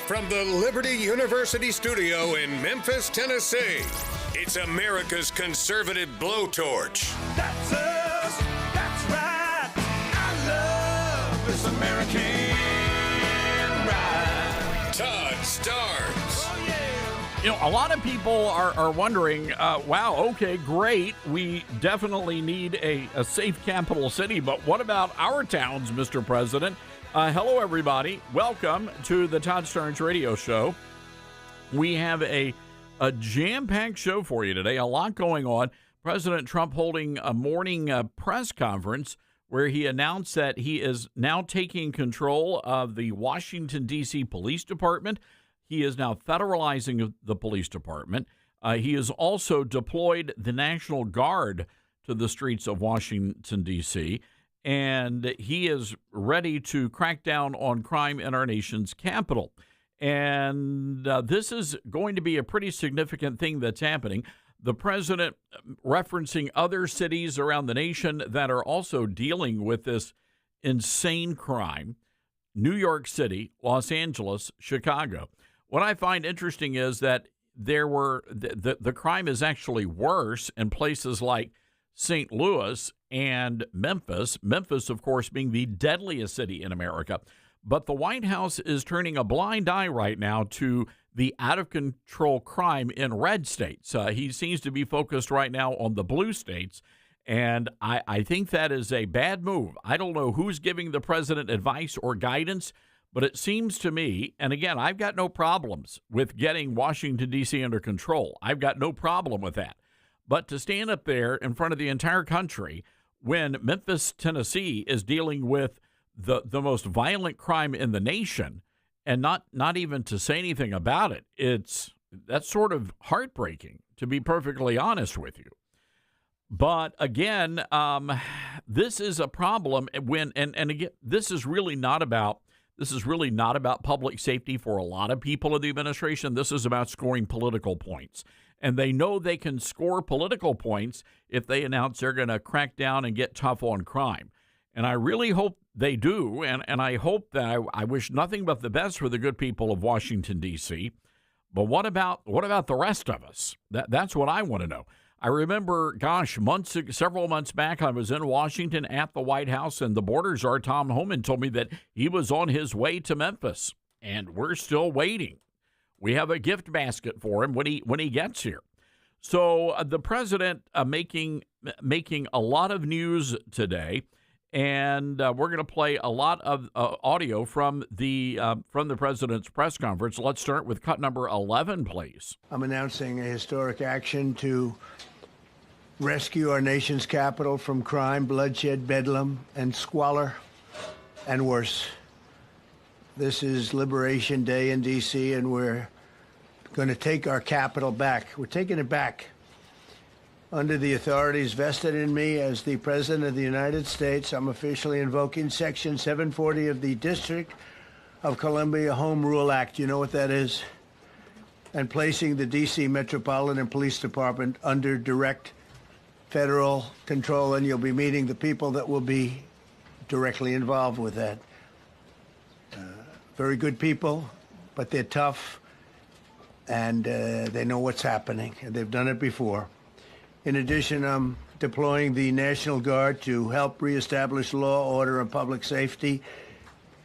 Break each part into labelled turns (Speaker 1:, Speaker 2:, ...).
Speaker 1: From the Liberty University studio in Memphis, Tennessee, it's America's conservative blowtorch.
Speaker 2: That's us. That's right. I love this American ride.
Speaker 1: Todd Starnes.
Speaker 2: Oh, yeah.
Speaker 3: You know, a lot of people are wondering, wow, okay, great. We definitely need a safe capital city, but what about our towns, Mr. President? Hello, everybody. Welcome to the Todd Starnes Radio Show. We have a jam-packed show for you today. A lot going on. President Trump holding a morning press conference where he announced that he is now taking control of the Washington, D.C. Police Department. He is now federalizing the police department. He has also deployed the National Guard to the streets of Washington, D.C., and he is ready to crack down on crime in our nation's capital. And this is going to be a pretty significant thing that's happening. The president referencing other cities around the nation that are also dealing with this insane crime: New York City, Los Angeles, Chicago. What I find interesting is that the crime is actually worse in places like St. Louis and Memphis. Memphis, of course, being the deadliest city in America. But the White House is turning a blind eye right now to the out-of-control crime in red states. He seems to be focused right now on the blue states, and I think that is a bad move. I don't know who's giving the president advice or guidance, but it seems to me, and again, I've got no problems with getting Washington, D.C. under control. I've got no problem with that. But to stand up there in front of the entire country when Memphis, Tennessee is dealing with the most violent crime in the nation and not even to say anything about it, that's sort of heartbreaking, to be perfectly honest with you. But again, this is a problem when and again, this is really not about public safety for a lot of people in the administration. This is about scoring political points. And they know they can score political points if they announce they're going to crack down and get tough on crime. And I really hope they do. And I hope that I wish nothing but the best for the good people of Washington, D.C. But what about the rest of us? That's what I want to know. I remember, several months back, I was in Washington at the White House, and the border czar, Tom Homan, told me that he was on his way to Memphis, and we're still waiting. We have a gift basket for him when he gets here. So the president making a lot of news today, and we're going to play a lot of audio from the president's press conference. Let's start with cut number 11, please.
Speaker 4: I'm announcing a historic action to rescue our nation's capital from crime, bloodshed, bedlam, and squalor, and worse. This is Liberation Day in D.C., and we're going to take our capital back. We're taking it back. Under the authorities vested in me as the President of the United States, I'm officially invoking Section 740 of the District of Columbia Home Rule Act. You know what that is? And placing the D.C. Metropolitan Police Department under direct federal control, and you'll be meeting the people that will be directly involved with that. Very good people, but they're tough, and they know what's happening, and they've done it before. In addition, I'm deploying the National Guard to help reestablish law, order, and public safety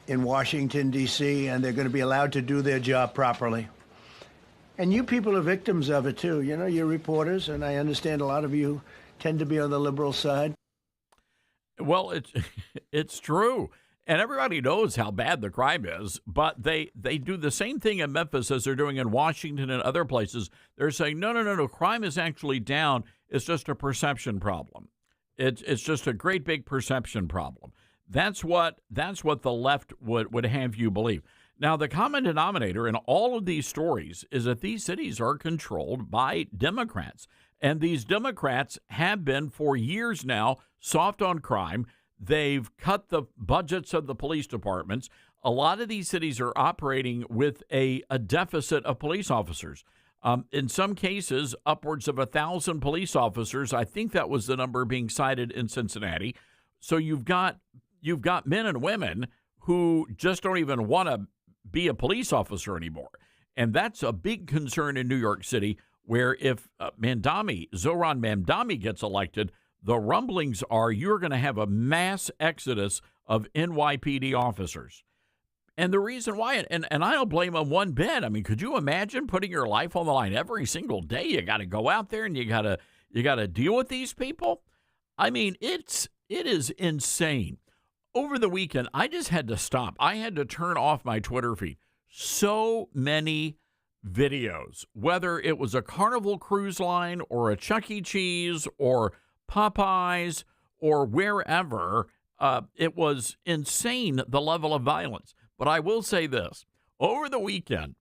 Speaker 4: in Washington, D.C., and they're going to be allowed to do their job properly. And you people are victims of it, too. You know, you're reporters, and I understand a lot of you tend to be on the liberal side.
Speaker 3: Well, it's true. And everybody knows how bad the crime is, but they do the same thing in Memphis as they're doing in Washington and other places. They're saying, no, crime is actually down. It's just a perception problem. It's just a great big perception problem. That's what the left would have you believe. Now, the common denominator in all of these stories is that these cities are controlled by Democrats. And these Democrats have been for years now soft on crime. They've cut the budgets of the police departments. A lot of these cities are operating with a deficit of police officers. In some cases, upwards of 1,000 police officers. I think that was the number being cited in Cincinnati. So you've got men and women who just don't even want to be a police officer anymore. And that's a big concern in New York City, where if Zohran Mamdani gets elected, the rumblings are you're going to have a mass exodus of NYPD officers. And the reason why, and I don't blame them one bit. I mean, could you imagine putting your life on the line every single day? You got to go out there and you got to deal with these people. I mean, it is insane. Over the weekend, I just had to stop. I had to turn off my Twitter feed. So many videos, whether it was a Carnival Cruise Line or a Chuck E. Cheese or Popeyes or wherever, it was insane, the level of violence. But I will say this, over the weekend,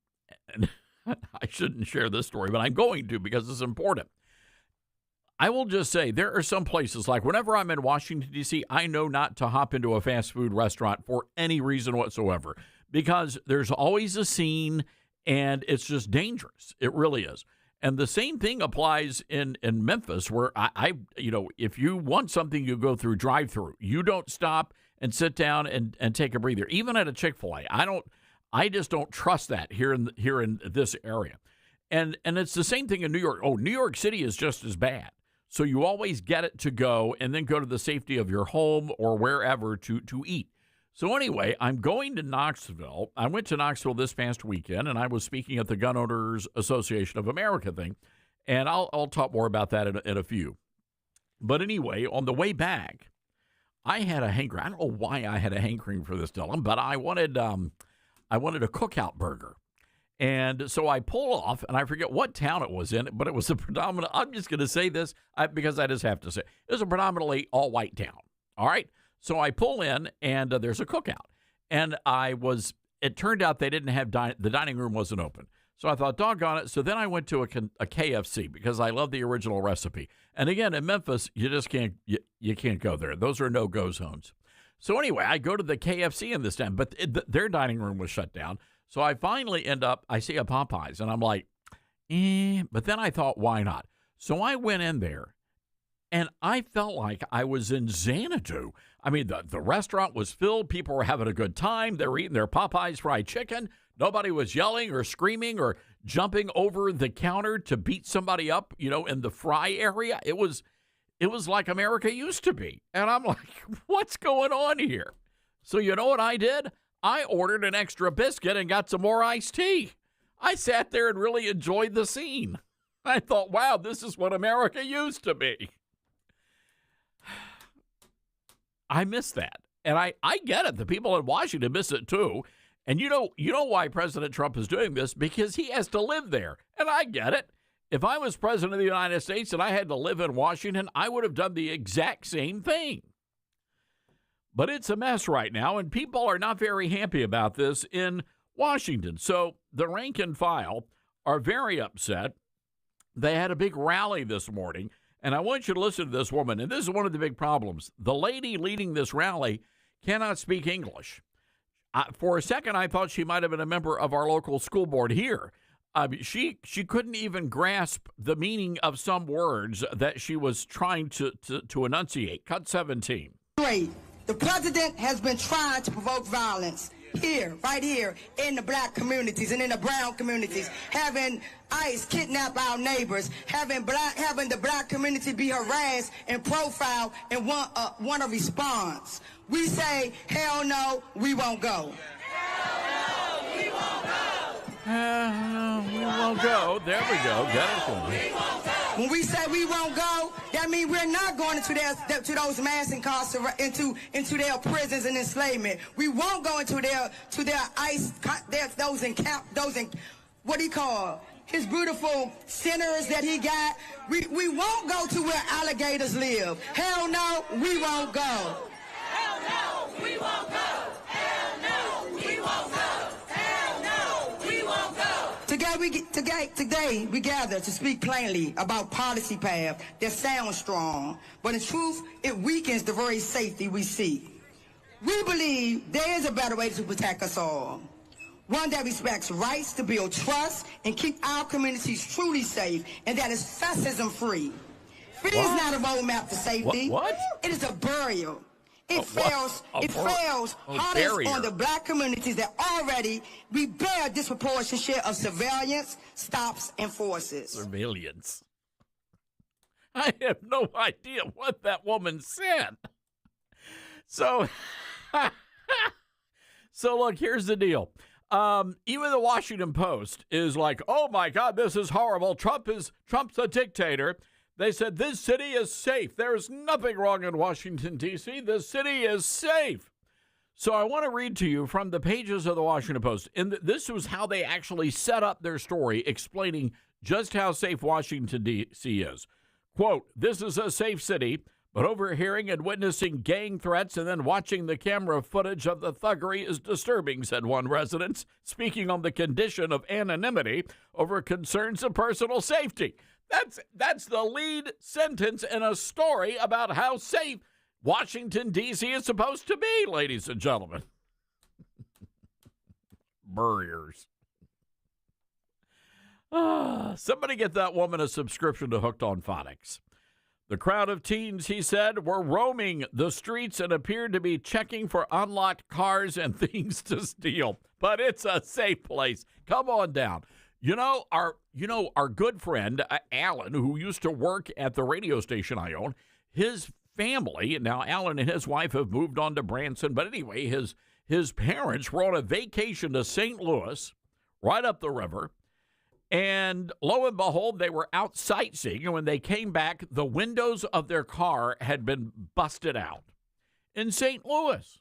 Speaker 3: and I shouldn't share this story, but I'm going to because it's important. I will just say there are some places, like whenever I'm in Washington, D.C., I know not to hop into a fast food restaurant for any reason whatsoever because there's always a scene and it's just dangerous. It really is. And the same thing applies in Memphis, where I if you want something, you go through drive-through. You don't stop and sit down and take a breather. Even at a Chick-fil-A, I just don't trust that here in this area. And it's the same thing in New York. Oh, New York City is just as bad. So you always get it to go and then go to the safety of your home or wherever to eat. So anyway, I'm going to Knoxville. I went to Knoxville this past weekend, and I was speaking at the Gun Owners Association of America thing, and I'll talk more about that in a few. But anyway, on the way back, I had a hankering. I don't know why I had a hankering for this, Dylan, but I wanted a cookout burger. And so I pull off, and I forget what town it was in, but it was a predominant, I'm just going to say this because I just have to say, it was a predominantly all-white town, all right? So I pull in, and there's a cookout. And it turned out they didn't have, the dining room wasn't open. So I thought, doggone it. So then I went to a KFC because I love the original recipe. And again, in Memphis, you just can't, you can't go there. Those are no-go zones. So anyway, I go to the KFC in this town, but their dining room was shut down. So I finally I see a Popeyes, and I'm like, but then I thought, why not? So I went in there, and I felt like I was in Xanadu. I mean, the restaurant was filled. People were having a good time. They were eating their Popeyes fried chicken. Nobody was yelling or screaming or jumping over the counter to beat somebody up, in the fry area. It was like America used to be. And I'm like, what's going on here? So you know what I did? I ordered an extra biscuit and got some more iced tea. I sat there and really enjoyed the scene. I thought, wow, this is what America used to be. I miss that. And I get it. The people in Washington miss it too. And you know why President Trump is doing this? Because he has to live there. And I get it. If I was president of the United States and I had to live in Washington, I would have done the exact same thing. But it's a mess right now, and people are not very happy about this in Washington. So the rank and file are very upset. They had a big rally this morning, and I want you to listen to this woman. And this is one of the big problems. The lady leading this rally cannot speak English. For a second, I thought she might have been a member of our local school board here. She couldn't even grasp the meaning of some words that she was trying to enunciate. Cut 17.
Speaker 5: Great. The president has been trying to provoke violence here, right here, in the black communities and in the brown communities, having ICE kidnap our neighbors, having the black community be harassed and profiled and want a response. We say, hell no, we won't go.
Speaker 2: Hell no, we won't go.
Speaker 3: We won't go. There we go. Get it for me.
Speaker 2: We won't go.
Speaker 5: When we say we won't go, that means we're not going into those mass incarceration, into their prisons and enslavement. We won't go into their ICE, what do you call his beautiful centers that he got. We won't go to where alligators live. Hell no, we won't go.
Speaker 2: Hell no, we won't go. Hell no, we won't go. Hell no, we won't go.
Speaker 5: Today we gather to speak plainly about policy path that sounds strong, but in truth, it weakens the very safety we seek. We believe there is a better way to protect us all, one that respects rights to build trust and keep our communities truly safe, and that is fascism-free. Fear is not a roadmap to safety.
Speaker 3: What?
Speaker 5: It is a burial. It fails hardest on the black communities that already we bear a disproportionate share of surveillance, stops, and forces.
Speaker 3: Surveillance. I have no idea what that woman said. So, look, here's the deal. Even the Washington Post is like, oh my God, this is horrible. Trump's a dictator. They said this city is safe. There's nothing wrong in Washington, D.C. The city is safe. So I want to read to you from the pages of the Washington Post. And this was how they actually set up their story, explaining just how safe Washington, D.C. is. Quote, this is a safe city, but overhearing and witnessing gang threats and then watching the camera footage of the thuggery is disturbing, said one resident, speaking on the condition of anonymity over concerns of personal safety. That's the lead sentence in a story about how safe Washington, D.C. is supposed to be, ladies and gentlemen. Burriers. Somebody get that woman a subscription to Hooked on Phonics. The crowd of teens, he said, were roaming the streets and appeared to be checking for unlocked cars and things to steal. But it's a safe place. Come on down. Our good friend, Alan, who used to work at the radio station I own, his family, now Alan and his wife have moved on to Branson, but anyway, his parents were on a vacation to St. Louis, right up the river. And lo and behold, they were out sightseeing, and when they came back, the windows of their car had been busted out in St. Louis.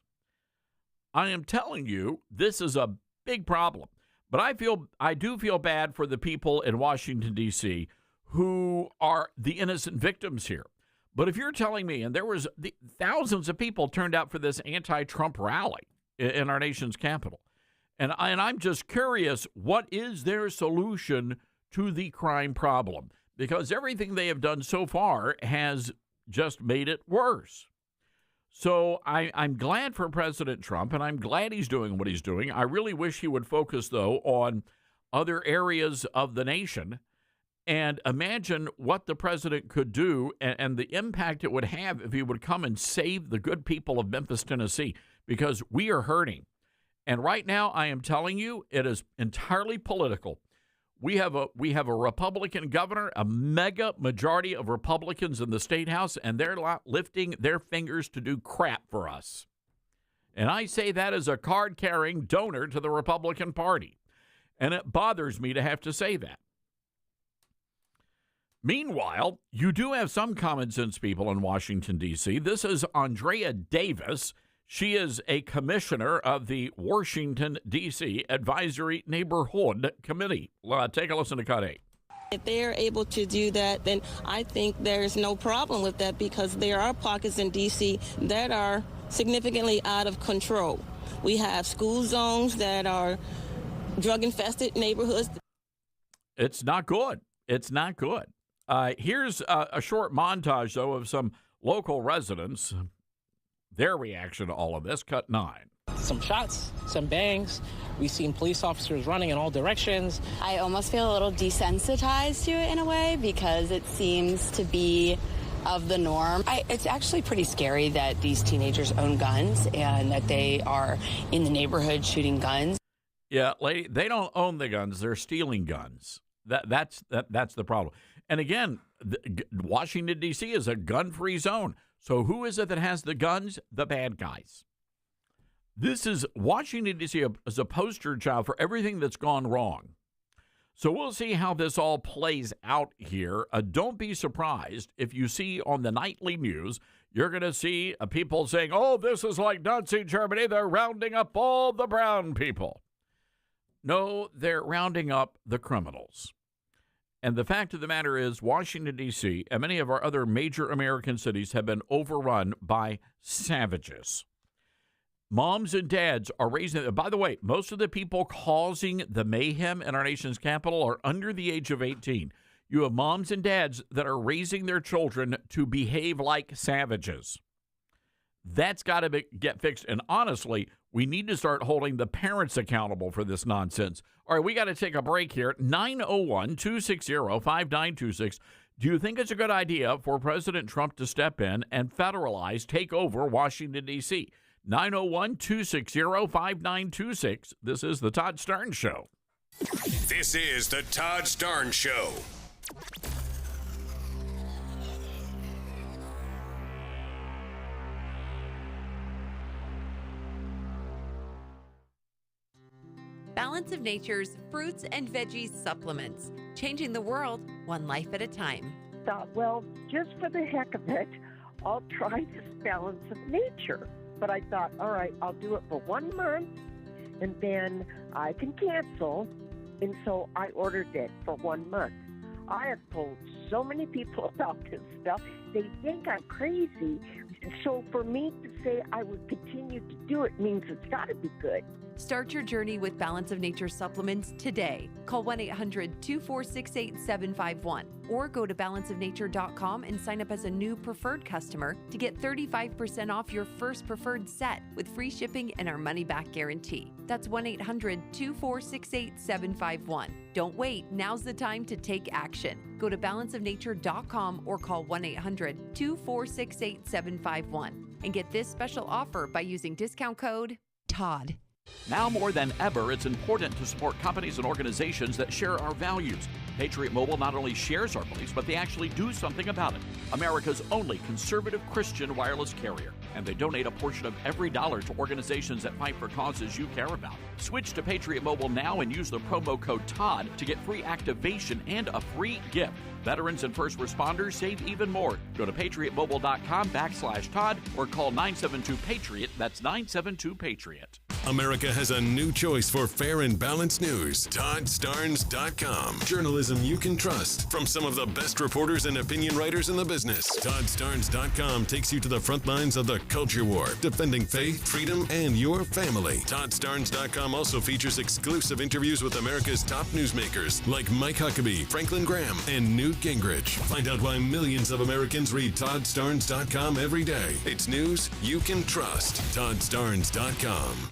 Speaker 3: I am telling you, this is a big problem. But I do feel bad for the people in Washington, D.C., who are the innocent victims here. But if you're telling me, and there was thousands of people turned out for this anti-Trump rally in our nation's capital, and I'm just curious, what is their solution to the crime problem? Because everything they have done so far has just made it worse. So I'm glad for President Trump, and I'm glad he's doing what he's doing. I really wish he would focus, though, on other areas of the nation and imagine what the president could do and the impact it would have if he would come and save the good people of Memphis, Tennessee, because we are hurting. And right now, I am telling you, it is entirely political. We have a Republican governor, a mega majority of Republicans in the state house, and they're not lifting their fingers to do crap for us. And I say that as a card-carrying donor to the Republican Party. And it bothers me to have to say that. Meanwhile, you do have some common sense people in Washington, D.C. This is Andrea Davis. She is a commissioner of the Washington, D.C. Advisory Neighborhood Committee. Take a listen to Cut 8.
Speaker 6: If they're able to do that, then I think there's no problem with that because there are pockets in D.C. that are significantly out of control. We have school zones that are drug-infested neighborhoods.
Speaker 3: It's not good. It's not good. Here's a short montage, though, of some local residents. Their reaction to all of this, Cut 9.
Speaker 7: Some shots, some bangs. We've seen police officers running in all directions.
Speaker 8: I almost feel a little desensitized to it in a way because it seems to be of the norm.
Speaker 9: It's actually pretty scary that these teenagers own guns and that they are in the neighborhood shooting guns.
Speaker 3: Yeah, lady, they don't own the guns. They're stealing guns. That's the problem. And again, Washington, D.C. is a gun-free zone. So who is it that has the guns? The bad guys. This is Washington, D.C. as a poster child for everything that's gone wrong. So we'll see how this all plays out here. Don't be surprised if you see on the nightly news, you're going to see people saying, oh, this is like Nazi Germany. They're rounding up all the brown people. No, they're rounding up the criminals. And the fact of the matter is, Washington, D.C., and many of our other major American cities have been overrun by savages. Moms and dads are raising, by the way, most of the people causing the mayhem in our nation's capital are under the age of 18. You have moms and dads that are raising their children to behave like savages. That's got to get fixed. And honestly, we need to start holding the parents accountable for this nonsense. All right, we got to take a break here. 901-260-5926. Do you think it's a good idea for President Trump to step in and federalize, take over Washington, D.C.? 901-260-5926. This is the Todd Starnes Show.
Speaker 1: This is the Todd Starnes Show.
Speaker 10: Balance of Nature's fruits and veggies supplements, changing the world one life at a time.
Speaker 11: Thought, well, just for the heck of it, I'll try this Balance of Nature. But I thought, all right, I'll do it for 1 month, and then I can cancel. And so I ordered it for 1 month. I have told so many people about this stuff. They think I'm crazy. So for me to say I would continue to do it means it's got to be good.
Speaker 10: Start your journey with Balance of Nature supplements today. Call 1-800-246-8751 or go to balanceofnature.com and sign up as a new preferred customer to get 35% off your first preferred set with free shipping and our money-back guarantee. That's 1-800-246-8751. Don't wait. Now's the time to take action. Go to balanceofnature.com or call 1-800-246-8751 and get this special offer by using discount code TODD.
Speaker 3: Now more than ever, it's important to support companies and organizations that share our values. Patriot Mobile not only shares our beliefs, but they actually do something about it. America's only conservative Christian wireless carrier. And they donate a portion of every dollar to organizations that fight for causes you care about. Switch to Patriot Mobile now and use the promo code TODD to get free activation and a free gift. Veterans and first responders save even more. Go to patriotmobile.com/Todd or call 972-PATRIOT. That's 972-PATRIOT.
Speaker 12: America has a new choice for fair and balanced news. ToddStarnes.com. Journalism you can trust from some of the best reporters and opinion writers in the business. ToddStarnes.com takes you to the front lines of the culture war, defending faith, freedom, and your family. ToddStarnes.com also features exclusive interviews with America's top newsmakers like Mike Huckabee, Franklin Graham, and Newt Gingrich. Find out why millions of Americans read ToddStarnes.com every day. It's news you can trust. ToddStarnes.com.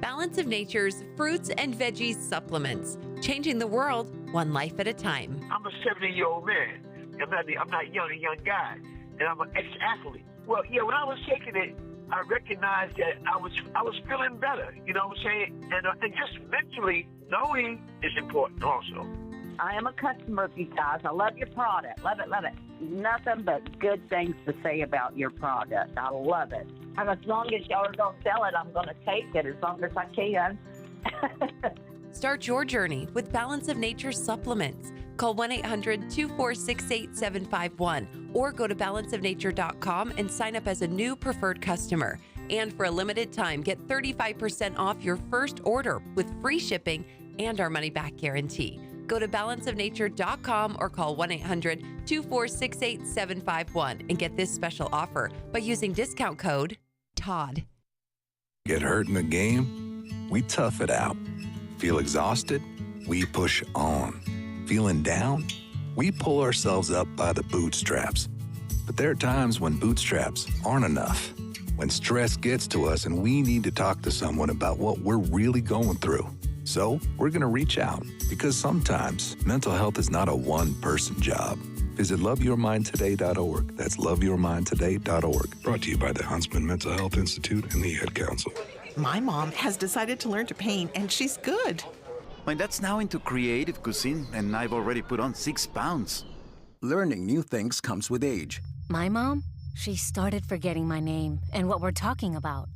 Speaker 10: Balance of Nature's fruits and veggies supplements, changing the world one life at a time.
Speaker 13: I'm a 70-year-old man. I'm not a young guy, and I'm an ex-athlete. Well, yeah, when I was taking it, I recognized that I was feeling better. You know what I'm saying? And just mentally knowing is important also.
Speaker 14: I am a customer of you guys. I love your product. Love it, love it. Nothing but good things to say about your product. I love it. And as long as y'all don't sell it, I'm going to take it as long as I can.
Speaker 10: Start your journey with Balance of Nature supplements. Call 1-800-246-8751 or go to balanceofnature.com and sign up as a new preferred customer. And for a limited time, get 35% off your first order with free shipping and our money-back guarantee. Go to balanceofnature.com or call 1-800-246-8751 and get this special offer by using discount code TODD.
Speaker 15: Get hurt in the game? We tough it out. Feel exhausted? We push on. Feeling down? We pull ourselves up by the bootstraps. But there are times when bootstraps aren't enough. When stress gets to us and we need to talk to someone about what we're really going through. So we're going to reach out because sometimes mental health is not a one-person job. Visit loveyourmindtoday.org. That's loveyourmindtoday.org. Brought to you by the Huntsman Mental Health Institute and the Ad Council.
Speaker 16: My mom has decided to learn to paint, and she's good.
Speaker 17: My dad's now into creative cuisine, and I've already put on 6 pounds.
Speaker 18: Learning new things comes with age.
Speaker 19: My mom, she started forgetting my name and what we're talking about.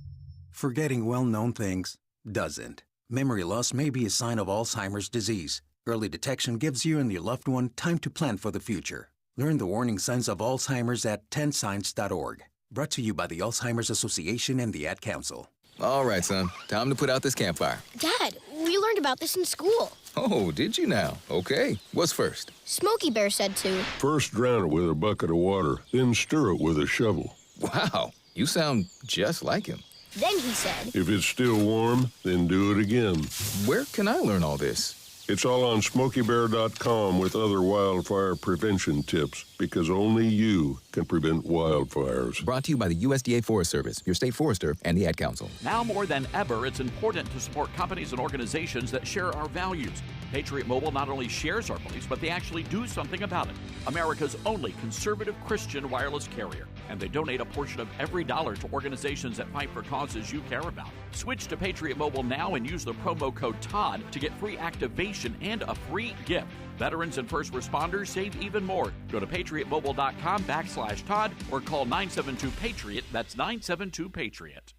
Speaker 18: Forgetting well-known things doesn't. Memory loss may be a sign of Alzheimer's disease. Early detection gives you and your loved one time to plan for the future. Learn the warning signs of Alzheimer's at 10signs.org. Brought to you by the Alzheimer's Association and the Ad Council.
Speaker 20: All right, son. Time to put out this campfire.
Speaker 21: Dad, we learned about this in school.
Speaker 20: Oh, did you now? Okay. What's first?
Speaker 21: Smokey Bear said to.
Speaker 22: First drown it with a bucket of water, then stir it with a shovel.
Speaker 20: Wow. You sound just like him.
Speaker 21: Then he said.
Speaker 22: If it's still warm, then do it again.
Speaker 20: Where can I learn all this?
Speaker 22: It's all on SmokeyBear.com with other wildfire prevention tips, because only you can prevent wildfires.
Speaker 20: Brought to you by the USDA Forest Service, your state forester, and the Ad Council.
Speaker 3: Now more than ever, it's important to support companies and organizations that share our values. Patriot Mobile not only shares our beliefs, but they actually do something about it. America's only conservative Christian wireless carrier. And they donate a portion of every dollar to organizations that fight for causes you care about. Switch to Patriot Mobile now and use the promo code TODD to get free activation and a free gift. Veterans and first responders save even more. Go to patriotmobile.com/Todd or call 972-PATRIOT. That's 972-PATRIOT.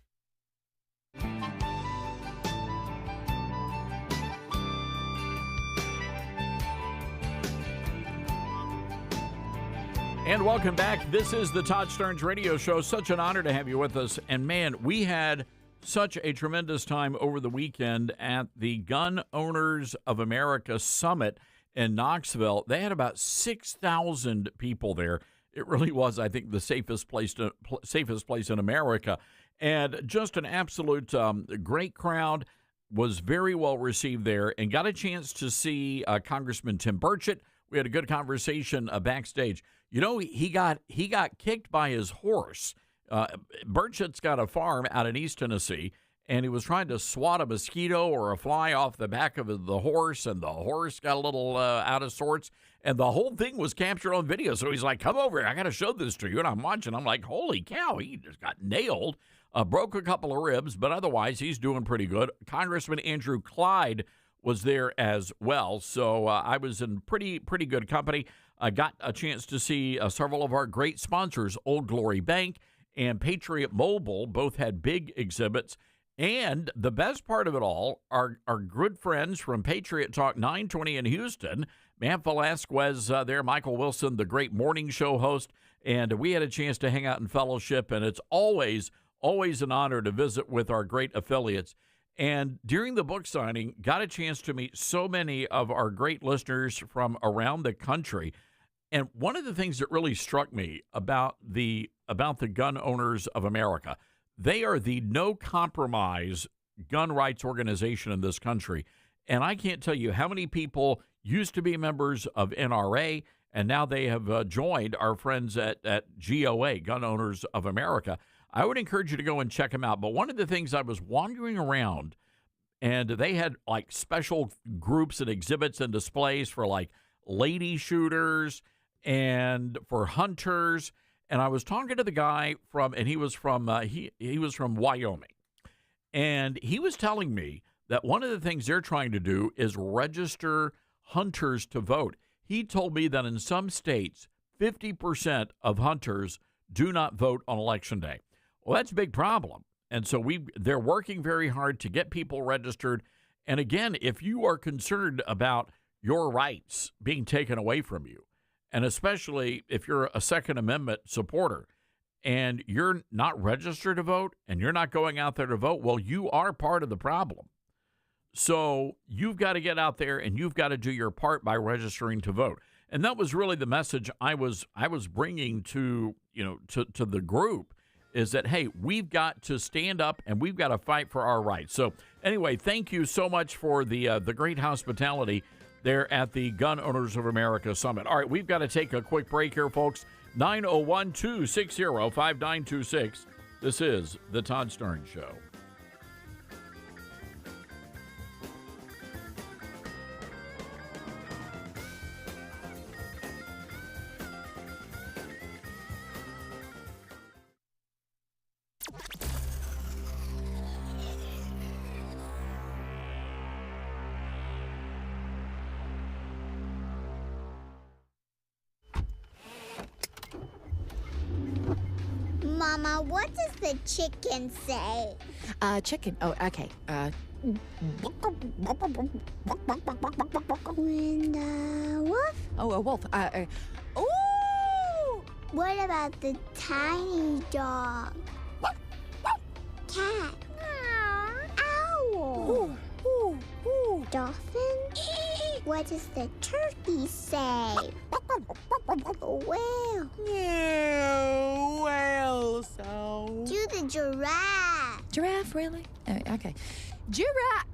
Speaker 3: And welcome back. This is the Todd Starnes Radio Show. Such an honor to have you with us. And man, we had such a tremendous time over the weekend at the Gun Owners of America Summit in Knoxville. They had about 6,000 people there. It really was, I think, the safest place in America. And just an absolute great crowd. Was very well received there, and got a chance to see Congressman Tim Burchett. We had a good conversation backstage. You know, he got kicked by his horse. Burchett's got a farm out in East Tennessee, and he was trying to swat a mosquito or a fly off the back of the horse, and the horse got a little out of sorts, and the whole thing was captured on video. So he's like, come over here, I got to show this to you. And I'm watching. I'm like, holy cow, he just got nailed. Broke a couple of ribs, but otherwise he's doing pretty good. Congressman Andrew Clyde was there as well. So I was in pretty good company. I got a chance to see several of our great sponsors, Old Glory Bank and Patriot Mobile. Both had big exhibits. And the best part of it all, our good friends from Patriot Talk 920 in Houston, Matt Velasquez there, Michael Wilson, the great morning show host. And we had a chance to hang out in fellowship, and it's always an honor to visit with our great affiliates. And during the book signing, got a chance to meet so many of our great listeners from around the country. And one of the things that really struck me about the Gun Owners of America, they are the no compromise gun rights organization in this country. And I can't tell you how many people used to be members of NRA, and now they have joined our friends at GOA, Gun Owners of America. I would encourage you to go and check them out. But one of the things, I was wandering around, and they had like special groups and exhibits and displays for like lady shooters and for hunters. And I was talking to the guy he was from Wyoming. And he was telling me that one of the things they're trying to do is register hunters to vote. He told me that in some states, 50% of hunters do not vote on Election Day. Well, that's a big problem. And so they're working very hard to get people registered. And again, if you are concerned about your rights being taken away from you, and especially if you're a Second Amendment supporter and you're not registered to vote and you're not going out there to vote, well, you are part of the problem. So you've got to get out there and you've got to do your part by registering to vote. And that was really the message I was bringing to the group, is that, hey, we've got to stand up and we've got to fight for our rights. So anyway, thank you so much for the great hospitality there at the Gun Owners of America Summit. All right, we've got to take a quick break here, folks. 901-260-5926. This is the Todd Starnes Show.
Speaker 21: Mama, what does the chicken say?
Speaker 2: Chicken. Oh, okay.
Speaker 21: And wolf?
Speaker 2: Oh, a wolf. Ooh!
Speaker 21: What about the tiny dog? Cat? Owl? Dolphin? What does the turkey say? Whale?
Speaker 2: Yeah, whale sound.
Speaker 21: Do the giraffe.
Speaker 2: Giraffe, really? Okay. Giraffe.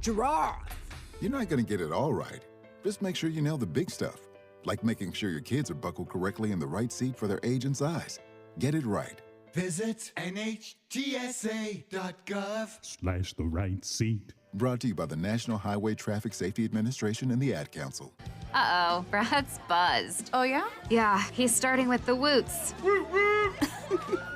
Speaker 4: Giraffe.
Speaker 5: You're not going to get it all right. Just make sure you nail the big stuff, like making sure your kids are buckled correctly in the right seat for their age and size. Get it right.
Speaker 23: Visit NHTSA.gov/the right seat.
Speaker 5: Brought to you by the National Highway Traffic Safety Administration and the Ad Council.
Speaker 24: Uh-oh, Brad's buzzed.
Speaker 2: Oh, yeah?
Speaker 24: Yeah, he's starting with the woots.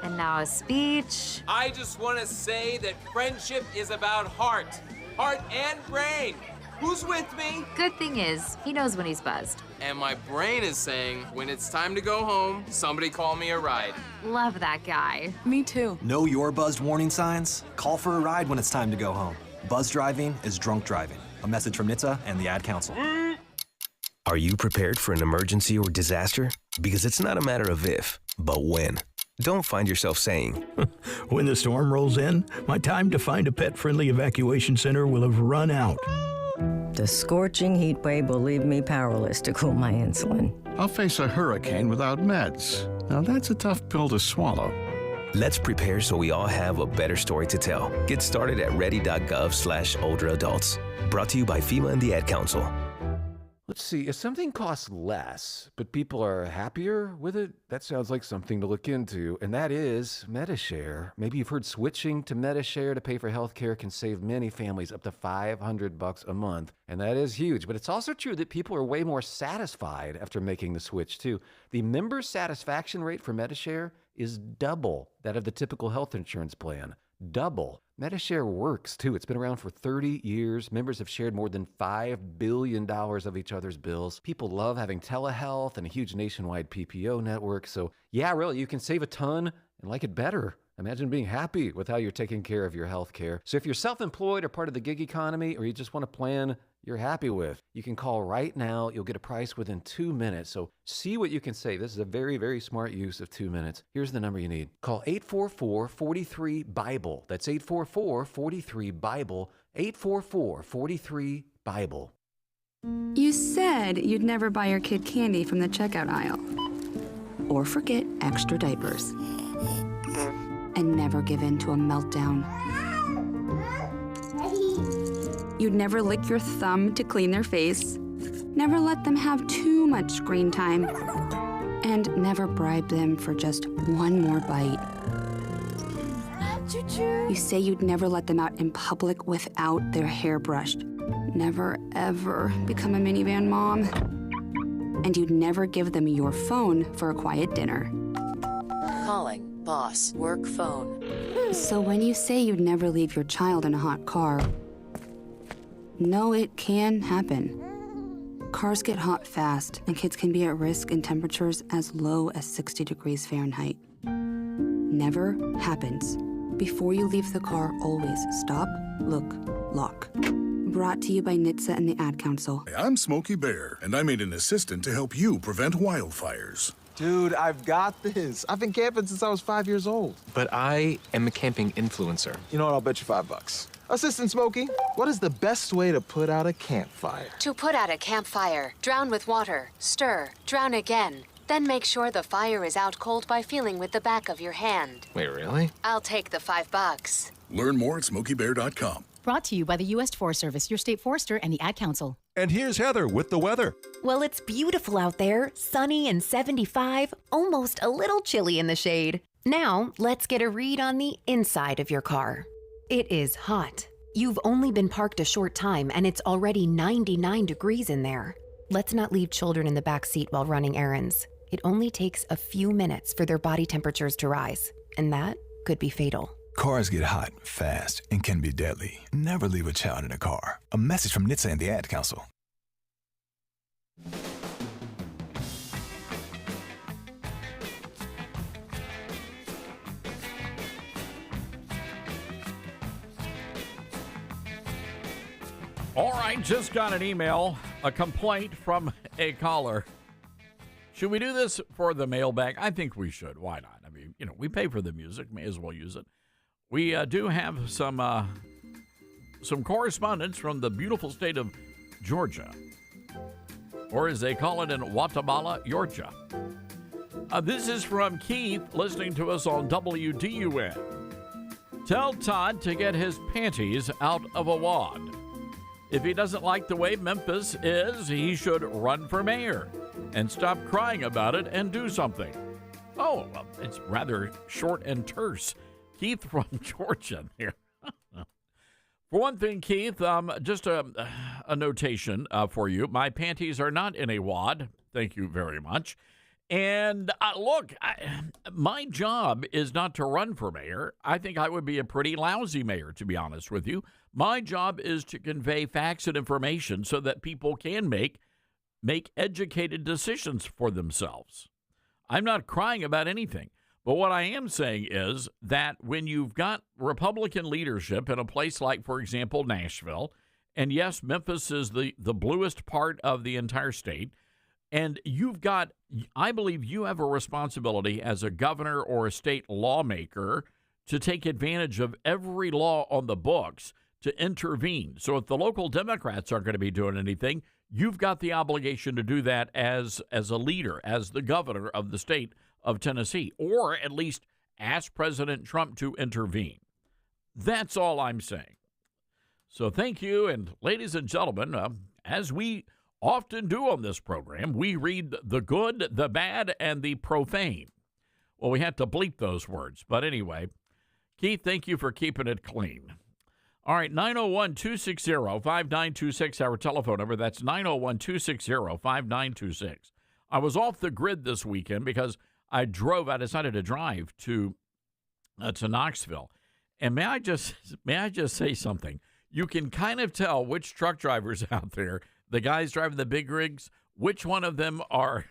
Speaker 24: And now a speech.
Speaker 25: I just want to say that friendship is about heart and brain. Who's with me?
Speaker 24: Good thing is, he knows when he's buzzed.
Speaker 25: And my brain is saying, when it's time to go home, somebody call me a ride.
Speaker 24: Love that guy.
Speaker 2: Me too.
Speaker 26: Know your buzzed warning signs? Call for a ride when it's time to go home. Buzz driving is drunk driving. A message from NHTSA and the Ad Council.
Speaker 27: Are you prepared for an emergency or disaster? Because it's not a matter of if, but when. Don't find yourself saying,
Speaker 28: when the storm rolls in, my time to find a pet-friendly evacuation center will have run out.
Speaker 29: The scorching heat wave will leave me powerless to cool my insulin.
Speaker 30: I'll face a hurricane without meds. Now that's a tough pill to swallow.
Speaker 27: Let's prepare so we all have a better story to tell. Get started at ready.gov/older adults. Brought to you by FEMA and the Ad Council.
Speaker 31: Let's see, if something costs less, but people are happier with it, that sounds like something to look into, and that is MediShare. Maybe you've heard switching to MediShare to pay for healthcare can save many families up to $500 a month, and that is huge. But it's also true that people are way more satisfied after making the switch, too. The member satisfaction rate for MediShare is double that of the typical health insurance plan. Double. MediShare works, too. It's been around for 30 years. Members have shared more than $5 billion of each other's bills. People love having telehealth and a huge nationwide PPO network. So, yeah, really, you can save a ton and like it better. Imagine being happy with how you're taking care of your health care. So if you're self-employed or part of the gig economy, or you just want a plan you're happy with, you can call right now. You'll get a price within 2 minutes. So see what you can save. This is a very, very smart use of 2 minutes. Here's the number you need. Call 844-43-BIBLE. That's 844-43-BIBLE. 844-43-BIBLE.
Speaker 32: You said you'd never buy your kid candy from the checkout aisle. Or forget extra diapers. And never give in to a meltdown. You'd never lick your thumb to clean their face, never let them have too much screen time, and never bribe them for just one more bite. You say you'd never let them out in public without their hair brushed, never ever become a minivan mom, and you'd never give them your phone for a quiet dinner.
Speaker 33: Calling boss work phone.
Speaker 32: So when you say you'd never leave your child in a hot car, no, it can happen. Cars get hot fast, and kids can be at risk in temperatures as low as 60 degrees Fahrenheit. Never happens. Before you leave the car, always stop, look, lock. Brought to you by NHTSA and the Ad Council.
Speaker 34: I'm Smokey Bear, and I made an assistant to help you prevent wildfires.
Speaker 35: Dude, I've got this. I've been camping since I was 5 years old.
Speaker 36: But I am a camping influencer.
Speaker 35: You know what? I'll bet you $5. Assistant Smokey, what is the best way to put out a campfire?
Speaker 37: To put out a campfire, drown with water, stir, drown again. Then make sure the fire is out cold by feeling with the back of your hand.
Speaker 36: Wait, really?
Speaker 37: I'll take the $5.
Speaker 34: Learn more at SmokeyBear.com.
Speaker 38: Brought to you by the U.S. Forest Service, your state forester, and the Ad Council.
Speaker 39: And here's Heather with the weather.
Speaker 40: Well, it's beautiful out there, sunny and 75, almost a little chilly in the shade. Now, let's get a read on the inside of your car. It is hot. You've only been parked a short time, and it's already 99 degrees in there. Let's not leave children in the back seat while running errands. It only takes a few minutes for their body temperatures to rise, and that could be fatal.
Speaker 15: Cars get hot fast and can be deadly. Never leave a child in a car. A message from NHTSA and the Ad Council.
Speaker 3: All right, just got an email, a complaint from a caller. Should we do this for the mailbag? I think we should. Why not? I mean, we pay for the music, may as well use it. We do have some correspondence from the beautiful state of Georgia, or as they call it in Guatemala, Georgia. This is from Keith, listening to us on WDUN. Tell Todd to get his panties out of a wad. If he doesn't like the way Memphis is, he should run for mayor and stop crying about it and do something. Oh, well, it's rather short and terse. Keith from Georgia here. For one thing, Keith, just a notation for you. My panties are not in a wad. Thank you very much. And look, my job is not to run for mayor. I think I would be a pretty lousy mayor, to be honest with you. My job is to convey facts and information so that people can make educated decisions for themselves. I'm not crying about anything. But what I am saying is that when you've got Republican leadership in a place like, for example, Nashville, and yes, Memphis is the bluest part of the entire state, and I believe you have a responsibility as a governor or a state lawmaker to take advantage of every law on the books to intervene. So if the local Democrats aren't going to be doing anything, you've got the obligation to do that as a leader, as the governor of the state of Tennessee, or at least ask President Trump to intervene. That's all I'm saying. So thank you, and ladies and gentlemen, as we often do on this program, we read the good, the bad, and the profane. Well, we had to bleep those words, but anyway, Keith, thank you for keeping it clean. All right, 901-260-5926, our telephone number. That's 901-260-5926. I was off the grid this weekend because I decided to drive to Knoxville. And may I just say something? You can kind of tell which truck drivers out there, the guys driving the big rigs, which one of them are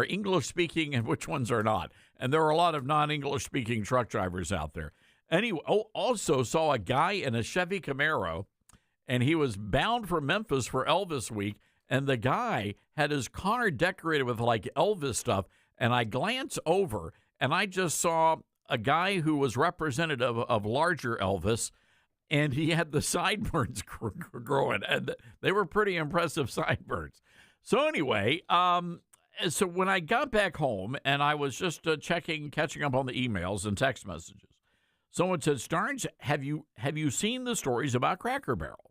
Speaker 3: English speaking and which ones are not. And there are a lot of non-English speaking truck drivers out there. Anyway, also saw a guy in a Chevy Camaro, and he was bound for Memphis for Elvis Week, and the guy had his car decorated with like Elvis stuff. And I glanced over, and I just saw a guy who was representative of larger Elvis, and he had the sideburns growing, and they were pretty impressive sideburns. So anyway, so when I got back home, and I was just catching up on the emails and text messages, someone said, Starnes, have you seen the stories about Cracker Barrel?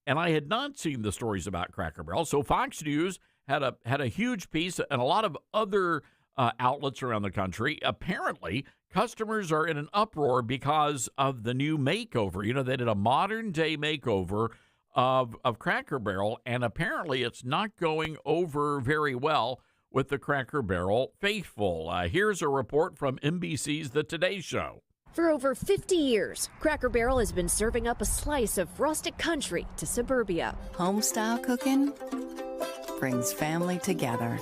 Speaker 3: And I had not seen the stories about Cracker Barrel. So Fox News had a huge piece, and a lot of other outlets around the country. Apparently, customers are in an uproar because of the new makeover. You know, they did a modern-day makeover of Cracker Barrel, and apparently it's not going over very well with the Cracker Barrel faithful. Here's a report from NBC's The Today Show.
Speaker 1: For over 50 years, Cracker Barrel has been serving up a slice of rustic country to suburbia.
Speaker 4: Home-style cooking brings family together.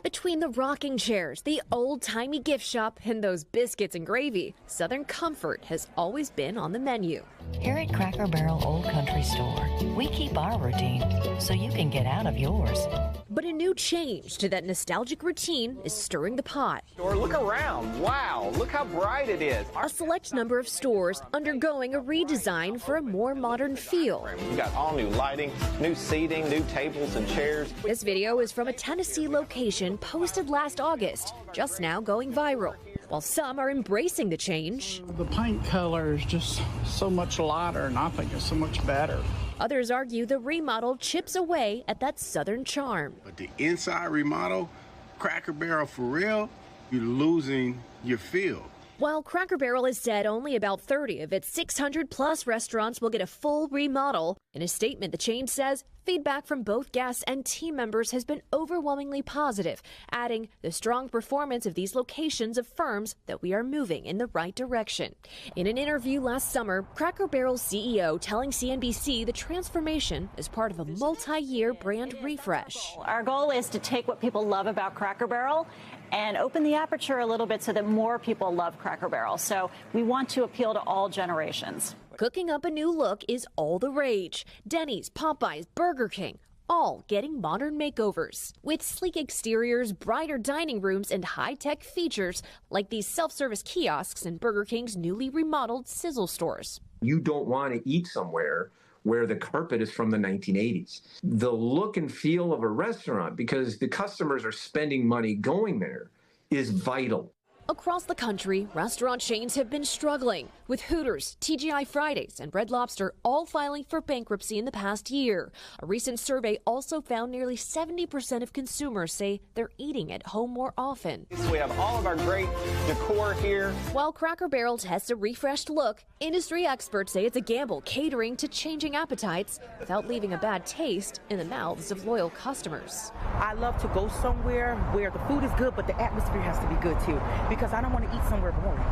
Speaker 1: Between the rocking chairs, the old-timey gift shop, and those biscuits and gravy, Southern comfort has always been on the menu.
Speaker 5: Here at Cracker Barrel Old Country Store, we keep our routine so you can get out of yours.
Speaker 1: But a new change to that nostalgic routine is stirring the pot.
Speaker 6: Look around. Wow, look how bright it is.
Speaker 1: A select number of stores undergoing a redesign for a more modern feel.
Speaker 6: We've got all new lighting, new seating, new tables and chairs.
Speaker 1: This video is from a Tennessee location posted last August, just now going viral. While some are embracing the change,
Speaker 7: the paint color is just so much lighter, and I think it's so much better.
Speaker 1: Others argue the remodel chips away at that Southern charm.
Speaker 8: But the inside remodel, Cracker Barrel for real, you're losing your feel.
Speaker 1: While Cracker Barrel has said only about 30 of its 600-plus restaurants will get a full remodel, in a statement the chain says feedback from both guests and team members has been overwhelmingly positive, adding the strong performance of these locations affirms that we are moving in the right direction. In an interview last summer, Cracker Barrel's CEO telling CNBC the transformation is part of a multi-year brand refresh.
Speaker 9: Our goal is to take what people love about Cracker Barrel and open the aperture a little bit so that more people love Cracker Barrel. So we want to appeal to all generations.
Speaker 1: Cooking up a new look is all the rage. Denny's, Popeyes, Burger King, all getting modern makeovers. With sleek exteriors, brighter dining rooms, and high-tech features like these self-service kiosks in Burger King's newly remodeled Sizzle stores.
Speaker 10: You don't want to eat somewhere where the carpet is from the 1980s. The look and feel of a restaurant, because the customers are spending money going there, is vital.
Speaker 1: Across the country, restaurant chains have been struggling, with Hooters, TGI Fridays, and Red Lobster all filing for bankruptcy in the past year. A recent survey also found nearly 70% of consumers say they're eating at home more often.
Speaker 6: We have all of our great decor here.
Speaker 1: While Cracker Barrel tests a refreshed look, industry experts say it's a gamble catering to changing appetites without leaving a bad taste in the mouths of loyal customers.
Speaker 2: I love to go somewhere where the food is good, but the atmosphere has to be good too, because I don't want to eat somewhere boring.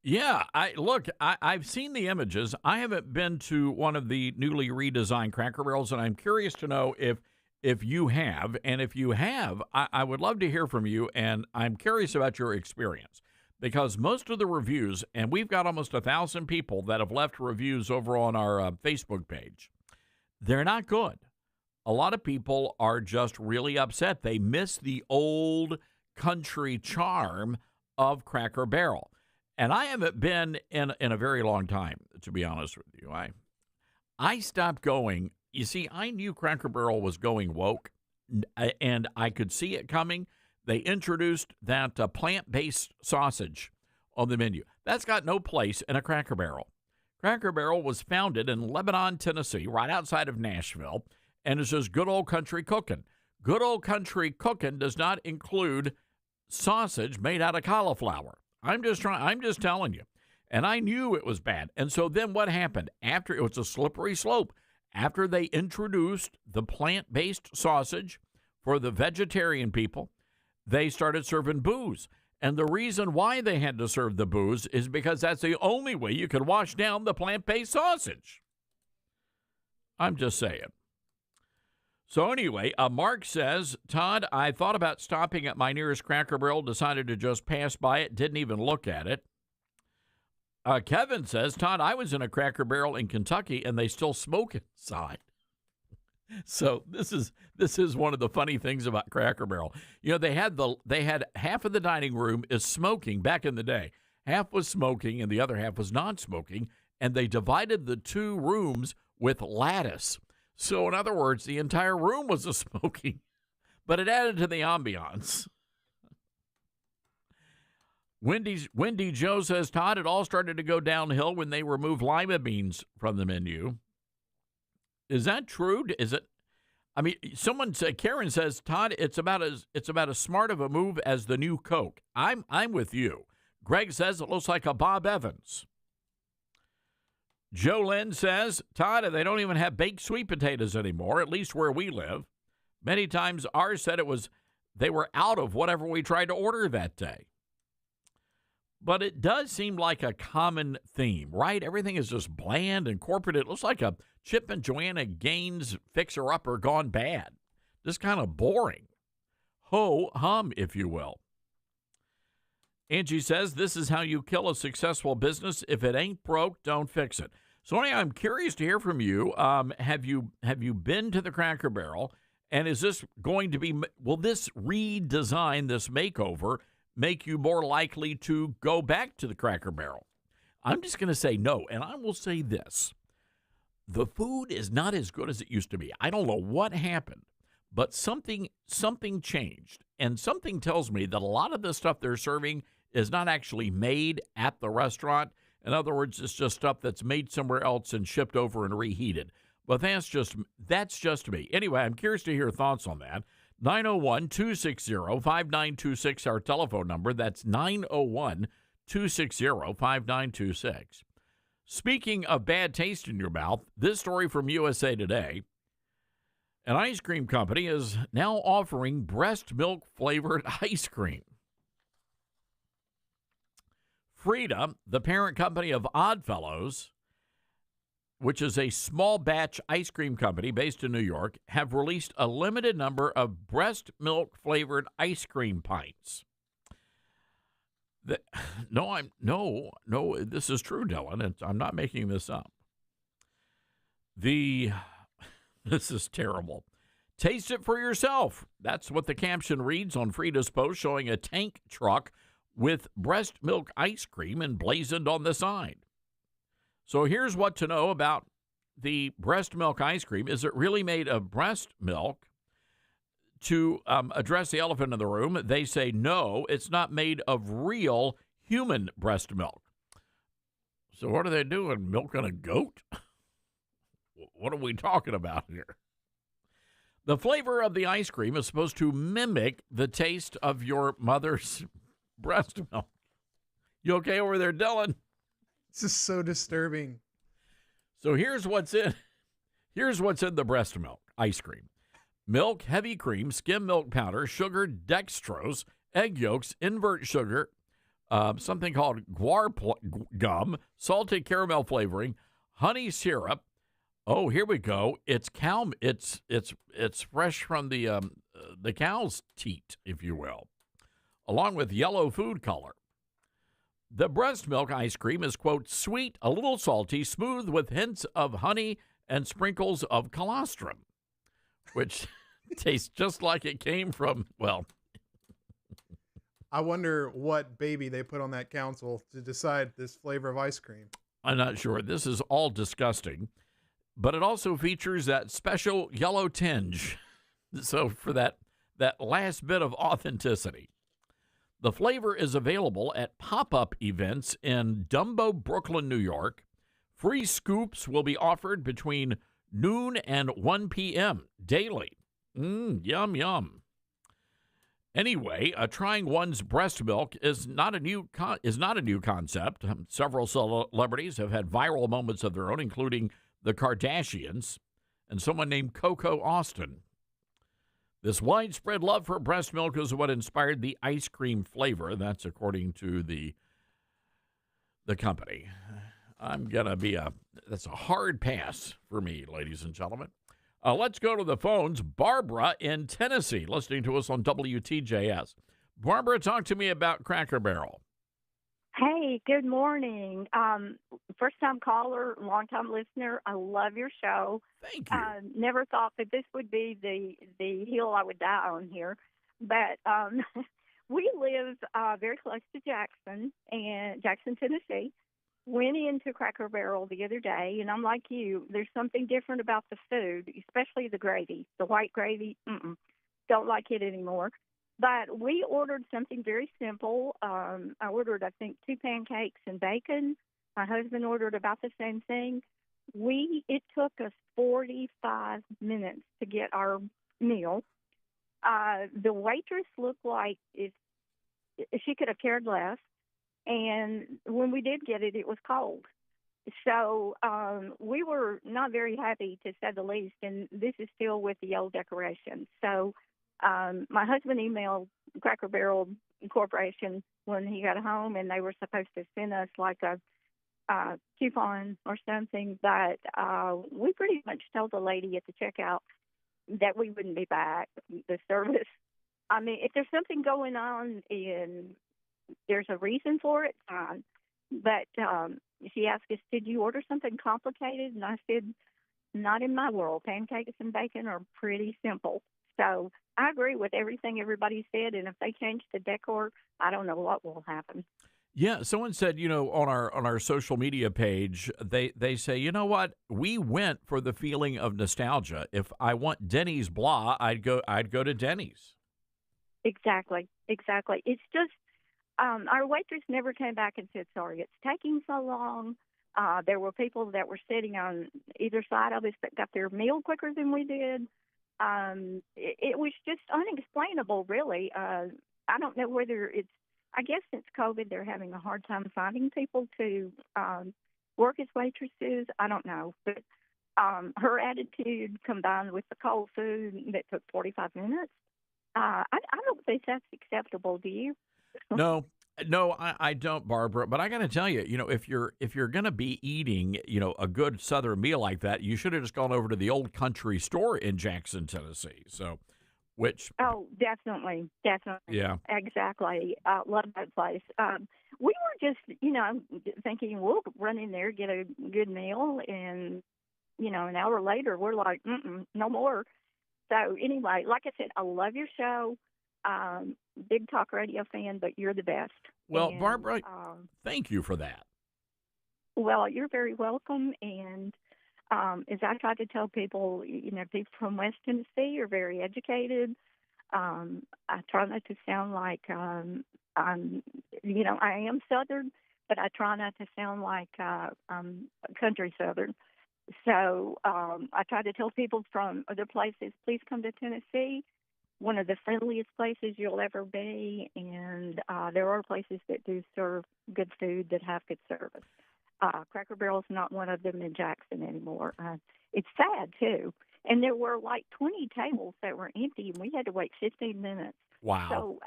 Speaker 3: Yeah, I've seen the images. I haven't been to one of the newly redesigned Cracker Barrels, and I'm curious to know if you have. And if you have, I would love to hear from you, and I'm curious about your experience. Because most of the reviews, and we've got almost 1,000 people that have left reviews over on our Facebook page, they're not good. A lot of people are just really upset. They miss the old country charm of Cracker Barrel. And I haven't been in a very long time, to be honest with you. I stopped going. You see, I knew Cracker Barrel was going woke, and I could see it coming. They introduced that plant-based sausage on the menu. That's got no place in a Cracker Barrel. Cracker Barrel was founded in Lebanon, Tennessee, right outside of Nashville, and it's just good old country cooking. Good old country cooking does not include sausage made out of cauliflower. I'm just telling you. And I knew it was bad. And so then what happened? After it was a slippery slope. After they introduced the plant-based sausage for the vegetarian people, they started serving booze. And the reason why they had to serve the booze is because that's the only way you could wash down the plant-based sausage. I'm just saying. So anyway, Mark says, Todd, I thought about stopping at my nearest Cracker Barrel, decided to just pass by it, didn't even look at it. Kevin says, Todd, I was in a Cracker Barrel in Kentucky, and they still smoke inside. So this is one of the funny things about Cracker Barrel. You know, they had half of the dining room is smoking back in the day. Half was smoking, and the other half was non-smoking, and they divided the two rooms with lattice. So, in other words, the entire room was a smoking, but it added to the ambiance. Wendy Joe says, Todd, it all started to go downhill when they removed lima beans from the menu. Is that true? Is it? I mean, someone said, Karen says, Todd, it's about as smart of a move as the new Coke. I'm with you. Greg says it looks like a Bob Evans. Joe Lynn says, Todd, they don't even have baked sweet potatoes anymore, at least where we live. Many times ours said they were out of whatever we tried to order that day. But it does seem like a common theme, right? Everything is just bland and corporate. It looks like a Chip and Joanna Gaines fixer-upper gone bad. Just kind of boring. Ho-hum, if you will. Angie says, this is how you kill a successful business. If it ain't broke, don't fix it. So anyway, I'm curious to hear from you. Have you been to the Cracker Barrel? And is this going to be, will this redesign, this makeover, make you more likely to go back to the Cracker Barrel? I'm just going to say no. And I will say this. The food is not as good as it used to be. I don't know what happened, but something changed. And something tells me that a lot of the stuff they're serving is not actually made at the restaurant. In other words, it's just stuff that's made somewhere else and shipped over and reheated. But that's just me. Anyway, I'm curious to hear your thoughts on that. 901-260-5926, our telephone number. That's 901-260-5926. Speaking of bad taste in your mouth, this story from USA Today. An ice cream company is now offering breast milk flavored ice cream. Frida, the parent company of Oddfellows, which is a small batch ice cream company based in New York, have released a limited number of breast milk flavored ice cream pints. No, this is true, Dylan. I'm not making this up. This is terrible. Taste it for yourself. That's what the caption reads on Frida's post, showing a tank truck with breast milk ice cream emblazoned on the side. So here's what to know about the breast milk ice cream. Is it really made of breast milk? to address the elephant in the room, they say, no, it's not made of real human breast milk. So what are they doing, milking a goat? What are we talking about here? The flavor of the ice cream is supposed to mimic the taste of your mother's breast milk. You okay over there, Dylan?
Speaker 11: This is so disturbing.
Speaker 3: So here's what's in the breast milk ice cream. Milk, heavy cream, skim milk powder, sugar, dextrose, egg yolks, invert sugar, something called guar gum, salted caramel flavoring, honey syrup. Oh, here we go. It's cow. It's fresh from the cow's teat, if you will, along with yellow food color. The breast milk ice cream is, quote, sweet, a little salty, smooth with hints of honey and sprinkles of colostrum, which tastes just like it came from, well.
Speaker 11: I wonder what baby they put on that council to decide this flavor of ice cream.
Speaker 3: I'm not sure. This is all disgusting, but it also features that special yellow tinge. So for that last bit of authenticity. The flavor is available at pop-up events in Dumbo, Brooklyn, New York. Free scoops will be offered between noon and 1 p.m. daily. Yum, yum. Anyway, trying one's breast milk is not a new concept. Several celebrities have had viral moments of their own, including the Kardashians and someone named Coco Austin. This widespread love for breast milk is what inspired the ice cream flavor. That's according to the company. That's a hard pass for me, ladies and gentlemen. Let's go to the phones. Barbara in Tennessee, listening to us on WTJS. Barbara, talk to me about Cracker Barrel.
Speaker 12: Hey, good morning. First-time caller, long-time listener. I love your show.
Speaker 3: Thank you.
Speaker 12: Never thought that this would be the hill I would die on here. But we live very close to Jackson, Tennessee. Went into Cracker Barrel the other day, and I'm like you. There's something different about the food, especially the gravy. The white gravy, don't like it anymore. But we ordered something very simple. I ordered, I think, 2 pancakes and bacon. My husband ordered about the same thing. It took us 45 minutes to get our meal. The waitress looked like she could have cared less. And when we did get it, it was cold. So we were not very happy, to say the least. And this is still with the old decorations. So my husband emailed Cracker Barrel Corporation when he got home, and they were supposed to send us like a coupon or something. But we pretty much told the lady at the checkout that we wouldn't be back. The service, I mean, if there's something going on and there's a reason for it, fine. But she asked us, did you order something complicated? And I said, not in my world. Pancakes and bacon are pretty simple. So I agree with everything everybody said, and if they change the decor, I don't know what will happen.
Speaker 3: Yeah, someone said, on our social media page, they say, you know what, we went for the feeling of nostalgia. If I want Denny's blah, I'd go to Denny's.
Speaker 12: Exactly. It's just our waitress never came back and said, sorry, it's taking so long. There were people that were sitting on either side of us that got their meal quicker than we did. It was just unexplainable, really. I don't know whether I guess since COVID, they're having a hard time finding people to work as waitresses. I don't know. But her attitude combined with the cold food that took 45 minutes, I don't think that's acceptable. Do you?
Speaker 3: No, I don't, Barbara. But I got to tell you, if you're going to be eating, a good Southern meal like that, you should have just gone over to the Old Country Store in Jackson, Tennessee. Oh,
Speaker 12: definitely.
Speaker 3: Yeah,
Speaker 12: exactly. Love that place. We were just, thinking we'll run in there, get a good meal, and an hour later we're like, no more. So anyway, like I said, I love your show. Big talk radio fan, but you're the best.
Speaker 3: Well, Barbara, thank you for that.
Speaker 12: Well, you're very welcome. And as I try to tell people, people from West Tennessee are very educated. I try not to sound like I'm, I am Southern, but I try not to sound like I'm country Southern. So I try to tell people from other places, please come to Tennessee, one of the friendliest places you'll ever be, and there are places that do serve good food that have good service. Cracker Barrel's not one of them in Jackson anymore. It's sad, too. And there were like 20 tables that were empty, and we had to wait 15 minutes.
Speaker 3: Wow.
Speaker 12: So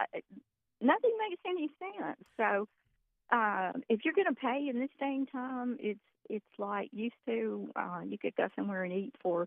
Speaker 12: nothing makes any sense. So if you're going to pay in this day and time, it's like used to. You could go somewhere and eat for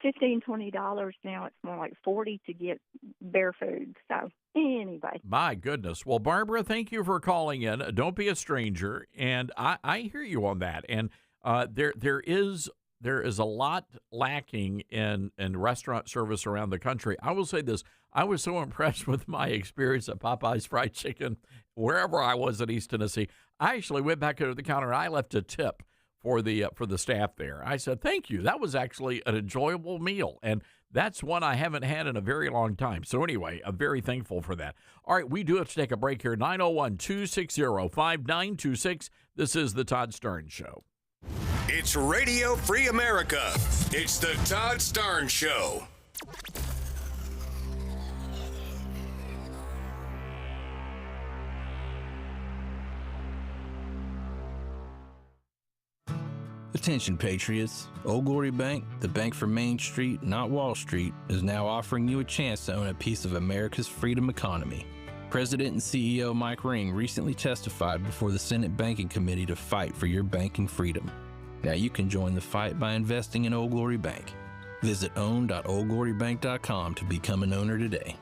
Speaker 12: $15, $20. Now it's more like $40 to get bare food. So anyway.
Speaker 3: My goodness. Well, Barbara, thank you for calling in. Don't be a stranger. And I hear you on that. And there is a lot lacking in restaurant service around the country. I will say this. I was so impressed with my experience at Popeye's Fried Chicken, wherever I was in East Tennessee. I actually went back to the counter and I left a tip for the staff there. I said, thank you. That was actually an enjoyable meal. And that's one I haven't had in a very long time. So anyway, I'm very thankful for that. All right, we do have to take a break here. 901-260-5926. This is the Todd Starnes Show.
Speaker 13: It's Radio Free America. It's the Todd Starnes Show.
Speaker 14: Attention, Patriots. Old Glory Bank, the bank for Main Street, not Wall Street, is now offering you a chance to own a piece of America's freedom economy. President and CEO Mike Ring recently testified before the Senate Banking Committee to fight for your banking freedom. Now you can join the fight by investing in Old Glory Bank. Visit own.oldglorybank.com to become an owner today.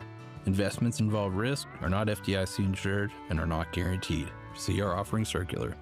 Speaker 14: Investments involve risk, are not FDIC insured, and are not guaranteed. See our offering circular.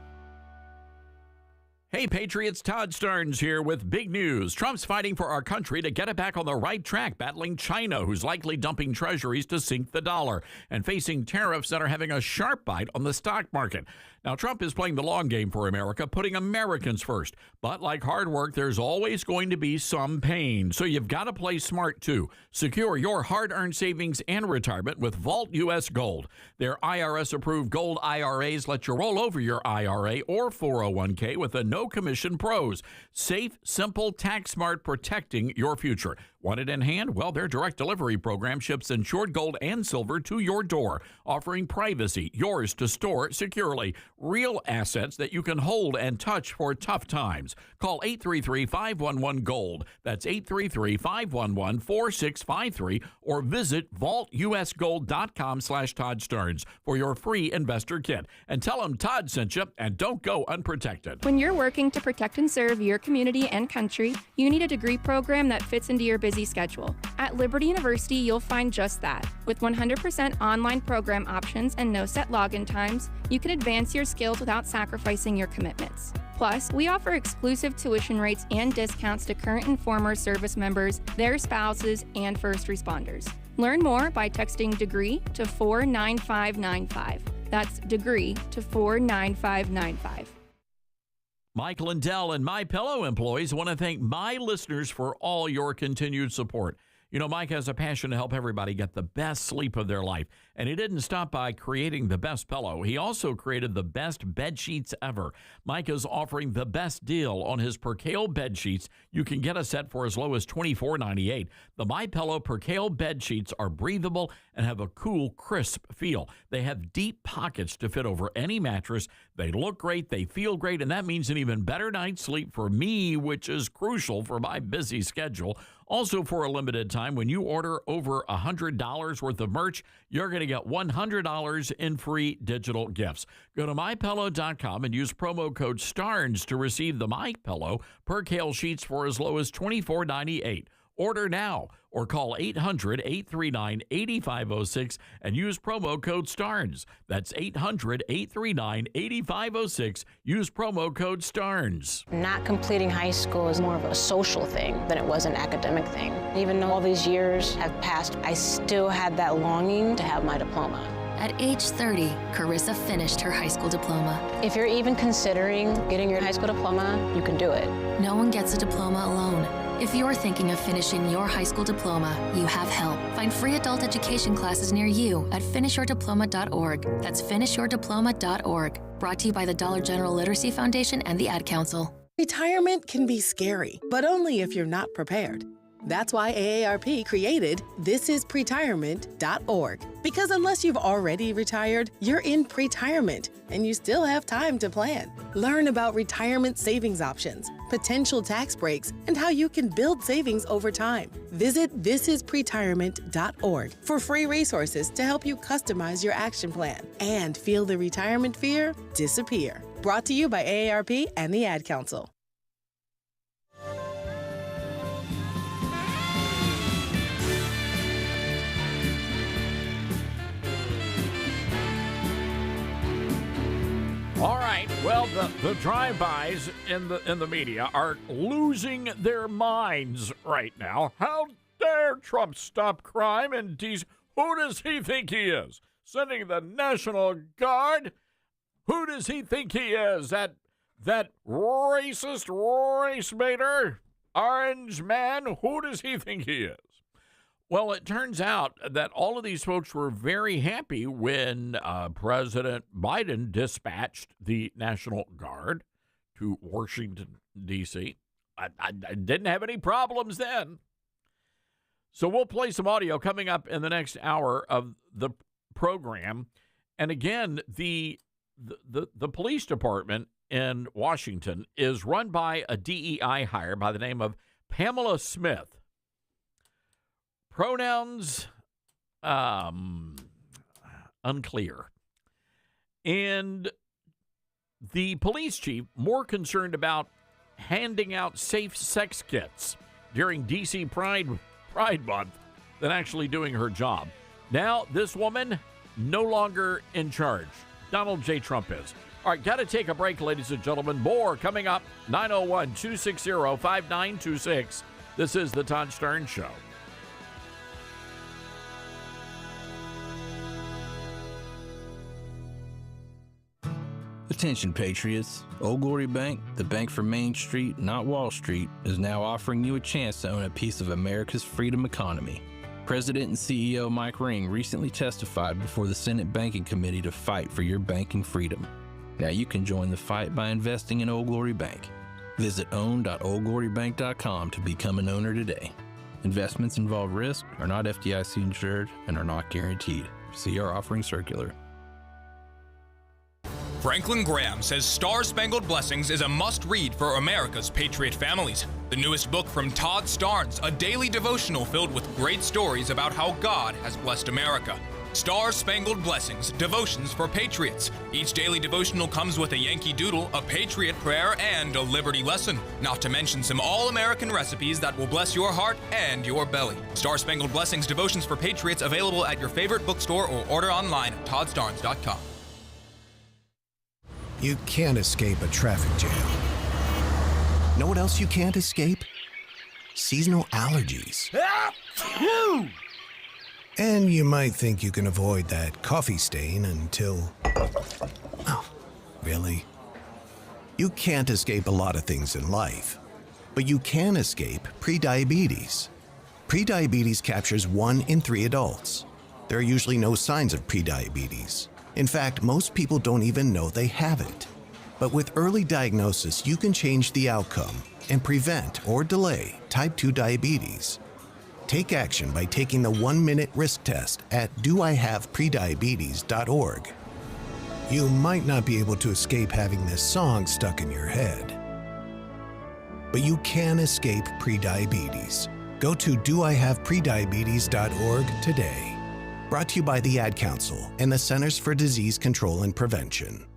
Speaker 3: Hey, Patriots, Todd Starnes here with big news. Trump's fighting for our country to get it back on the right track, battling China, who's likely dumping treasuries to sink the dollar, and facing tariffs that are having a sharp bite on the stock market. Now, Trump is playing the long game for America, putting Americans first. But like hard work, there's always going to be some pain. So you've got to play smart, too. Secure your hard-earned savings and retirement with Vault U.S. Gold. Their IRS-approved gold IRAs let you roll over your IRA or 401k with a no-commission pros. Safe, simple, tax-smart, protecting your future. Want it in hand? Well, their direct delivery program ships insured gold and silver to your door, offering privacy, yours to store securely. Real assets that you can hold and touch for tough times. Call 833-511-GOLD. That's 833-511-4653 or visit vaultusgold.com/Todd Starnes for your free investor kit. And tell them Todd sent you, and don't go unprotected.
Speaker 16: When you're working to protect and serve your community and country, you need a degree program that fits into your busy schedule. At Liberty University, you'll find just that. With 100% online program options and no set login times, you can advance your skills without sacrificing your commitments. Plus, we offer exclusive tuition rates and discounts to current and former service members, their spouses, and first responders. Learn more by texting DEGREE to 49595. That's DEGREE to 49595.
Speaker 3: Mike Lindell and MyPillow employees want to thank my listeners for all your continued support. You know, Mike has a passion to help everybody get the best sleep of their life. And he didn't stop by creating the best pillow. He also created the best bed sheets ever. Mike is offering the best deal on his Percale bed sheets. You can get a set for as low as $24.98. The MyPillow Percale bed sheets are breathable and have a cool, crisp feel. They have deep pockets to fit over any mattress. They look great, they feel great, and that means an even better night's sleep for me, which is crucial for my busy schedule. Also, for a limited time, when you order over $100 worth of merch, you're going to get $100 in free digital gifts. Go to MyPillow.com and use promo code STARNS to receive the MyPillow Percale sheets for as low as $24.98. Order now or call 800-839-8506 and use promo code STARNS. That's 800-839-8506. Use promo code STARNS.
Speaker 17: Not completing high school is more of a social thing than it was an academic thing. Even though all these years have passed, I still had that longing to have my diploma.
Speaker 18: At age 30, Carissa finished her high school diploma.
Speaker 17: If you're even considering getting your high school diploma, you can do it.
Speaker 18: No one gets a diploma alone. If you're thinking of finishing your high school diploma, you have help. Find free adult education classes near you at finishyourdiploma.org. That's finishyourdiploma.org. Brought to you by the Dollar General Literacy Foundation and the Ad Council.
Speaker 19: Retirement can be scary, but only if you're not prepared. That's why AARP created thisispretirement.org. Because unless you've already retired, you're in pretirement, and you still have time to plan. Learn about retirement savings options, potential tax breaks, and how you can build savings over time. Visit thisispretirement.org for free resources to help you customize your action plan and feel the retirement fear disappear. Brought to you by AARP and the Ad Council.
Speaker 3: All right. Well, the drive-bys in the media are losing their minds right now. How dare Trump stop crime in D.C.? Who does he think he is? Sending the National Guard? Who does he think he is? That racist race baiter, orange man? Who does he think he is? Well, it turns out that all of these folks were very happy when President Biden dispatched the National Guard to Washington, D.C. I didn't have any problems then. So we'll play some audio coming up in the next hour of the program. And again, the police department in Washington is run by a DEI hire by the name of Pamela Smith. Pronouns, unclear. And the police chief more concerned about handing out safe sex kits during D.C. Pride Month than actually doing her job. Now, this woman no longer in charge. Donald J. Trump is. All right, got to take a break, ladies and gentlemen. More coming up, 901-260-5926. This is The Todd Stern Show.
Speaker 14: Attention, Patriots. Old Glory Bank, the bank for Main Street, not Wall Street, is now offering you a chance to own a piece of America's freedom economy. President and CEO Mike Ring recently testified before the Senate Banking Committee to fight for your banking freedom. Now you can join the fight by investing in Old Glory Bank. Visit own.oldglorybank.com to become an owner today. Investments involve risk, are not FDIC insured, and are not guaranteed. See our offering circular.
Speaker 20: Franklin Graham says Star-Spangled Blessings is a must-read for America's patriot families. The newest book from Todd Starnes, a daily devotional filled with great stories about how God has blessed America. Star-Spangled Blessings, Devotions for Patriots. Each daily devotional comes with a Yankee Doodle, a Patriot Prayer, and a Liberty Lesson. Not to mention some all-American recipes that will bless your heart and your belly. Star-Spangled Blessings, Devotions for Patriots, available at your favorite bookstore or order online at toddstarnes.com.
Speaker 19: You can't escape a traffic jam. Know what else you can't escape? Seasonal allergies. And you might think you can avoid that coffee stain until... Oh, really? You can't escape a lot of things in life, but you can escape prediabetes. Prediabetes captures 1 in 3 adults. There are usually no signs of prediabetes. In fact, most people don't even know they have it. But with early diagnosis, you can change the outcome and prevent or delay type 2 diabetes. Take action by taking the 1-minute risk test at doihaveprediabetes.org. You might not be able to escape having this song stuck in your head, but you can escape prediabetes. Go to doihaveprediabetes.org today. Brought to you by the Ad Council and the Centers for Disease Control and Prevention.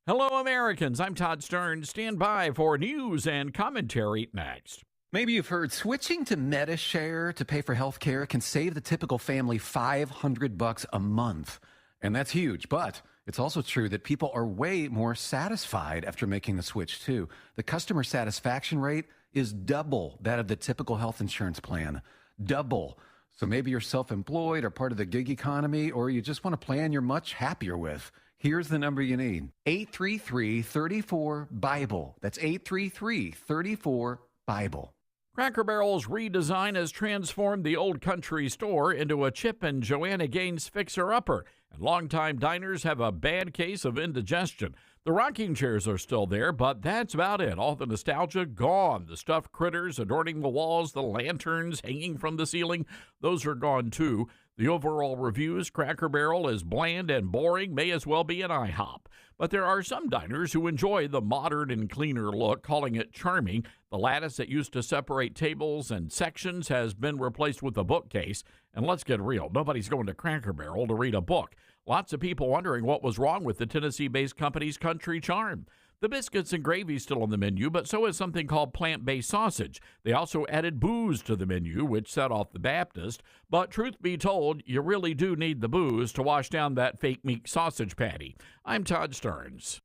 Speaker 3: Hello, Americans. I'm Todd Stern. Stand by for news and commentary next.
Speaker 21: Maybe you've heard switching to MediShare to pay for health care can save the typical family $500 a month. And that's huge, but it's also true that people are way more satisfied after making the switch, too. The customer satisfaction rate is double that of the typical health insurance plan. Double. So maybe you're self-employed or part of the gig economy, or you just want a plan you're much happier with. Here's the number you need. 833-34-BIBLE. That's 833-34-BIBLE.
Speaker 3: Cracker Barrel's redesign has transformed the Old Country Store into a Chip and Joanna Gaines fixer-upper, and longtime diners have a bad case of indigestion. The rocking chairs are still there, but that's about it. All the nostalgia gone. The stuffed critters adorning the walls, the lanterns hanging from the ceiling, those are gone too. The overall reviews, Cracker Barrel is bland and boring, may as well be an IHOP. But there are some diners who enjoy the modern and cleaner look, calling it charming. The lattice that used to separate tables and sections has been replaced with a bookcase. And let's get real, nobody's going to Cracker Barrel to read a book. Lots of people wondering what was wrong with the Tennessee-based company's country charm. The biscuits and gravy still on the menu, but so is something called plant-based sausage. They also added booze to the menu, which set off the Baptist. But truth be told, you really do need the booze to wash down that fake meat sausage patty. I'm Todd Stearns.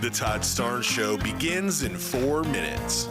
Speaker 13: The Todd Starnes Show begins in 4 minutes.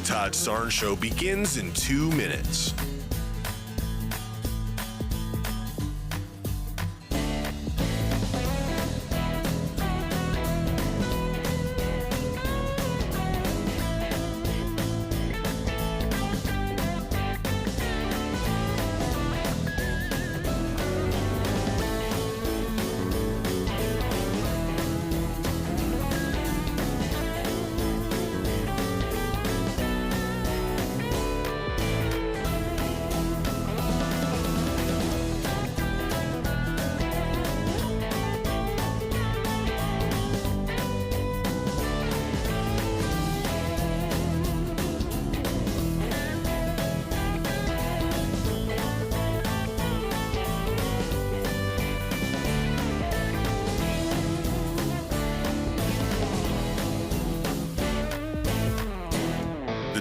Speaker 13: Todd Starnes Show begins in 2 minutes.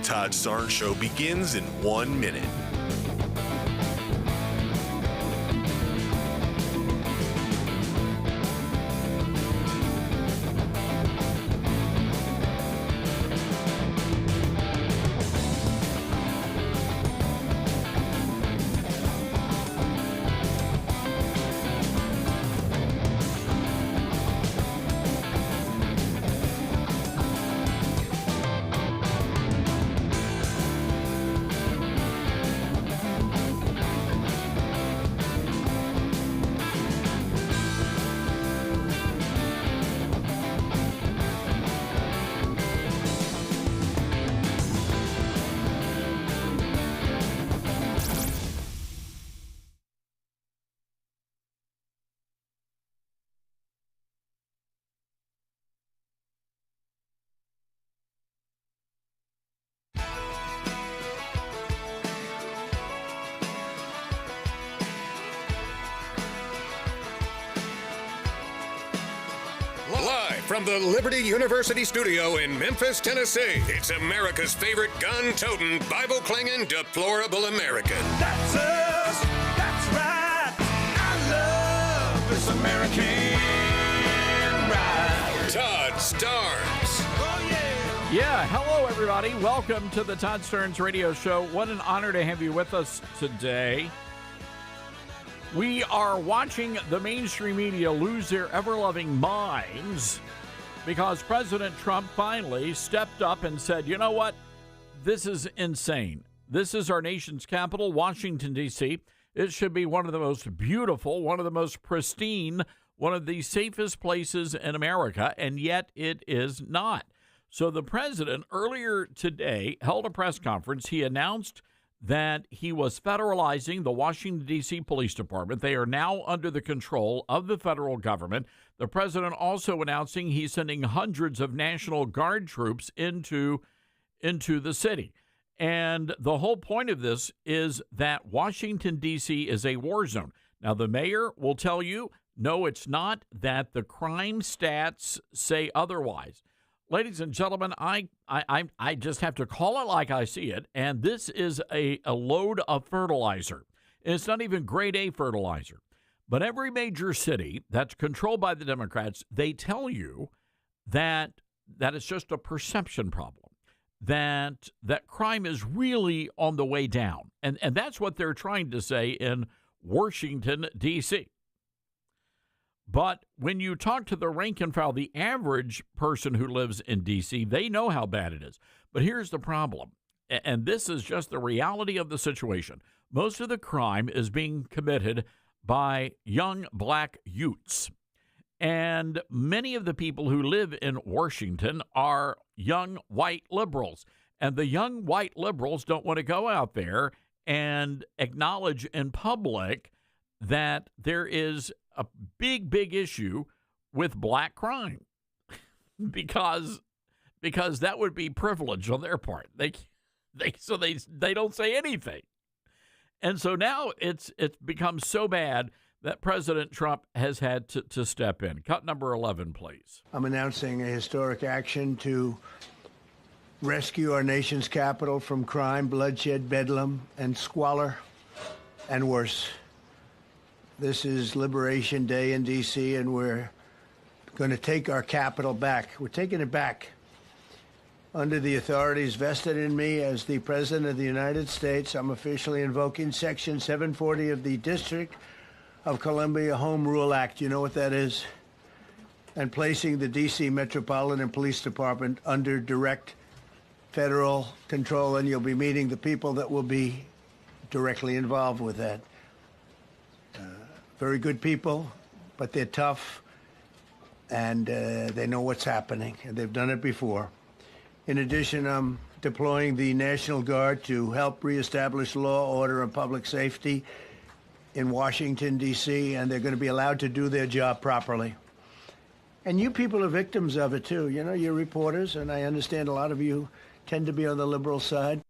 Speaker 13: Todd Starnes Show begins in 1 minute. from the Liberty University studio in Memphis, Tennessee, it's America's favorite gun-toting, Bible-clinging, deplorable American.
Speaker 15: That's us. That's right. I love this American ride.
Speaker 13: Todd Starnes.
Speaker 15: Oh, yeah.
Speaker 3: Yeah, hello, everybody. Welcome to the Todd Starnes Radio Show. What an honor to have you with us today. We are watching the mainstream media lose their ever-loving minds because President Trump finally stepped up and said, you know what? This is insane. This is our nation's capital, Washington, D.C. It should be one of the most beautiful, one of the most pristine, one of the safest places in America, and yet it is not. So the president earlier today held a press conference. He announced that he was federalizing the Washington, D.C. Police Department. They are now under the control of the federal government. The president also announcing he's sending hundreds of National Guard troops into the city. And the whole point of this is that Washington, D.C. is a war zone. Now, the mayor will tell you, no, it's not, that the crime stats say otherwise. Ladies and gentlemen, I just have to call it like I see it, and this is a load of fertilizer. And it's not even grade A fertilizer. But every major city that's controlled by the Democrats, they tell you that it's just a perception problem, that crime is really on the way down. And that's what they're trying to say in Washington, D.C. But when you talk to the rank and file, the average person who lives in D.C., they know how bad it is. But here's the problem, and this is just the reality of the situation. Most of the crime is being committed by young black youths. And many of the people who live in Washington are young white liberals. And the young white liberals don't want to go out there and acknowledge in public that there is a big issue with black crime because that would be privilege on their part. They don't say anything. And so now it's become so bad that President Trump has had to step in. Cut number 11, please.
Speaker 22: I'm announcing a historic action to rescue our nation's capital from crime, bloodshed, bedlam, and squalor, and worse. This is Liberation Day in D.C., and we're going to take our capital back. We're taking it back under the authorities vested in me as the President of the United States. I'm officially invoking Section 740 of the District of Columbia Home Rule Act. You know what that is? And placing the D.C. Metropolitan Police Department under direct federal control, and you'll be meeting the people that will be directly involved with that. Very good people, but they're tough, and they know what's happening, and they've done it before. In addition, I'm deploying the National Guard to help reestablish law, order, and public safety in Washington, D.C., and they're going to be allowed to do their job properly. And you people are victims of it, too. You know, you're reporters, and I understand a lot of you tend to be on the liberal side.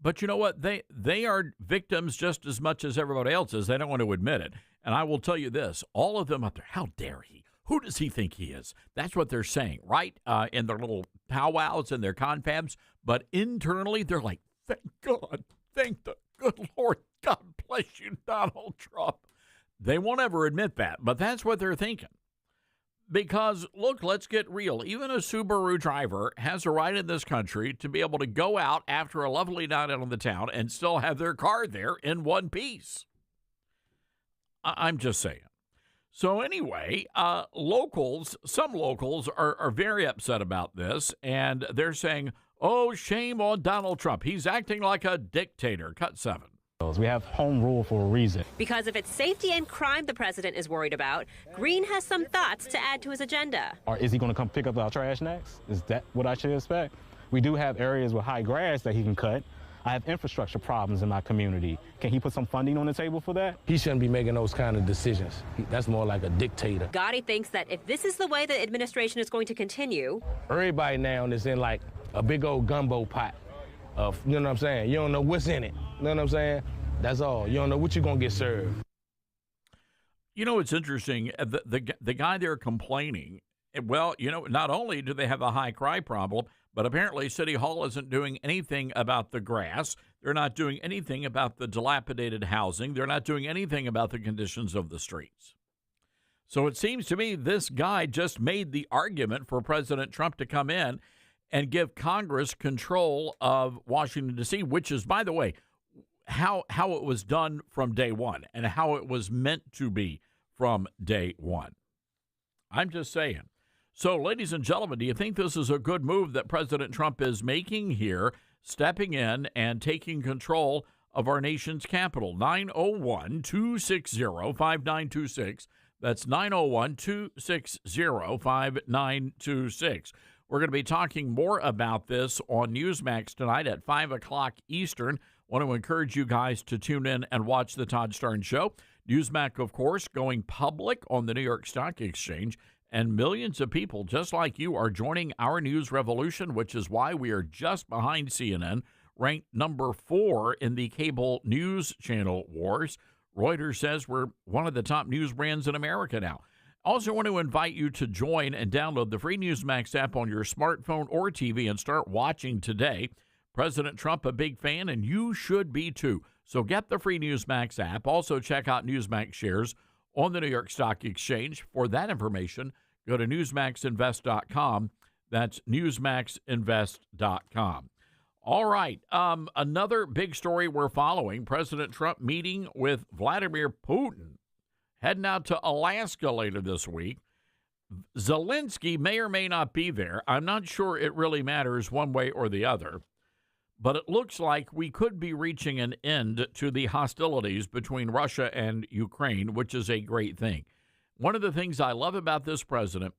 Speaker 3: But you know what? They are victims just as much as everybody else is. They don't want to admit it. And I will tell you this, all of them up there, how dare he? Who does he think he is? That's what they're saying, right? In their little powwows and their confabs. But internally, they're like, thank God, thank the good Lord, God bless you, Donald Trump. They won't ever admit that, but that's what they're thinking. Because, look, let's get real. Even a Subaru driver has a right in this country to be able to go out after a lovely night out in the town and still have their car there in one piece. I'm just saying. So anyway, some locals are very upset about this, and they're saying, oh, shame on Donald Trump. He's acting like a dictator. Cut 7.
Speaker 23: We have home rule for a reason.
Speaker 24: Because of its safety and crime the president is worried about, Green has some thoughts to add to his agenda.
Speaker 23: Or is he going to come pick up our trash next? Is that what I should expect? We do have areas with high grass that he can cut. I have infrastructure problems in my community. Can he put some funding on the table for that?
Speaker 25: He shouldn't be making those kind of decisions. That's more like a dictator.
Speaker 24: Gotti thinks that if this is the way the administration is going to continue...
Speaker 25: Everybody now is in like a big old gumbo pot of, you know what I'm saying? You don't know what's in it. You know what I'm saying? That's all. You don't know what you're going to get served.
Speaker 3: You know, it's interesting. The guy there complaining Well, not only do they have a high crime problem, but apparently City Hall isn't doing anything about the grass. They're not doing anything about the dilapidated housing. They're not doing anything about the conditions of the streets. So it seems to me this guy just made the argument for President Trump to come in and give Congress control of Washington, D.C., which is, by the way, how it was done from day one and how it was meant to be from day one. I'm just saying. So, ladies and gentlemen, do you think this is a good move that President Trump is making here, stepping in and taking control of our nation's capital? 901-260-5926. That's 901-260-5926. We're going to be talking more about this on Newsmax tonight at 5 o'clock Eastern. Want to encourage you guys to tune in and watch the Todd Starnes Show. Newsmax, of course, going public on the New York Stock Exchange. And millions of people just like you are joining our news revolution, which is why we are just behind CNN, ranked number 4 in the cable news channel wars. Reuters says we're one of the top news brands in America now. Also want to invite you to join and download the free Newsmax app on your smartphone or TV and start watching today. President Trump, a big fan, and you should be too. So get the free Newsmax app. Also check out Newsmax shares on the New York Stock Exchange. For that information, go to newsmaxinvest.com. That's newsmaxinvest.com. All right. Another big story we're following, President Trump meeting with Vladimir Putin, heading out to Alaska later this week. Zelensky may or may not be there. I'm not sure it really matters one way or the other. But it looks like we could be reaching an end to the hostilities between Russia and Ukraine, which is a great thing. One of the things I love about this president,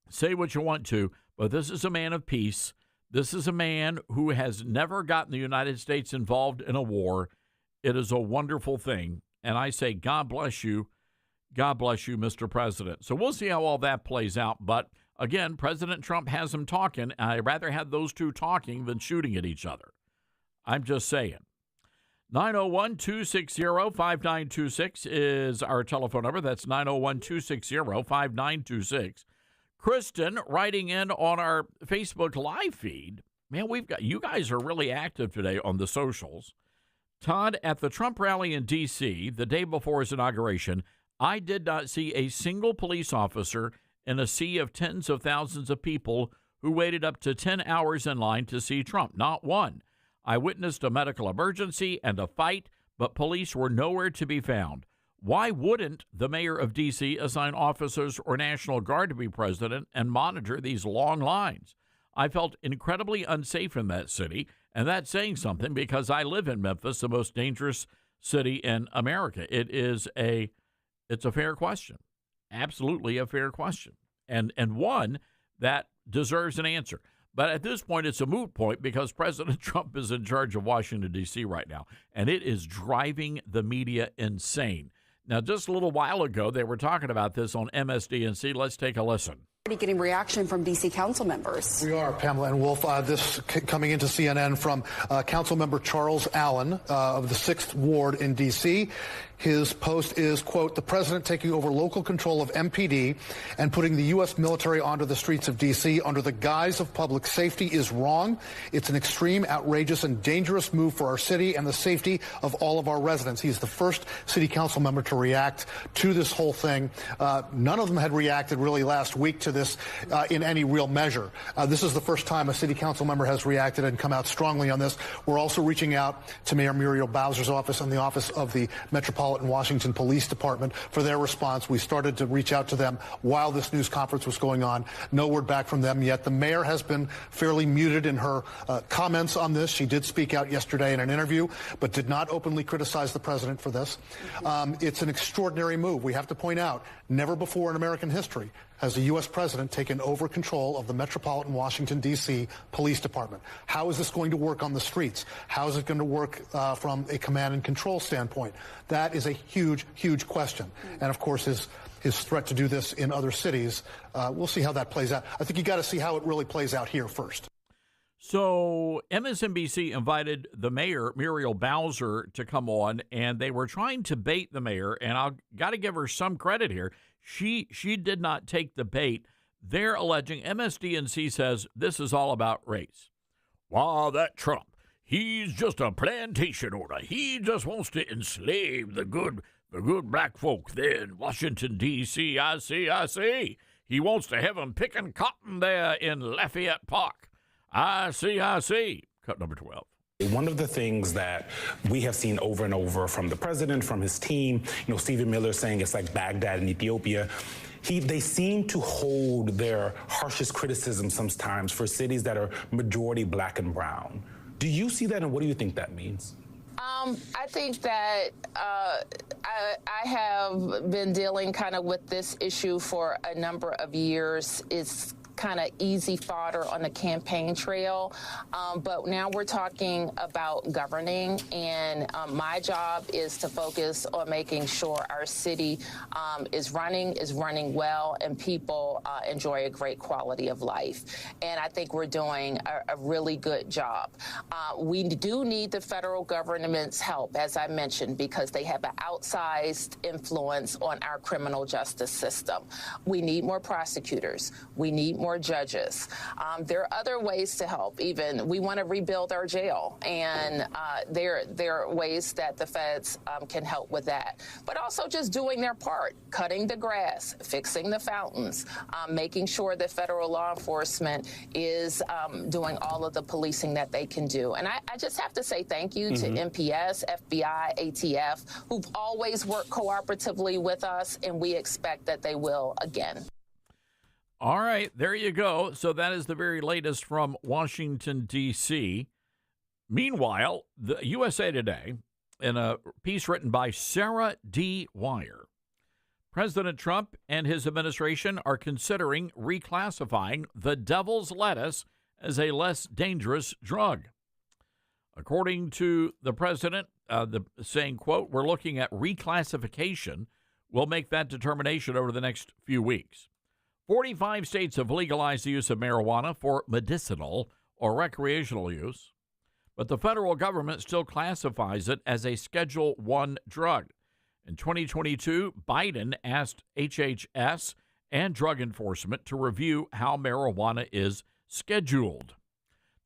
Speaker 3: say what you want to, but this is a man of peace. This is a man who has never gotten the United States involved in a war. It is a wonderful thing. And I say, God bless you. God bless you, Mr. President. So we'll see how all that plays out. But again, President Trump has them talking. And I'd rather have those two talking than shooting at each other. I'm just saying. 901-260-5926 is our telephone number. That's 901-260-5926. Kristen writing in on our Facebook live feed. Man, you guys are really active today on the socials. Todd, at the Trump rally in D.C. the day before his inauguration, I did not see a single police officer in a sea of tens of thousands of people who waited up to 10 hours in line to see Trump. Not one. I witnessed a medical emergency and a fight, but police were nowhere to be found. Why wouldn't the mayor of D.C. assign officers or National Guard to be present and monitor these long lines? I felt incredibly unsafe in that city, and that's saying something because I live in Memphis, the most dangerous city in America. It's a fair question, absolutely a fair question, and one that deserves an answer. But at this point, it's a moot point because President Trump is in charge of Washington, D.C. right now, and it is driving the media insane. Now, just a little while ago, they were talking about this on MSDNC. Let's take a listen.
Speaker 4: Getting reaction from D.C. council members.
Speaker 5: We are, Pamela and Wolf. This coming into CNN from Council Member Charles Allen of the 6th Ward in D.C. His post is, quote, the president taking over local control of MPD and putting the U.S. military onto the streets of D.C. under the guise of public safety is wrong. It's an extreme, outrageous, and dangerous move for our city and the safety of all of our residents. He's the first city council member to react to this whole thing. None of them had reacted really last week to this in any real measure. This is the first time a city council member has reacted and come out strongly on this. We're also reaching out to Mayor Muriel Bowser's office and the office of the Metropolitan Washington Police Department for their response. We started to reach out to them while this news conference was going on. No word back from them yet. The mayor has been fairly muted in her comments on this. She did speak out yesterday in an interview, but did not openly criticize the president for this. It's an extraordinary move. We have to point out, never before in American history has the U.S. president taken over control of the Metropolitan Washington, D.C. Police Department. How is this going to work on the streets? How is it going to work from a command and control standpoint? That is a huge, huge question. And, of course, his threat to do this in other cities, we'll see how that plays out. I think you got to see how it really plays out here first.
Speaker 3: So MSNBC invited the mayor, Muriel Bowser, to come on, and they were trying to bait the mayor, and I've got to give her some credit here. She did not take the bait They're alleging MSDNC says this is all about race. Wow, that Trump, he's just a plantation owner. He just wants to enslave the good black folk there in Washington, D.C. I see. He wants to have them picking cotton there in Lafayette Park. I see. Cut number 12.
Speaker 6: One of the things that we have seen over and over from the president, from his team, Stephen Miller saying it's like Baghdad in Ethiopia. They seem to hold their harshest criticism sometimes for cities that are majority black and brown. Do you see that, and what do you think that means?
Speaker 7: I think that I have been dealing kind of with this issue for a number of years. It's kind of easy fodder on the campaign trail. But now we're talking about governing, and my job is to focus on making sure our city is running well, and people enjoy a great quality of life. And I think we're doing a really good job. We do need the federal government's help, as I mentioned, because they have an outsized influence on our criminal justice system. We need more prosecutors. We need more judges. There are other ways to help. Even we want to rebuild our jail, and there are ways that the feds can help with that. But also just doing their part, cutting the grass, fixing the fountains, making sure that federal law enforcement is doing all of the policing that they can do. And I just have to say thank you to MPS, FBI, ATF, who've always worked cooperatively with us, and we expect that they will again.
Speaker 3: All right, there you go. So that is the very latest from Washington, D.C. Meanwhile, the USA Today, in a piece written by Sarah D. Wire, President Trump and his administration are considering reclassifying the devil's lettuce as a less dangerous drug. According to the president, saying, quote, "We're looking at reclassification. We'll make that determination over the next few weeks." 45 states have legalized the use of marijuana for medicinal or recreational use, but the federal government still classifies it as a Schedule I drug. In 2022, Biden asked HHS and Drug Enforcement to review how marijuana is scheduled.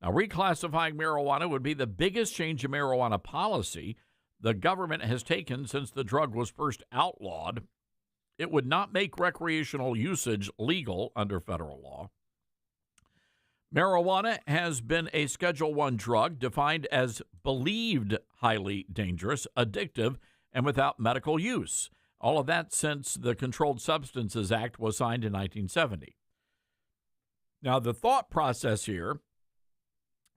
Speaker 3: Now, reclassifying marijuana would be the biggest change in marijuana policy the government has taken since the drug was first outlawed. It would not make recreational usage legal under federal law. Marijuana has been a Schedule I drug defined as believed highly dangerous, addictive, and without medical use. All of that since the Controlled Substances Act was signed in 1970. Now, the thought process here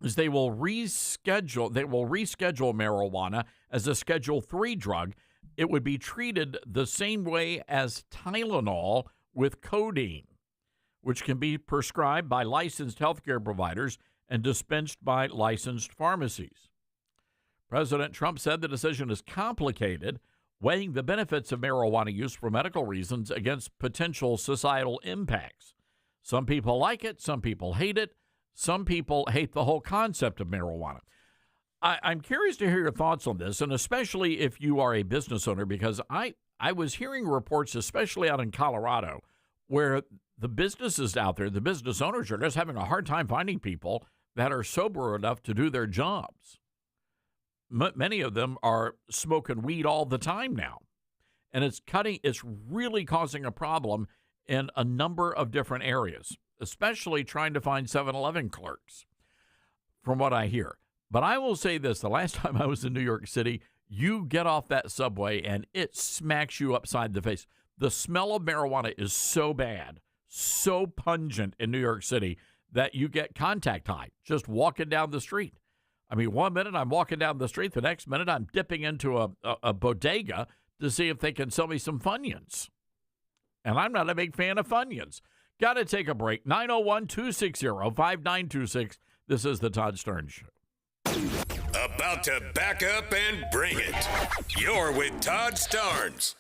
Speaker 3: is they will reschedule marijuana as a Schedule III drug. It would be treated the same way as Tylenol with codeine, which can be prescribed by licensed healthcare providers and dispensed by licensed pharmacies. President Trump said the decision is complicated, weighing the benefits of marijuana use for medical reasons against potential societal impacts. Some people like it, some people hate it, some people hate the whole concept of marijuana. I'm curious to hear your thoughts on this, and especially if you are a business owner, because I was hearing reports, especially out in Colorado, where the businesses out there, the business owners are just having a hard time finding people that are sober enough to do their jobs. Many of them are smoking weed all the time now, and it's really causing a problem in a number of different areas, especially trying to find 7-Eleven clerks, from what I hear. But I will say this, the last time I was in New York City, you get off that subway and it smacks you upside the face. The smell of marijuana is so bad, so pungent in New York City that you get contact high just walking down the street. I mean, one minute I'm walking down the street, the next minute I'm dipping into a bodega to see if they can sell me some Funyuns. And I'm not a big fan of Funyuns. Got to take a break. 901-260-5926. This is the Todd Stern Show.
Speaker 13: About to back up and bring it. You're with Todd Starnes.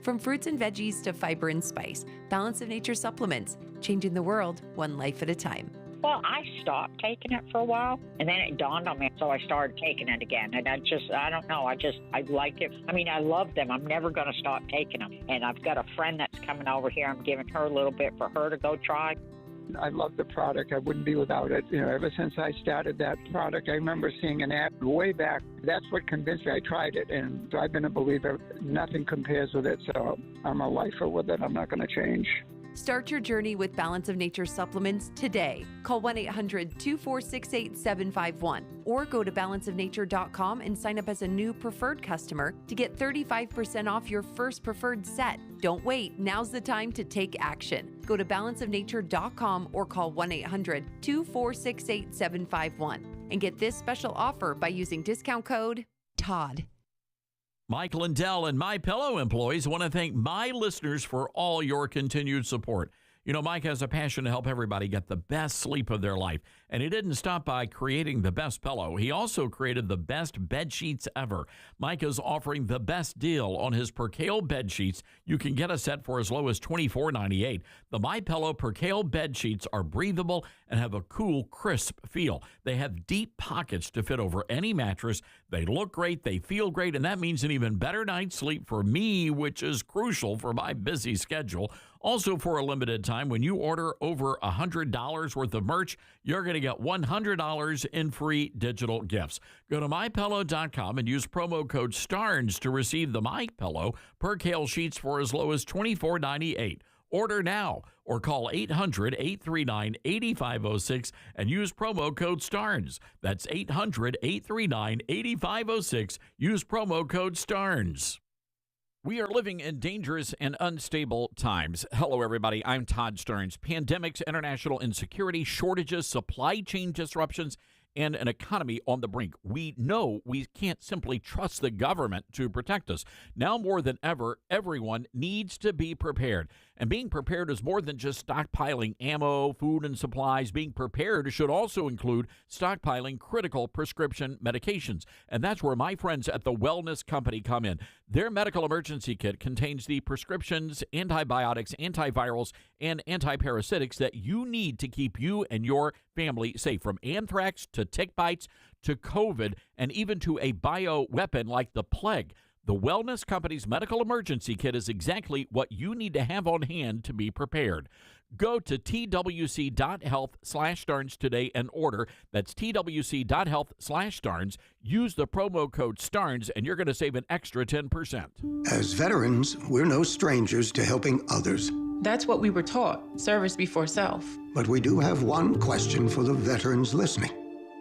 Speaker 8: From fruits and veggies to fiber and spice, Balance of Nature supplements, changing the world one life at a time.
Speaker 1: Well, I stopped taking it for a while, and then it dawned on me, so I started taking it again. And I don't know, I like it. I mean, I love them. I'm never going to stop taking them. And I've got a friend that's coming over here. I'm giving her a little bit for her to go try.
Speaker 2: I love the product. I wouldn't be without it. You know, ever since I started that product, I remember seeing an ad way back. That's what convinced me. I tried it, and I've been a believer. Nothing compares with it, so I'm a lifer with it. I'm not going to change.
Speaker 8: Start your journey with Balance of Nature supplements today. Call 1-800-246-8751 or go to balanceofnature.com and sign up as a new preferred customer to get 35% off your first preferred set. Don't wait. Now's the time to take action. Go to balanceofnature.com or call 1-800-246-8751 and get this special offer by using discount code TODD.
Speaker 3: Mike Lindell and MyPillow employees want to thank my listeners for all your continued support. You know, Mike has a passion to help everybody get the best sleep of their life. And he didn't stop by creating the best pillow. He also created the best bed sheets ever. Mike is offering the best deal on his Percale bed sheets. You can get a set for as low as $24.98. The MyPillow Percale bed sheets are breathable and have a cool, crisp feel. They have deep pockets to fit over any mattress. They look great, they feel great, and that means an even better night's sleep for me, which is crucial for my busy schedule. Also, for a limited time, when you order over $100 worth of merch, you're going to get $100 in free digital gifts. Go to MyPillow.com and use promo code STARNS to receive the MyPillow Percale sheets for as low as $24.98. Order now or call 800-839-8506 and use promo code STARNS. That's 800-839-8506. Use promo code STARNS. We are living in dangerous and unstable times. Hello, everybody. I'm Todd Stearns. Pandemics, international insecurity, shortages, supply chain disruptions, and an economy on the brink. We know we can't simply trust the government to protect us. Now more than ever, everyone needs to be prepared. And being prepared is more than just stockpiling ammo, food, and supplies. Being prepared should also include stockpiling critical prescription medications. And that's where my friends at the Wellness Company come in. Their medical emergency kit contains the prescriptions, antibiotics, antivirals, and antiparasitics that you need to keep you and your family safe, from anthrax to tick bites to COVID and even to a bioweapon like the plague. The Wellness Company's medical emergency kit is exactly what you need to have on hand to be prepared. Go to twc.health/Starnes today and order. That's twc.health/Starnes. Use the promo code STARNS and you're going to save an extra 10%.
Speaker 9: As veterans, we're no strangers to helping others.
Speaker 10: That's what we were taught, service before self.
Speaker 9: But we do have one question for the veterans listening.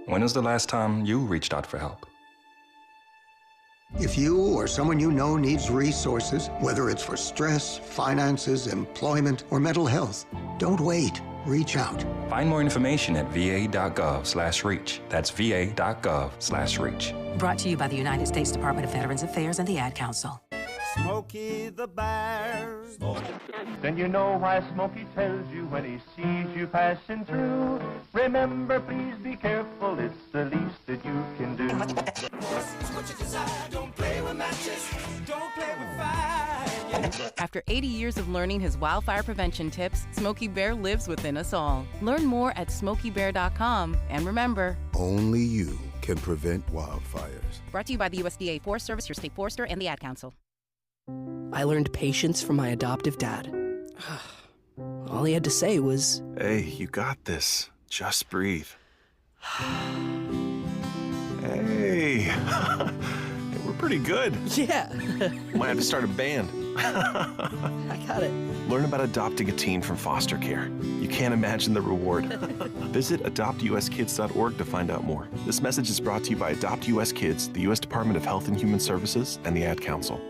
Speaker 26: When was the last time you reached out for help?
Speaker 9: If you or someone you know needs resources, whether it's for stress, finances, employment, or mental health, don't wait. Reach out.
Speaker 26: Find more information at va.gov/reach. That's va.gov/reach.
Speaker 27: Brought to you by the United States Department of Veterans Affairs and the Ad Council.
Speaker 15: Smokey the Bear.
Speaker 28: Then you know why Smokey tells you when he sees you passing through. Remember, please be careful, it's the least that you can do.
Speaker 15: Don't play with matches, don't play with fire.
Speaker 8: After 80 years of learning his wildfire prevention tips, Smokey Bear lives within us all. Learn more at SmokeyBear.com. And remember,
Speaker 19: only you can prevent wildfires.
Speaker 8: brought to you by the USDA Forest Service, your state forester, and the Ad Council.
Speaker 29: I learned patience from my adoptive dad. All he had to say was,
Speaker 30: "Hey, you got this. Just breathe." Hey, we're pretty good.
Speaker 29: Yeah.
Speaker 30: Might have to start a band.
Speaker 29: I got it.
Speaker 30: Learn about adopting a teen from foster care. You can't imagine the reward. Visit adoptuskids.org to find out more. This message is brought to you by Adopt US Kids, the U.S. Department of Health and Human Services, and the Ad Council.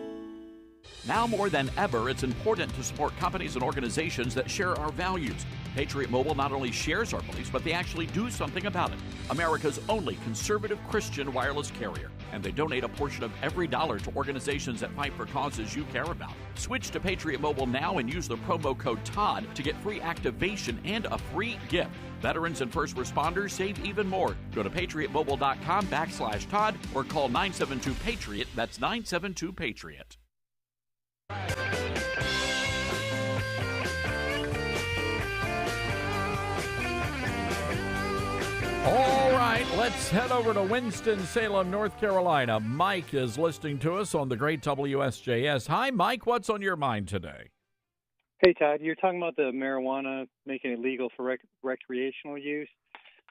Speaker 3: Now more than ever, it's important to support companies and organizations that share our values. Patriot Mobile not only shares our beliefs, but they actually do something about it. America's only conservative Christian wireless carrier. And they donate a portion of every dollar to organizations that fight for causes you care about. Switch to Patriot Mobile now and use the promo code TODD to get free activation and a free gift. Veterans and first responders save even more. Go to patriotmobile.com/Todd or call 972-PATRIOT. That's 972-PATRIOT. Let's head over to Winston-Salem, North Carolina. Mike is listening to us on the great WSJS. Hi, Mike. What's on your mind today?
Speaker 11: Hey, Todd. You're talking about the marijuana, making it legal for recreational use.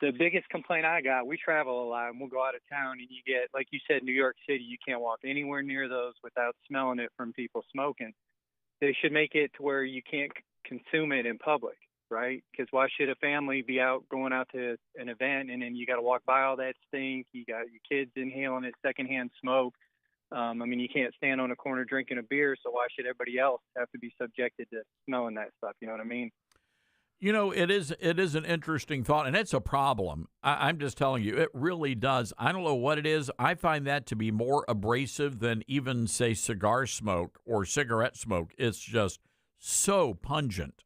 Speaker 11: The biggest complaint I got, we travel a lot, and we'll go out of town, and you get, like you said, New York City, you can't walk anywhere near those without smelling it from people smoking. They should make it to where you can't consume it in public, right? Because why should a family be out going out to an event, and then you got to walk by all that stink, you got your kids inhaling it, secondhand smoke. I mean, you can't stand on a corner drinking a beer, so why should everybody else have to be subjected to smelling that stuff? You know what I mean?
Speaker 3: You know, it is an interesting thought, and it's a problem. I'm just telling you, it really does. I don't know what it is. I find that to be more abrasive than even, say, cigar smoke or cigarette smoke. It's just so pungent.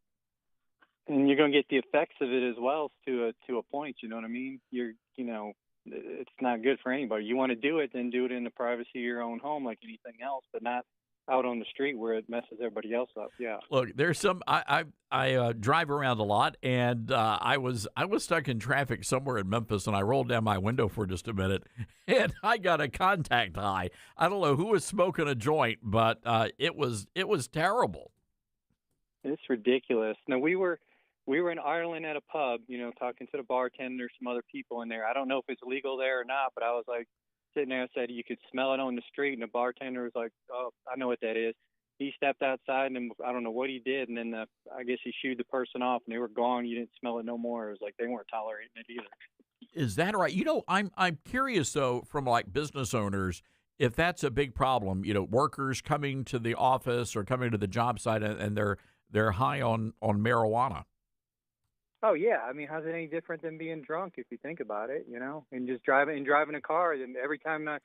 Speaker 11: And you're going to get the effects of it as well to a point. You know what I mean? It's not good for anybody. You want to do it, then do it in the privacy of your own home like anything else, but not out on the street where it messes everybody else up. Yeah.
Speaker 3: Look, there's some. I drive around a lot, and I was stuck in traffic somewhere in Memphis, and I rolled down my window for just a minute, and I got a contact high. I don't know who was smoking a joint, but it was terrible.
Speaker 11: It's ridiculous. Now we were in Ireland at a pub, talking to the bartender, some other people in there. I don't know if it's legal there or not, but I was like, sitting there and said you could smell it on the street, and the bartender was like, "Oh, I know what that is." He stepped outside, and I don't know what he did, and then I guess he shooed the person off, and they were gone. You didn't smell it no more. It was like they weren't tolerating it either.
Speaker 3: Is that right? I'm curious though, from like business owners, if that's a big problem. Workers coming to the office or coming to the job site, and they're high on marijuana.
Speaker 11: Oh yeah, I mean, how's it any different than being drunk if you think about it, and just driving a car. And every time I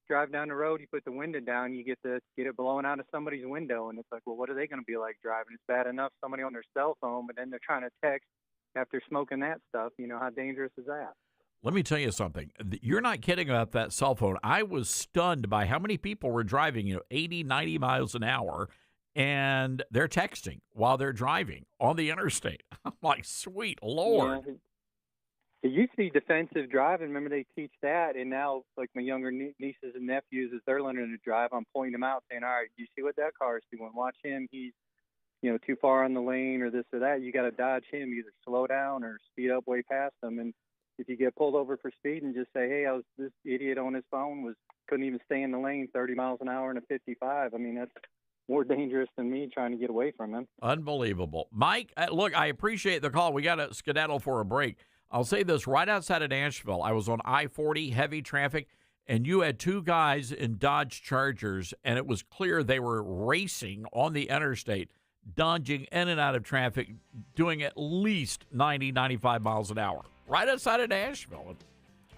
Speaker 11: drive down the road, you put the window down, you get it blowing out of somebody's window, and it's like, well, what are they going to be like driving? It's bad enough somebody on their cell phone, but then they're trying to text after smoking that stuff. How dangerous is that?
Speaker 3: Let me tell you something. You're not kidding about that cell phone. I was stunned by how many people were driving, 80, 90 miles an hour, and they're texting while they're driving on the interstate. I'm like, sweet Lord.
Speaker 11: Yeah. It used to be defensive driving. Remember, they teach that, and now, like my younger nieces and nephews, as they're learning to drive, I'm pointing them out, saying, all right, do you see what that car is doing? Watch him. He's, too far on the lane or this or that. You got to dodge him, either slow down or speed up way past him. And if you get pulled over for speed and just say, hey, this idiot on his phone couldn't even stay in the lane 30 miles an hour in a 55. I mean, that's more dangerous than me trying to get away from him.
Speaker 3: Unbelievable. Mike, look, I appreciate the call. We got to skedaddle for a break. I'll say this, right outside of Nashville, I was on I-40, heavy traffic, and you had two guys in Dodge Chargers, and it was clear they were racing on the interstate, dodging in and out of traffic, doing at least 90, 95 miles an hour, right outside of Nashville.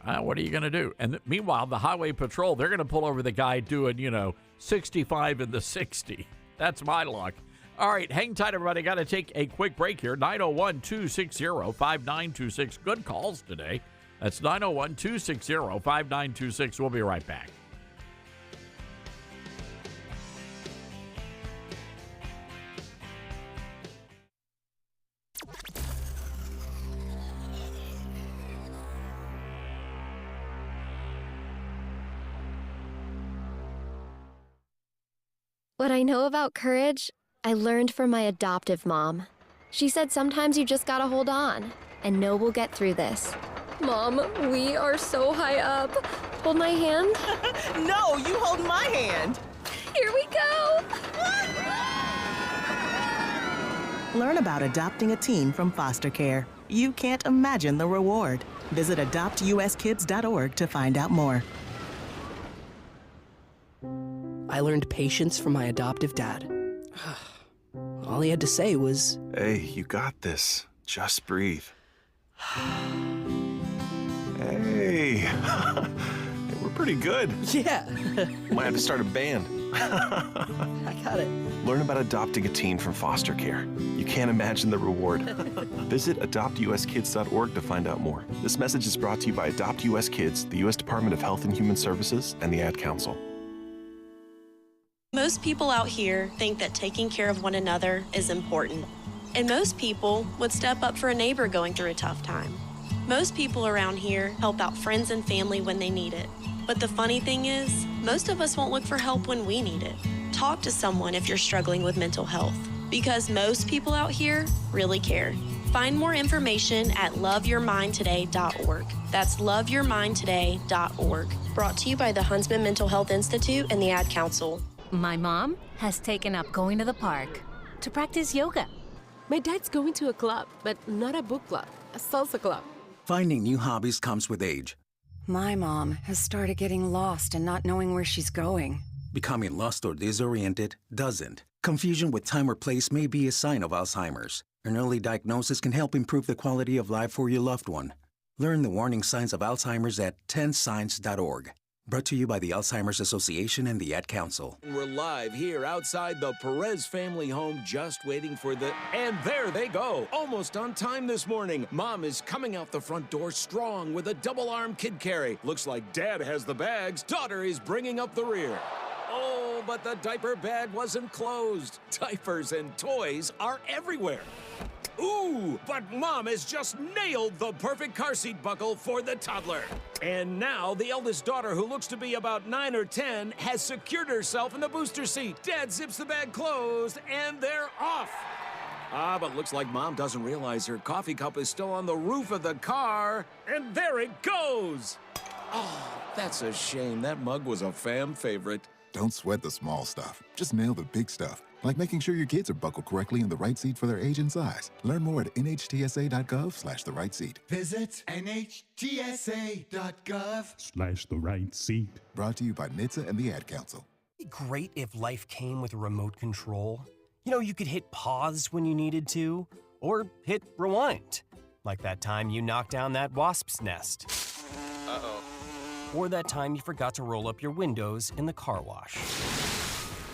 Speaker 3: What are you going to do? And meanwhile, the highway patrol, they're going to pull over the guy doing, 65 in the 60. That's my luck. All right, hang tight, everybody. Got to take a quick break here. 901-260-5926. Good calls today. That's 901-260-5926. We'll be right back.
Speaker 12: What I know about courage, I learned from my adoptive mom. She said sometimes you just gotta hold on and know we'll get through this. Mom, we are so high up. Hold my hand.
Speaker 14: No, you hold my hand.
Speaker 12: Here we go.
Speaker 14: Learn about adopting a teen from foster care. You can't imagine the reward. Visit adoptuskids.org to find out more.
Speaker 29: I learned patience from my adoptive dad. All he had to say was,
Speaker 30: "Hey, you got this. Just breathe." Hey, we're pretty good.
Speaker 29: Yeah.
Speaker 30: Might have to start a band.
Speaker 29: I got it.
Speaker 30: Learn about adopting a teen from foster care. You can't imagine the reward. Visit adoptuskids.org to find out more. This message is brought to you by Adopt US Kids, the U.S. Department of Health and Human Services, and the Ad Council.
Speaker 16: Most people out here think that taking care of one another is important. And most people would step up for a neighbor going through a tough time. Most people around here help out friends and family when they need it. But the funny thing is, most of us won't look for help when we need it. Talk to someone if you're struggling with mental health, because most people out here really care. Find more information at loveyourmindtoday.org. That's loveyourmindtoday.org. Brought to you by the Huntsman Mental Health Institute and the Ad Council.
Speaker 4: My mom has taken up going to the park to practice yoga.
Speaker 5: My dad's going to a club, but not a book club, a salsa club.
Speaker 17: Finding new hobbies comes with age.
Speaker 18: My mom has started getting lost and not knowing where she's going.
Speaker 17: Becoming lost or disoriented doesn't. Confusion with time or place may be a sign of Alzheimer's. An early diagnosis can help improve the quality of life for your loved one. Learn the warning signs of Alzheimer's at 10signs.org. Brought to you by the Alzheimer's Association and the Ad Council.
Speaker 20: We're live here outside the Perez family home, just waiting for the... And there they go, almost on time this morning. Mom is coming out the front door strong with a double-arm kid carry. Looks like Dad has the bags. Daughter is bringing up the rear. Oh, but the diaper bag wasn't closed. Diapers and toys are everywhere. Ooh, but Mom has just nailed the perfect car seat buckle for the toddler. And now the eldest daughter, who looks to be about 9 or 10, has secured herself in the booster seat. Dad zips the bag closed, and they're off. But looks like Mom doesn't realize her coffee cup is still on the roof of the car. And there it goes. Oh, that's a shame. That mug was a fam favorite.
Speaker 21: Don't sweat the small stuff. Just nail the big stuff, like making sure your kids are buckled correctly in the right seat for their age and size. Learn more at nhtsa.gov/the right seat.
Speaker 15: Visit nhtsa.gov/the right seat.
Speaker 21: Brought to you by NHTSA and the Ad Council.
Speaker 22: It'd be great if life came with a remote control. You know, you could hit pause when you needed to, or hit rewind. Like that time you knocked down that wasp's nest. Uh-oh. Or that time you forgot to roll up your windows in the car wash.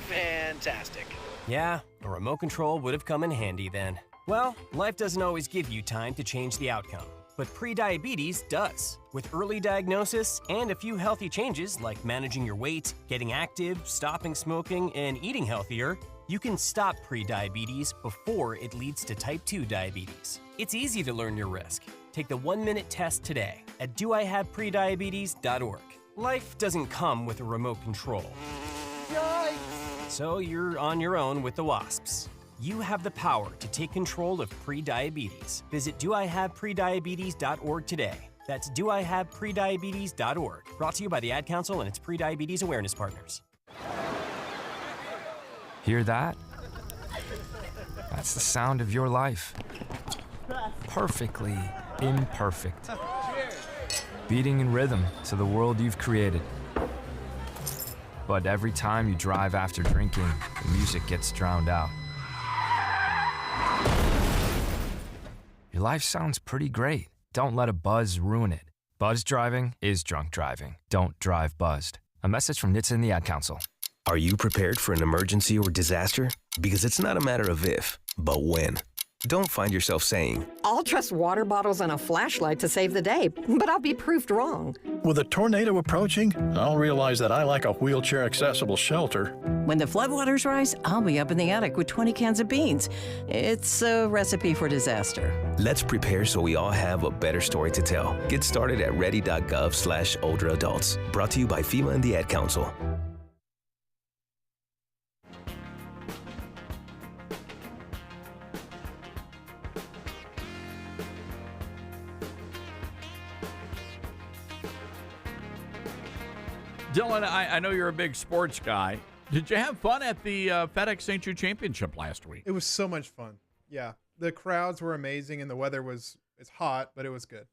Speaker 23: Fantastic.
Speaker 22: Yeah, a remote control would have come in handy then. Well, life doesn't always give you time to change the outcome, but prediabetes does. With early diagnosis and a few healthy changes like managing your weight, getting active, stopping smoking, and eating healthier, you can stop prediabetes before it leads to type 2 diabetes. It's easy to learn your risk. Take the 1-minute test today at doihaveprediabetes.org. Life doesn't come with a remote control. Yikes! So you're on your own with the wasps. You have the power to take control of prediabetes. Visit doihaveprediabetes.org today. That's doihaveprediabetes.org. Brought to you by the Ad Council and its Prediabetes Awareness Partners.
Speaker 24: Hear that? That's the sound of your life. Perfectly imperfect. Beating in rhythm to the world you've created. But every time you drive after drinking, the music gets drowned out. Your life sounds pretty great. Don't let a buzz ruin it. Buzz driving is drunk driving. Don't drive buzzed. A message from NHTSA and the Ad Council.
Speaker 25: Are you prepared for an emergency or disaster? Because it's not a matter of if, but when. Don't find yourself saying,
Speaker 31: I'll trust water bottles and a flashlight to save the day, but I'll be proved wrong.
Speaker 32: With a tornado approaching, I'll realize that I like a wheelchair-accessible shelter.
Speaker 14: When the floodwaters rise, I'll be up in the attic with 20 cans of beans. It's a recipe for disaster.
Speaker 25: Let's prepare so we all have a better story to tell. Get started at ready.gov/older adults. Brought to you by FEMA and the Ad Council.
Speaker 3: Dylan, I know you're a big sports guy. Did you have fun at the FedEx St. Jude Championship last week?
Speaker 33: It was so much fun. Yeah. The crowds were amazing, and the weather it's hot, but it was good.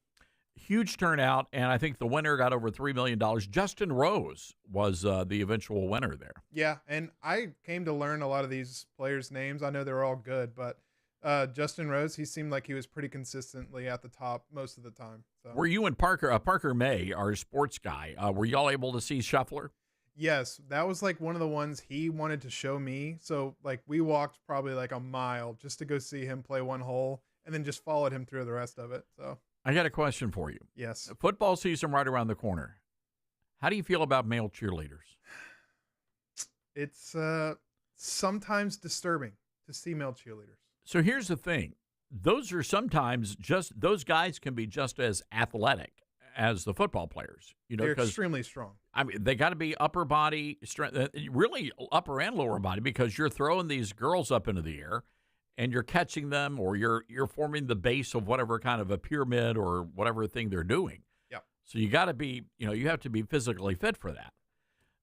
Speaker 3: Huge turnout, and I think the winner got over $3 million. Justin Rose was the eventual winner there.
Speaker 33: Yeah, and I came to learn a lot of these players' names. I know they're all good, but Justin Rose, he seemed like he was pretty consistently at the top most of the time. So.
Speaker 3: Were you and Parker May, our sports guy, were y'all able to see Scheffler?
Speaker 33: Yes, that was like one of the ones he wanted to show me. So like we walked probably like a mile just to go see him play one hole and then just followed him through the rest of it. So
Speaker 3: I got a question for you.
Speaker 33: Yes.
Speaker 3: Football season right around the corner. How do you feel about male cheerleaders?
Speaker 33: It's sometimes disturbing to see male cheerleaders.
Speaker 3: So here's the thing. those are sometimes those guys can be just as athletic as the football players.
Speaker 33: They're extremely strong.
Speaker 3: I mean, they got to be upper body strength, really upper and lower body, because you're throwing these girls up into the air and you're catching them, or you're forming the base of whatever kind of a pyramid or whatever thing they're doing.
Speaker 33: Yep.
Speaker 3: So you got to be, you have to be physically fit for that.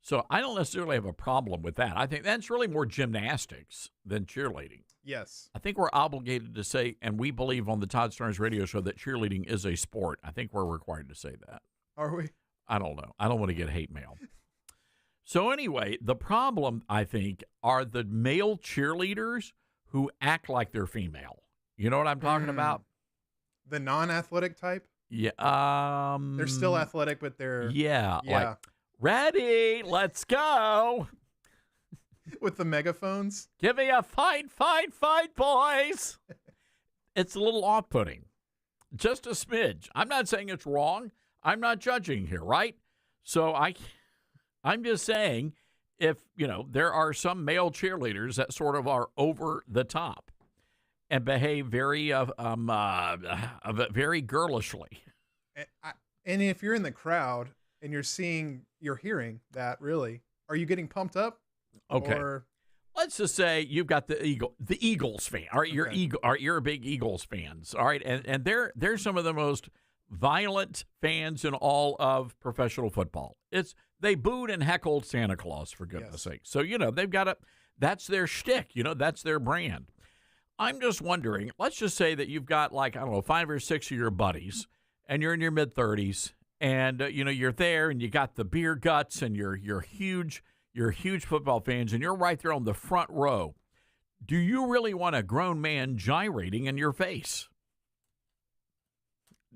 Speaker 3: So I don't necessarily have a problem with that. I think that's really more gymnastics than cheerleading.
Speaker 33: Yes.
Speaker 3: I think we're obligated to say, and we believe on the Todd Starnes radio show, that cheerleading is a sport. I think we're required to say that.
Speaker 33: Are we?
Speaker 3: I don't know. I don't want to get hate mail. So anyway, the problem, I think, are the male cheerleaders who act like they're female. You know what I'm talking about?
Speaker 33: The non-athletic type?
Speaker 3: Yeah.
Speaker 33: They're still athletic, but they're...
Speaker 3: Yeah. Like, ready, let's go.
Speaker 33: With the megaphones?
Speaker 3: Give me a fight, boys. It's a little off-putting. Just a smidge. I'm not saying it's wrong. I'm not judging here, right? So I'm just saying, if, there are some male cheerleaders that sort of are over the top and behave very very girlishly.
Speaker 33: And if you're in the crowd and you're hearing that, really, are you getting pumped up?
Speaker 3: Okay.
Speaker 33: Or...
Speaker 3: Let's just say you've got the Eagles fan. All right, you're a big Eagles fans. All right, and they're some of the most violent fans in all of professional football. They booed and heckled Santa Claus, for goodness sake. So, they've got that's their shtick, that's their brand. I'm just wondering, let's just say that you've got 5 or 6 of your buddies, and you're in your mid-30s, and, you're there, and you got the beer guts, and you're huge football fans, and you're right there on the front row. Do you really want a grown man gyrating in your face?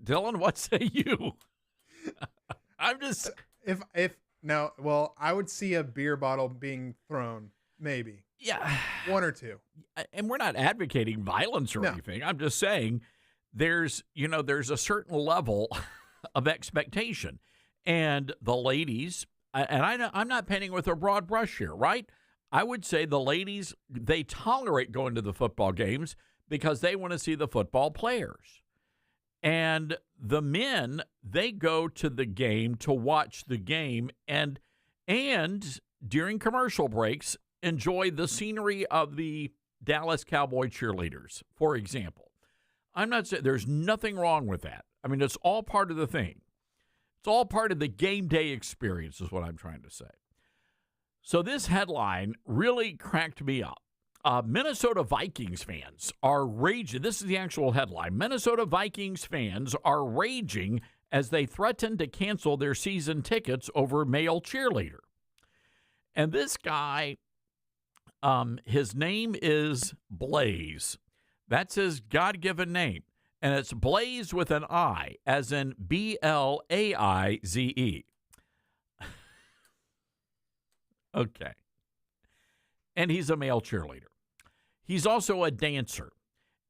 Speaker 3: Dylan, what say you? I'm just...
Speaker 33: I would see a beer bottle being thrown, maybe.
Speaker 3: Yeah.
Speaker 33: One or two.
Speaker 3: And we're not advocating violence or anything. I'm just saying there's a certain level of expectation. And the ladies, and I'm not painting with a broad brush here, right? I would say the ladies, they tolerate going to the football games because they want to see the football players. And the men, they go to the game to watch the game and during commercial breaks, enjoy the scenery of the Dallas Cowboy cheerleaders, for example. I'm not saying there's nothing wrong with that. I mean, it's all part of the thing. It's all part of the game day experience is what I'm trying to say. So this headline really cracked me up. Minnesota Vikings fans are raging. This is the actual headline. Minnesota Vikings fans are raging as they threaten to cancel their season tickets over male cheerleader. And this guy, his name is Blaze. That's his God-given name. And it's Blaze with an I, as in Blaize. Okay. And he's a male cheerleader. He's also a dancer.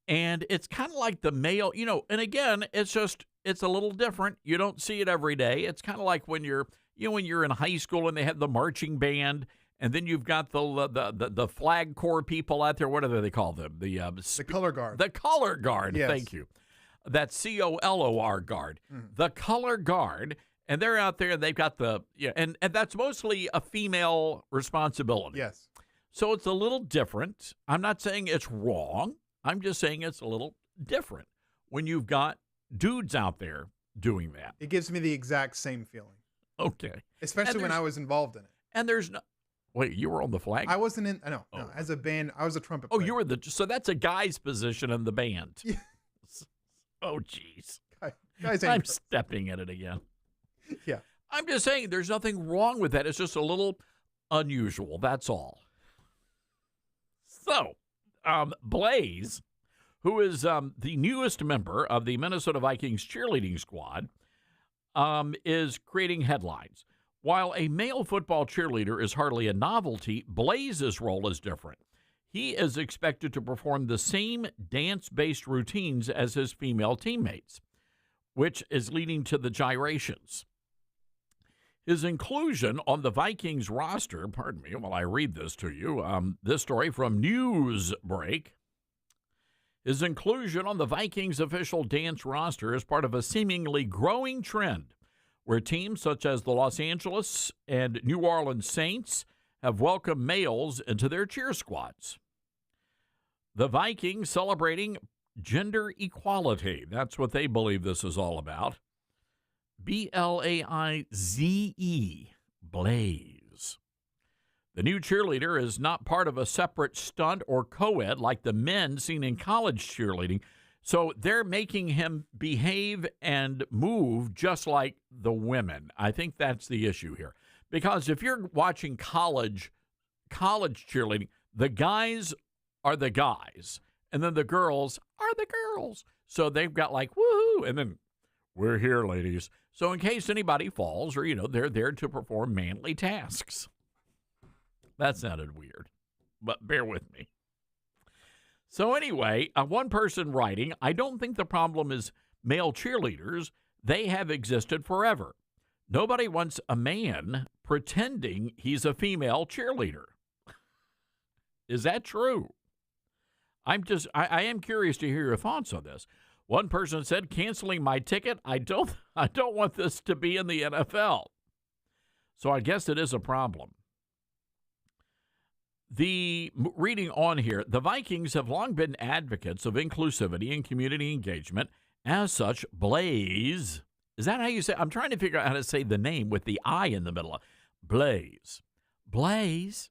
Speaker 3: And it's kind of like the male, and again, it's a little different. You don't see it every day. It's kind of like when you're in high school and they have the marching band, and then you've got the flag corps people out there. What do they call them? The
Speaker 33: color guard.
Speaker 3: The color guard.
Speaker 33: Yes.
Speaker 3: Thank you. That's COLOR guard. Mm. The color guard. And they're out there, and they've got and that's mostly a female responsibility.
Speaker 33: Yes.
Speaker 3: So it's a little different. I'm not saying it's wrong. I'm just saying it's a little different when you've got dudes out there doing that.
Speaker 33: It gives me the exact same feeling.
Speaker 3: Okay.
Speaker 33: Especially when I was involved in it.
Speaker 3: And there's no... Wait, you were on the flag?
Speaker 33: I wasn't in... No. As a band, I was a trumpet player.
Speaker 3: Oh, you were so that's a guy's position in the band.
Speaker 33: Yeah.
Speaker 3: Oh, jeez.
Speaker 33: I'm
Speaker 3: stepping in it again.
Speaker 33: Yeah.
Speaker 3: I'm just saying there's nothing wrong with that. It's just a little unusual. That's all. So, Blaze, who is the newest member of the Minnesota Vikings cheerleading squad, is creating headlines. While a male football cheerleader is hardly a novelty, Blaze's role is different. He is expected to perform the same dance-based routines as his female teammates, which is leading to the gyrations. His inclusion on the Vikings roster, pardon me while I read this to you, this story from Newsbreak. His inclusion on the Vikings official dance roster is part of a seemingly growing trend where teams such as the Los Angeles and New Orleans Saints have welcomed males into their cheer squads. The Vikings celebrating gender equality. That's what they believe this is all about. Blaize, Blaze. The new cheerleader is not part of a separate stunt or co-ed like the men seen in college cheerleading. So they're making him behave and move just like the women. I think that's the issue here. Because if you're watching college cheerleading, the guys are the guys, and then the girls are the girls. So they've got like, woohoo, and then we're here, ladies. So in case anybody falls or, they're there to perform manly tasks. That sounded weird, but bear with me. So anyway, one person writing, I don't think the problem is male cheerleaders. They have existed forever. Nobody wants a man pretending he's a female cheerleader. Is that true? I am curious to hear your thoughts on this. One person said, canceling my ticket. I don't want this to be in the NFL. So I guess it is a problem. Reading on here, the Vikings have long been advocates of inclusivity and community engagement. As such, Blaze, is that how you say? I'm trying to figure out how to say the name with the I in the middle. Blaze. Blaze.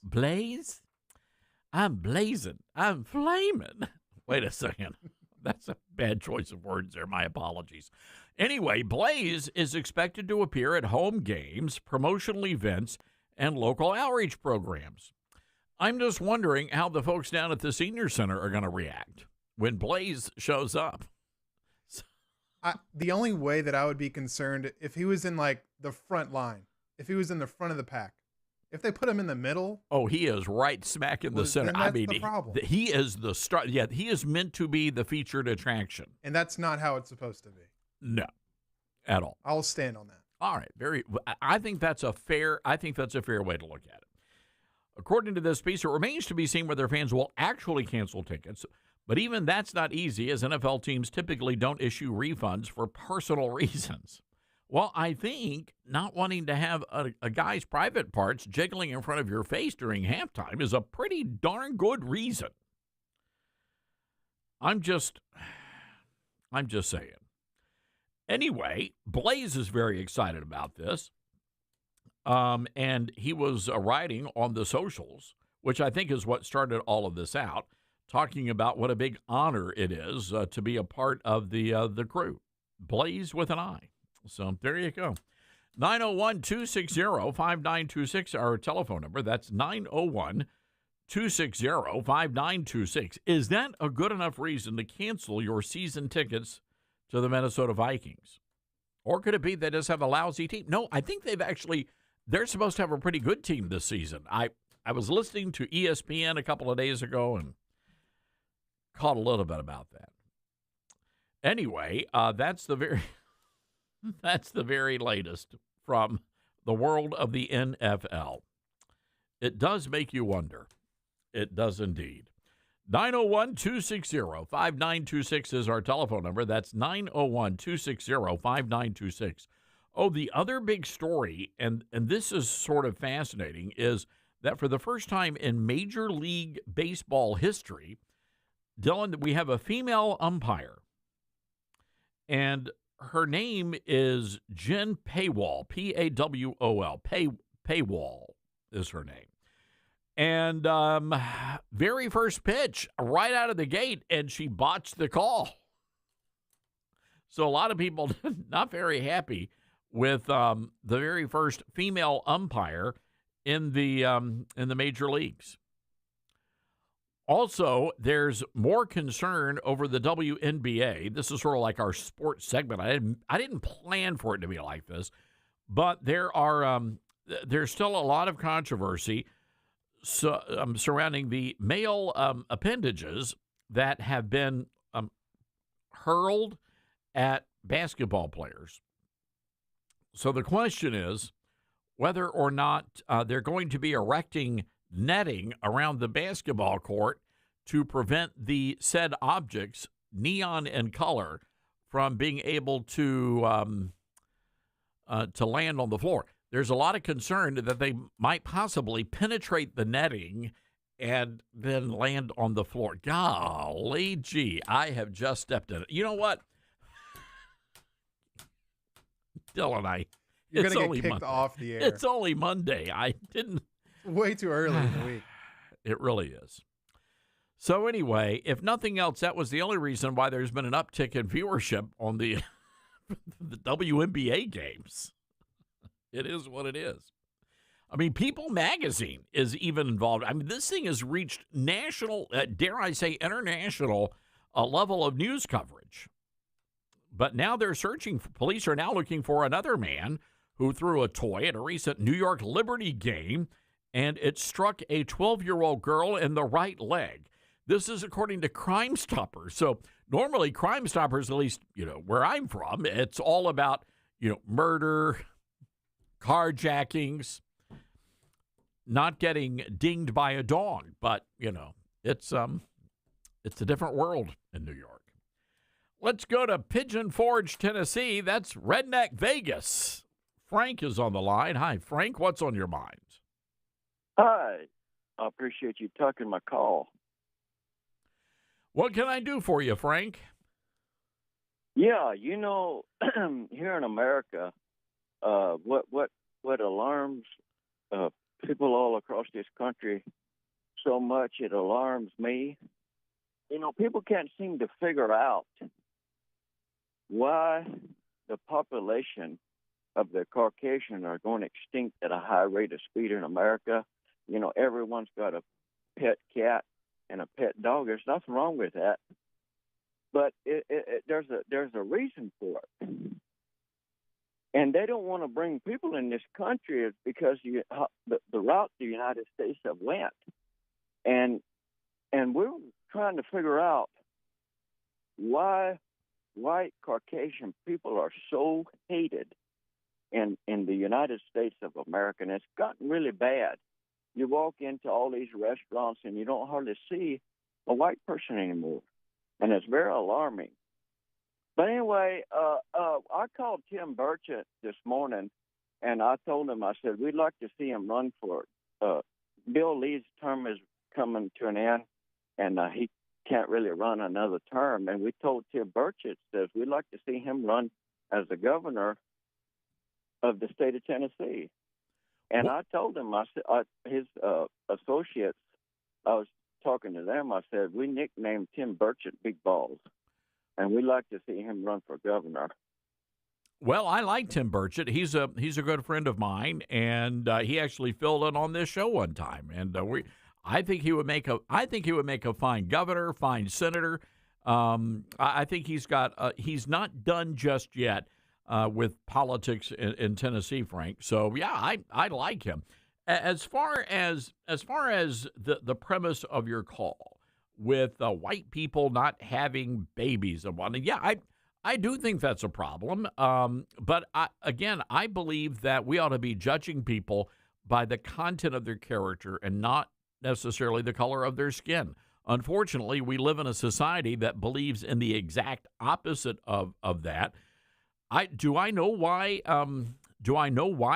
Speaker 3: Blaze. I'm blazing. I'm flaming. Wait a second. That's a bad choice of words there. My apologies. Anyway, Blaze is expected to appear at home games, promotional events, and local outreach programs. I'm just wondering how the folks down at the senior center are going to react when Blaze shows up.
Speaker 33: The only way that I would be concerned if he was in like the front line, if he was in the front of the pack. If they put him in the middle.
Speaker 3: Oh, he is right smack in the center.
Speaker 33: That's the problem.
Speaker 3: He is the star. Yeah, he is meant to be the featured attraction.
Speaker 33: And that's not how it's supposed to be.
Speaker 3: No, at all.
Speaker 33: I'll stand on that.
Speaker 3: All right. I think that's a fair way to look at it. According to this piece, it remains to be seen whether fans will actually cancel tickets. But even that's not easy, as NFL teams typically don't issue refunds for personal reasons. Well, I think not wanting to have a guy's private parts jiggling in front of your face during halftime is a pretty darn good reason. I'm just saying. Anyway, Blaze is very excited about this. And he was writing on the socials, which I think is what started all of this out, talking about what a big honor it is to be a part of the crew. Blaze with an I. So there you go. 901-260-5926, our telephone number. That's 901-260-5926. Is that a good enough reason to cancel your season tickets to the Minnesota Vikings? Or could it be they just have a lousy team? No, I think they're supposed to have a pretty good team this season. I was listening to ESPN a couple of days ago and caught a little bit about that. Anyway, that's the very latest from the world of the NFL. It does make you wonder. It does indeed. 901-260-5926 is our telephone number. That's 901-260-5926. Oh, the other big story, and this is sort of fascinating, is that for the first time in Major League Baseball history, Dylan, we have a female umpire. And her name is Jen Paywall, P-A-W-O-L. Paywall is her name. And very first pitch, right out of the gate, and she botched the call. So a lot of people not very happy with the very first female umpire in the major leagues. Also, there's more concern over the WNBA. This is sort of like our sports segment. I didn't plan for it to be like this, but there's still a lot of controversy surrounding the male appendages that have been hurled at basketball players. So the question is whether or not they're going to be erecting netting around the basketball court to prevent the said objects, neon in color, from being able to land on the floor. There's a lot of concern that they might possibly penetrate the netting and then land on the floor. Golly gee, I have just stepped in it. You know what? Dylan,
Speaker 33: You're going to get kicked off the air.
Speaker 3: It's only Monday. I didn't.
Speaker 33: Way too early in the week.
Speaker 3: It really is. So anyway, if nothing else, that was the only reason why there's been an uptick in viewership on the WNBA games. It is what it is. I mean, People Magazine is even involved. I mean, this thing has reached national, dare I say international level of news coverage. But now they're searching for, police are now looking for another man who threw a toy at a recent New York Liberty game, and it struck a 12-year-old girl in the right leg. This is according to Crime Stoppers. So normally Crime Stoppers, at least, where I'm from, it's all about, murder, carjackings, not getting dinged by a dog. But, it's a different world in New York. Let's go to Pigeon Forge, Tennessee. That's Redneck Vegas. Frank is on the line. Hi, Frank. What's on your mind?
Speaker 1: Hi. I appreciate you taking my call.
Speaker 3: What can I do for you, Frank?
Speaker 1: Yeah, here in America, what alarms people all across this country so much, it alarms me. People can't seem to figure out why the population of the Caucasian are going extinct at a high rate of speed in America. Everyone's got a pet cat and a pet dog. There's nothing wrong with that, but there's a reason for it, and they don't want to bring people in this country because the route the United States have went, and we're trying to figure out why white Caucasian people are so hated in the United States of America, and it's gotten really bad. You walk into all these restaurants and you don't hardly see a white person anymore, and it's very alarming. But anyway, I called Tim Burchett this morning, and I told him, I said, we'd like to see him run for Bill Lee's term is coming to an end, and he can't really run another term. And we told Tim Burchett, says, we'd like to see him run as the governor of the state of Tennessee. And I told him, I said, his associates, I was talking to them, I said, we nicknamed Tim Burchett Big Balls, and we'd like to see him run for governor.
Speaker 3: Well, I like Tim Burchett. He's a good friend of mine, and he actually filled in on this show one time. And I think he would make a fine governor, fine senator. I think he's not done just yet with politics in Tennessee, Frank. So yeah, I like him. As far as the premise of your call with white people not having babies and whatnot, yeah, I do think that's a problem. But I believe that we ought to be judging people by the content of their character and not necessarily the color of their skin. Unfortunately, we live in a society that believes in the exact opposite of that. Do I know why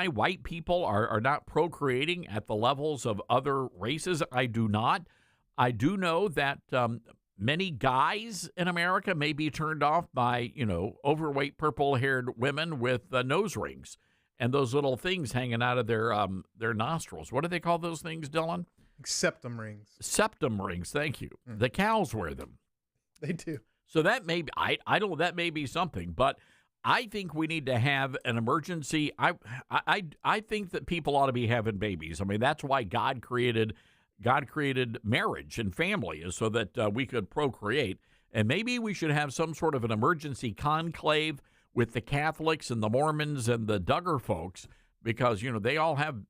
Speaker 3: white people are not procreating at the levels of other races? I do not. I do know that many guys in America may be turned off by, overweight purple-haired women with nose rings and those little things hanging out of their nostrils. What do they call those things, Dylan?
Speaker 33: Septum rings.
Speaker 3: Septum rings, thank you. The cows wear them.
Speaker 33: They do.
Speaker 3: So that may be, I don't know, that may be something, but I think we need to have an emergency. I think that people ought to be having babies. I mean, that's why God created marriage and family, is so that we could procreate. And maybe we should have some sort of an emergency conclave with the Catholics and the Mormons and the Duggar folks, because, they all have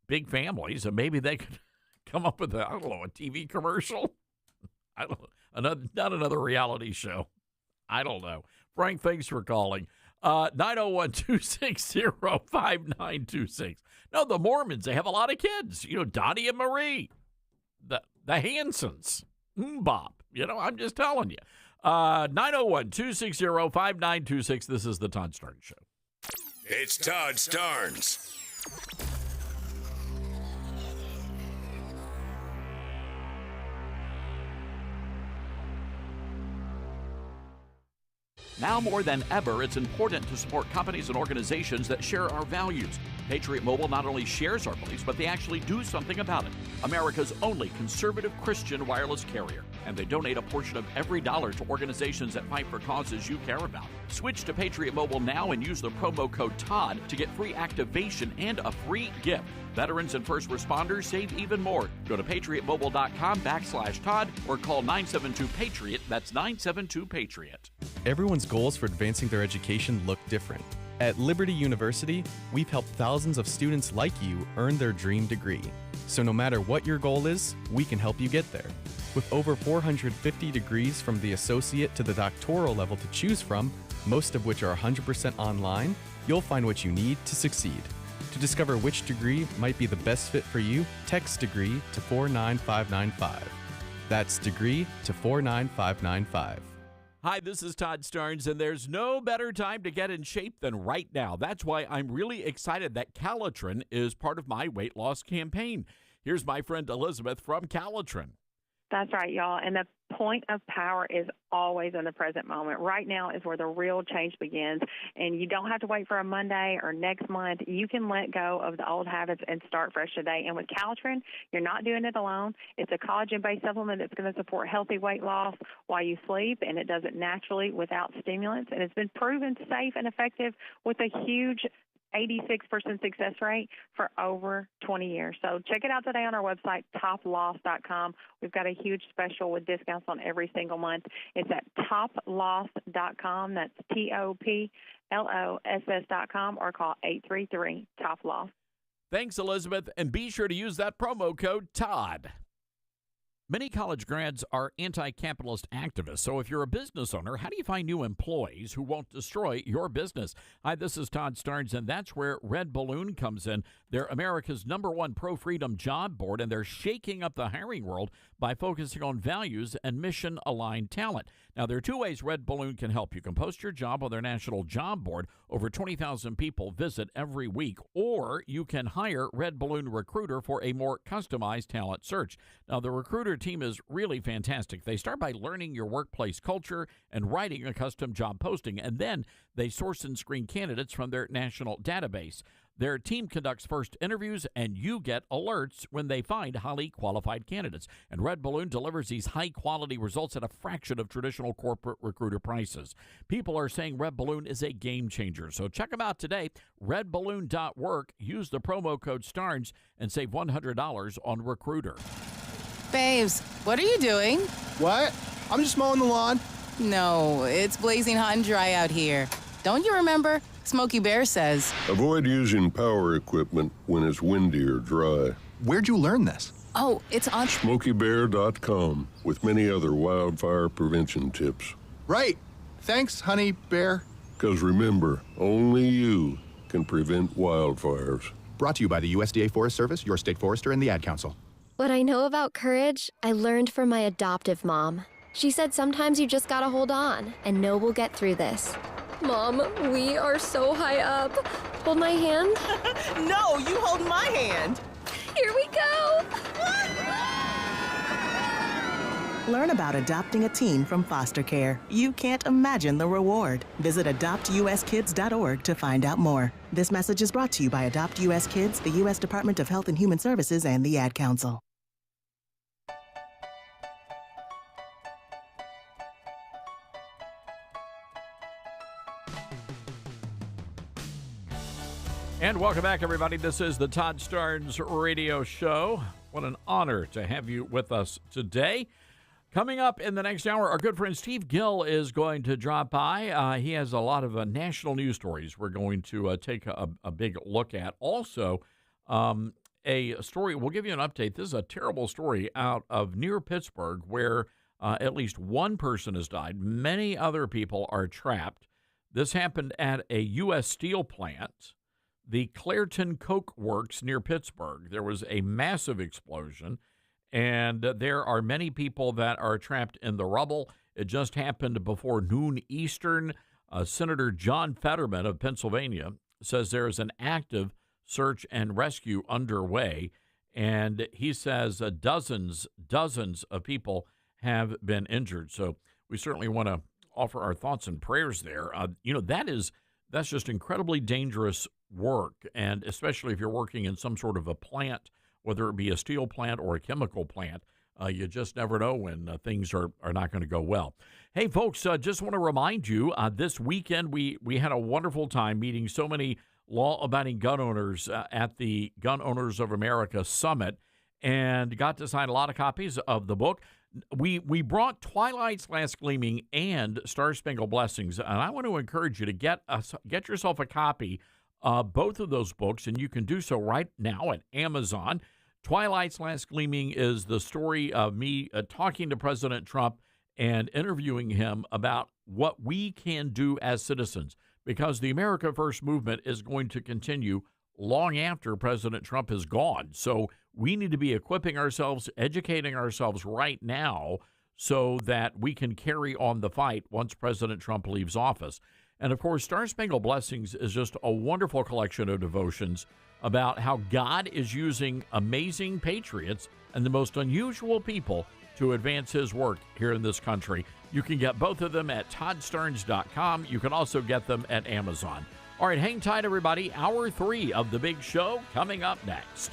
Speaker 3: big families, and maybe they could come up with a TV commercial. I don't know, not another reality show. I don't know. Frank, thanks for calling. 901-260-5926. No, the Mormons, they have a lot of kids. Dottie and Marie, the Hansons. Bob. I'm just telling you. 901-260-5926. This is the Todd Starnes Show.
Speaker 2: It's Todd Starnes.
Speaker 3: Now more than ever, it's important to support companies and organizations that share our values. Patriot Mobile not only shares our beliefs, but they actually do something about it. America's only conservative Christian wireless carrier. And they donate a portion of every dollar to organizations that fight for causes you care about. Switch to Patriot Mobile now and use the promo code TODD to get free activation and a free gift. Veterans and first responders save even more. Go to patriotmobile.com/Todd or call 972-PATRIOT. That's 972-PATRIOT.
Speaker 6: Everyone's goals for advancing their education look different. At Liberty University, we've helped thousands of students like you earn their dream degree. So no matter what your goal is, we can help you get there. With over 450 degrees from the associate to the doctoral level to choose from, most of which are 100% online, you'll find what you need to succeed. To discover which degree might be the best fit for you, text degree to 49595. That's degree to 49595.
Speaker 3: Hi, this is Todd Starnes, and there's no better time to get in shape than right now. That's why I'm really excited that Calitrin is part of my weight loss campaign. Here's my friend Elizabeth from Calitrin.
Speaker 7: That's right, y'all. And the point of power is always in the present moment. Right now is where the real change begins. And you don't have to wait for a Monday or next month. You can let go of the old habits and start fresh today. And with Calitrin, you're not doing it alone. It's a collagen-based supplement that's going to support healthy weight loss while you sleep, and it does it naturally without stimulants. And it's been proven safe and effective with a huge 86% success rate for over 20 years. So check it out today on our website, toploss.com. We've got a huge special with discounts on every single month. It's at toploss.com. That's TOPLOSS.com, or call 833-TOP-LOSS.
Speaker 3: Thanks, Elizabeth, and be sure to use that promo code TODD. Many college grads are anti-capitalist activists, so if you're a business owner, how do you find new employees who won't destroy your business? Hi, this is Todd Starnes, and that's where Red Balloon comes in. They're America's #1 pro-freedom job board, and they're shaking up the hiring world by focusing on values and mission-aligned talent. Now, there are two ways Red Balloon can help. You can post your job on their national job board. Over 20,000 people visit every week. Or you can hire Red Balloon Recruiter for a more customized talent search. Now, the Recruiter team is really fantastic. They start by learning your workplace culture and writing a custom job posting, and then they source and screen candidates from their national database. Their team conducts first interviews, and you get alerts when they find highly qualified candidates. And Red Balloon delivers these high-quality results at a fraction of traditional corporate recruiter prices. People are saying Red Balloon is a game changer. So check them out today, redballoon.work. Use the promo code STARNS and save $100 on Recruiter.
Speaker 8: Babes, what are you doing?
Speaker 9: What? I'm just mowing the lawn.
Speaker 8: No, it's blazing hot and dry out here. Don't you remember? Smokey Bear says,
Speaker 10: avoid using power equipment when it's windy or dry.
Speaker 9: Where'd you learn this?
Speaker 8: Oh, it's on
Speaker 10: SmokeyBear.com with many other wildfire prevention tips.
Speaker 9: Right. Thanks, honey bear.
Speaker 10: Because remember, only you can prevent wildfires.
Speaker 9: Brought to you by the USDA Forest Service, your state forester, and the Ad Council.
Speaker 12: What I know about courage, I learned from my adoptive mom. She said sometimes you just gotta hold on and know we'll get through this. Mom, we are so high up. Hold my hand.
Speaker 11: No, you hold my hand.
Speaker 12: Here we go.
Speaker 14: Learn about adopting a teen from foster care. You can't imagine the reward. Visit adoptuskids.org to find out more. This message is brought to you by Adopt U.S. Kids, the U.S. Department of Health and Human Services, and the Ad Council.
Speaker 3: And welcome back, everybody. This is the Todd Starnes Radio Show. What an honor to have you with us today. Coming up in the next hour, our good friend Steve Gill is going to drop by. He has a lot of national news stories we're going to take a big look at. Also, a story, we'll give you an update. This is a terrible story out of near Pittsburgh where at least one person has died. Many other people are trapped. This happened at a U.S. steel plant, the Clairton Coke Works near Pittsburgh. There was a massive explosion, And there are many people that are trapped in the rubble. It just happened before noon Eastern. Senator John Fetterman of Pennsylvania says there is an active search and rescue underway. And he says dozens of people have been injured. So we certainly want to offer our thoughts and prayers there. That's just incredibly dangerous work, and especially if you're working in some sort of a plant, whether it be a steel plant or a chemical plant, you just never know when things are not going to go well. Hey, folks, just want to remind you, this weekend we had a wonderful time meeting so many law-abiding gun owners at the Gun Owners of America Summit, and got to sign a lot of copies of the book. We brought Twilight's Last Gleaming and Star Spangled Blessings, and I want to encourage you to get yourself a copy of both of those books, and you can do so right now at Amazon. Twilight's Last Gleaming is the story of me talking to President Trump and interviewing him about what we can do as citizens, because the America First movement is going to continue long after President Trump is gone. So we need to be equipping ourselves, educating ourselves right now so that we can carry on the fight once President Trump leaves office. And, of course, Star Spangled Blessings is just a wonderful collection of devotions about how God is using amazing patriots and the most unusual people to advance his work here in this country. You can get both of them at toddsterns.com. You can also get them at Amazon. All right, hang tight, everybody. Hour 3 of the big show coming up next.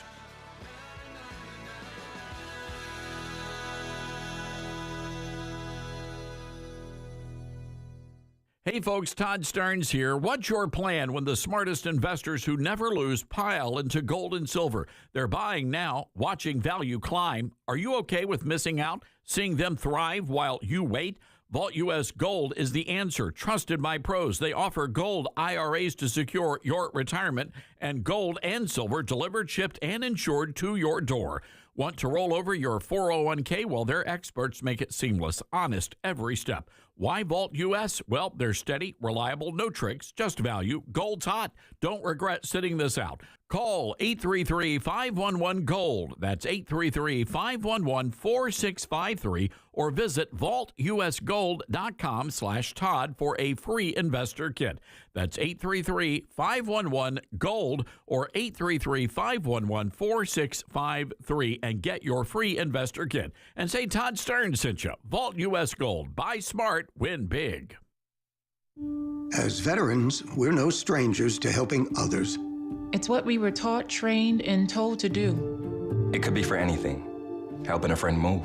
Speaker 3: Hey, folks, Todd Stearns here. What's your plan when the smartest investors who never lose pile into gold and silver? They're buying now, watching value climb. Are you okay with missing out, seeing them thrive while you wait? Vault U.S. Gold is the answer. Trusted by pros. They offer gold IRAs to secure your retirement and gold and silver delivered, shipped, and insured to your door. Want to roll over your 401k? Well, their experts make it seamless, honest every step. Why Vault U.S.? Well, they're steady, reliable, no tricks, just value. Gold's hot. Don't regret sitting this out. Call 833-511-GOLD. That's 833-511-4653. Or visit vaultusgold.com/Todd for a free investor kit. That's 833-511-GOLD or 833-511-4653 and get your free investor kit. And say Todd Stearns sent you. Vault U.S. Gold. Buy smart, win big.
Speaker 4: As veterans, we're no strangers to helping others.
Speaker 5: It's what we were taught, trained, and told to do.
Speaker 13: It could be for anything. Helping a friend move.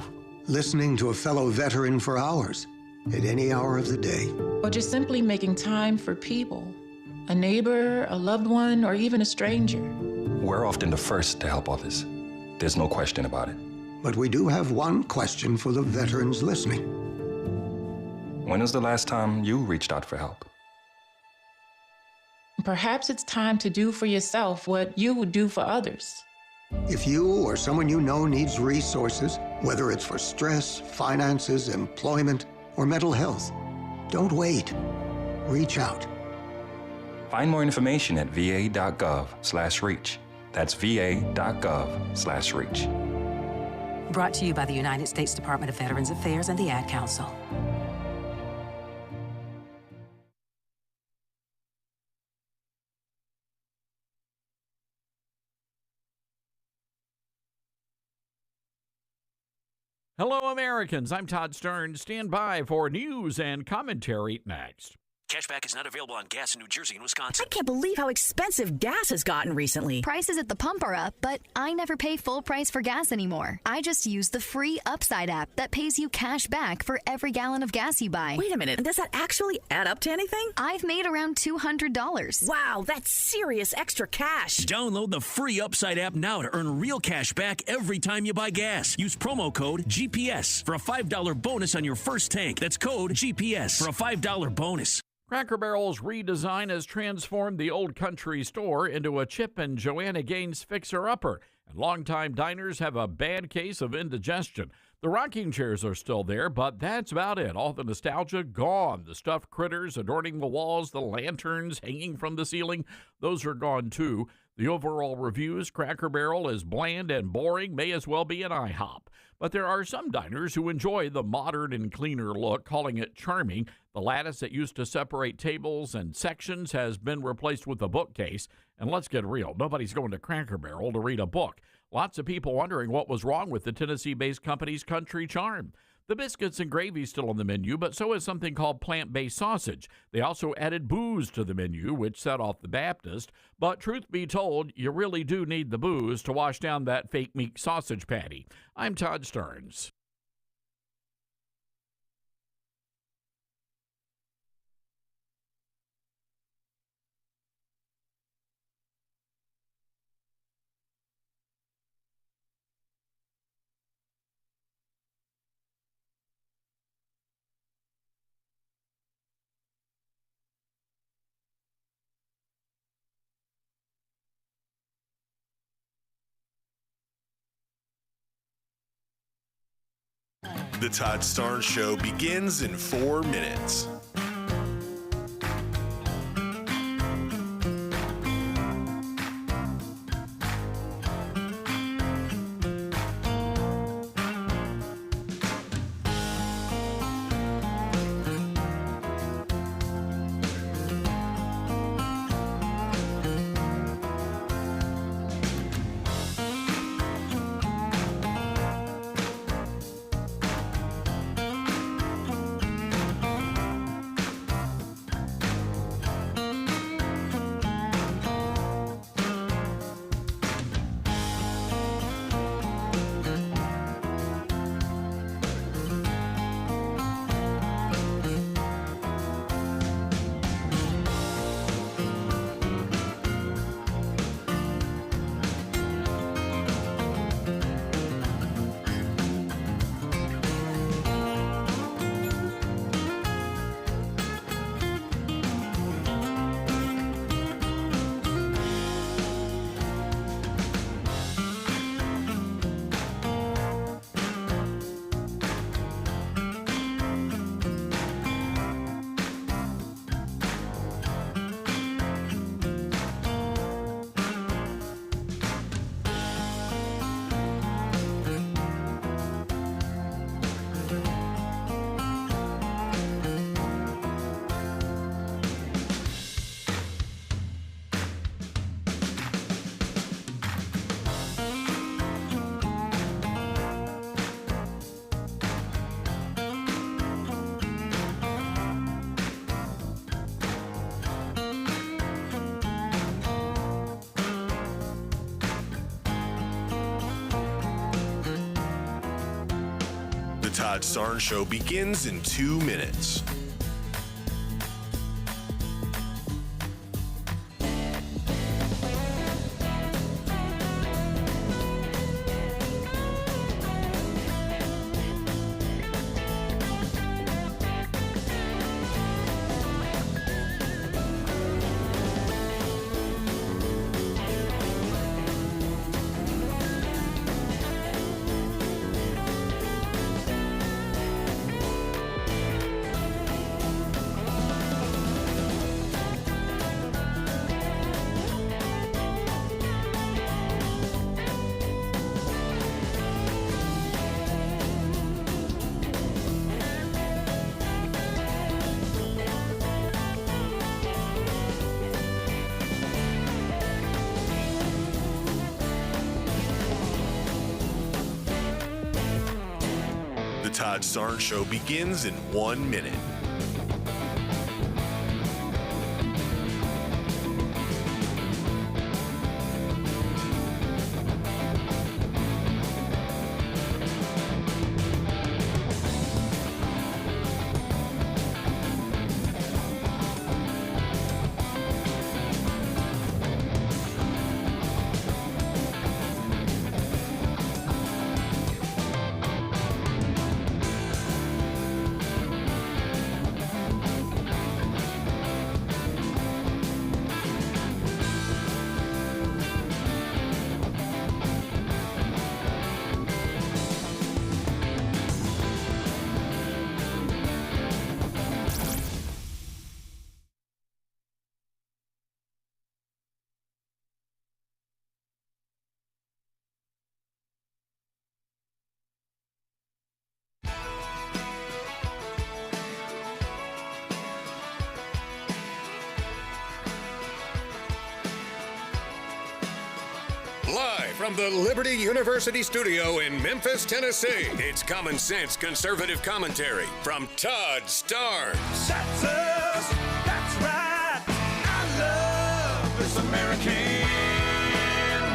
Speaker 4: Listening to a fellow veteran for hours, at any hour of the day.
Speaker 5: Or just simply making time for people. A neighbor, a loved one, or even a stranger.
Speaker 13: We're often the first to help others. There's no question about it.
Speaker 4: But we do have one question for the veterans listening.
Speaker 13: When was the last time you reached out for help?
Speaker 5: Perhaps it's time to do for yourself what you would do for others.
Speaker 4: If you or someone you know needs resources, whether it's for stress, finances, employment, or mental health, don't wait. Reach out.
Speaker 13: Find more information at va.gov/reach. That's va.gov/reach.
Speaker 16: Brought to you by the United States Department of Veterans Affairs and the Ad Council.
Speaker 3: Hello, Americans. I'm Todd Stearns. Stand by for news and commentary next.
Speaker 17: Cashback is not available on gas in New Jersey and Wisconsin.
Speaker 18: I can't believe how expensive gas has gotten recently.
Speaker 19: Prices at the pump are up, but I never pay full price for gas anymore. I just use the free Upside app that pays you cash back for every gallon of gas you buy.
Speaker 18: Wait a minute. Does that actually add up to anything?
Speaker 19: I've made around $200.
Speaker 18: Wow, that's serious extra cash.
Speaker 17: Download the free Upside app now to earn real cash back every time you buy gas. Use promo code GPS for a $5 bonus on your first tank. That's code GPS for a $5 bonus.
Speaker 3: Cracker Barrel's redesign has transformed the old country store into a Chip and Joanna Gaines fixer-upper, and longtime diners have a bad case of indigestion. The rocking chairs are still there, but that's about it. All the nostalgia gone. The stuffed critters adorning the walls, the lanterns hanging from the ceiling, those are gone too. The overall reviews, Cracker Barrel is bland and boring, may as well be an IHOP. but there are some diners who enjoy the modern and cleaner look, calling it charming. The lattice that used to separate tables and sections has been replaced with a bookcase. And let's get real, nobody's going to Cracker Barrel to read a book. Lots of people wondering what was wrong with the Tennessee-based company's Country Charm. The biscuits and gravy still on the menu, but so is something called plant-based sausage. They also added booze to the menu, which set off the Baptist. But truth be told, you really do need the booze to wash down that fake meat sausage patty. I'm Todd Stearns.
Speaker 15: The Todd Starnes Show begins in 4 minutes. The Todd Starnes Show begins in 2 minutes. The Todd Starnes Show begins in 1 minute.
Speaker 2: Live from the Liberty University studio in Memphis, Tennessee, it's Common Sense Conservative Commentary from Todd Starnes.
Speaker 20: That's us. That's right. I love this American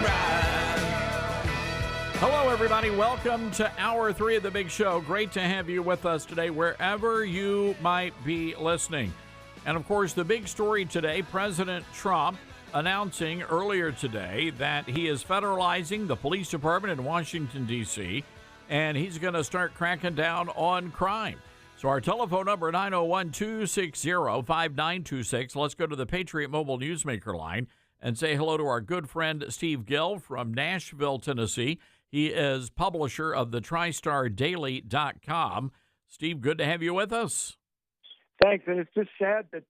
Speaker 20: ride.
Speaker 3: Hello, everybody. Welcome to Hour 3 of the Big Show. Great to have you with us today, wherever you might be listening. And, of course, the big story today, President Trump announcing earlier today that he is federalizing the police department in Washington, D.C., and he's going to start cracking down on crime. So our telephone number, 901-260-5926. Let's go to the Patriot Mobile Newsmaker line and say hello to our good friend Steve Gill from Nashville, Tennessee. He is publisher of the TriStarDaily.com. Steve, good to have you with us.
Speaker 21: Thanks, and it's just sad that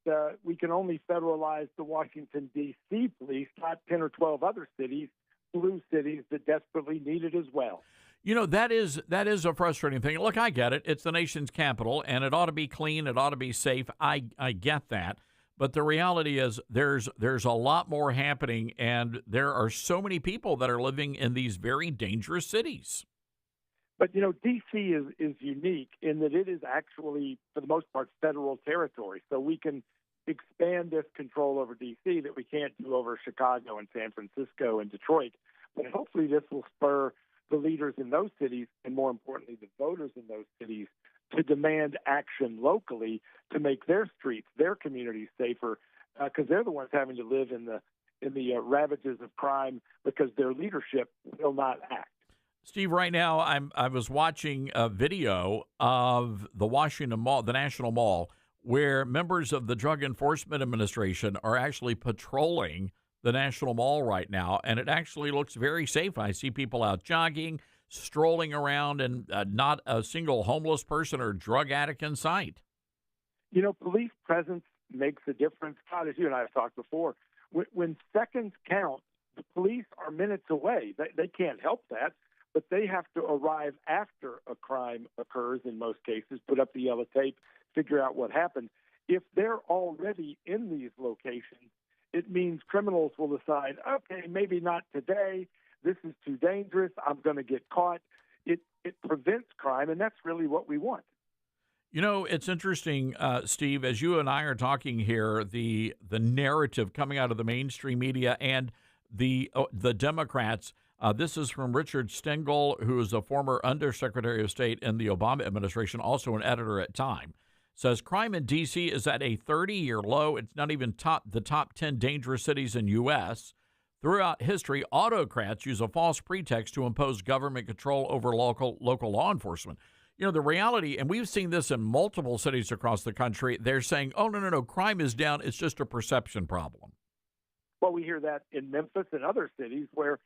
Speaker 21: we can only federalize the Washington, D.C. police, not 10 or 12 other cities, blue cities that desperately need it as well.
Speaker 3: You know, that is a frustrating thing. Look, I get it. It's the nation's capital, and it ought to be clean. It ought to be safe. I get that. But the reality is there's a lot more happening, and there are so many people that are living in these very dangerous cities.
Speaker 21: But, you know, D.C. is unique in that it is actually, for the most part, federal territory. So we can expand this control over D.C. that we can't do over Chicago and San Francisco and Detroit. But hopefully this will spur the leaders in those cities, and more importantly, the voters in those cities, to demand action locally to make their streets, their communities safer, because they're the ones having to live in the ravages of crime because their leadership will not act.
Speaker 3: Steve, right now I was watching a video of the Washington Mall, the National Mall, where members of the Drug Enforcement Administration are actually patrolling the National Mall right now, and it actually looks very safe. I see people out jogging, strolling around, and not a single homeless person or drug addict in sight.
Speaker 21: You know, police presence makes a difference. God, as you and I have talked before, when seconds count, the police are minutes away. They can't help that. But they have to arrive after a crime occurs in most cases, put up the yellow tape, figure out what happened. If they're already in these locations, it means criminals will decide, okay, maybe not today. This is too dangerous. I'm going to get caught. It prevents crime, and that's really what we want.
Speaker 3: You know, it's interesting, Steve, as you and I are talking here, the narrative coming out of the mainstream media and the Democrats. This is from Richard Stengel, who is a former Undersecretary of State in the Obama administration, also an editor at Time. Says crime in D.C. is at a 30-year low. It's not even the top 10 dangerous cities in U.S. Throughout history, autocrats use a false pretext to impose government control over local law enforcement. You know, the reality, and we've seen this in multiple cities across the country, they're saying, oh, no, crime is down. It's just a perception problem.
Speaker 21: Well, we hear that in Memphis and other cities where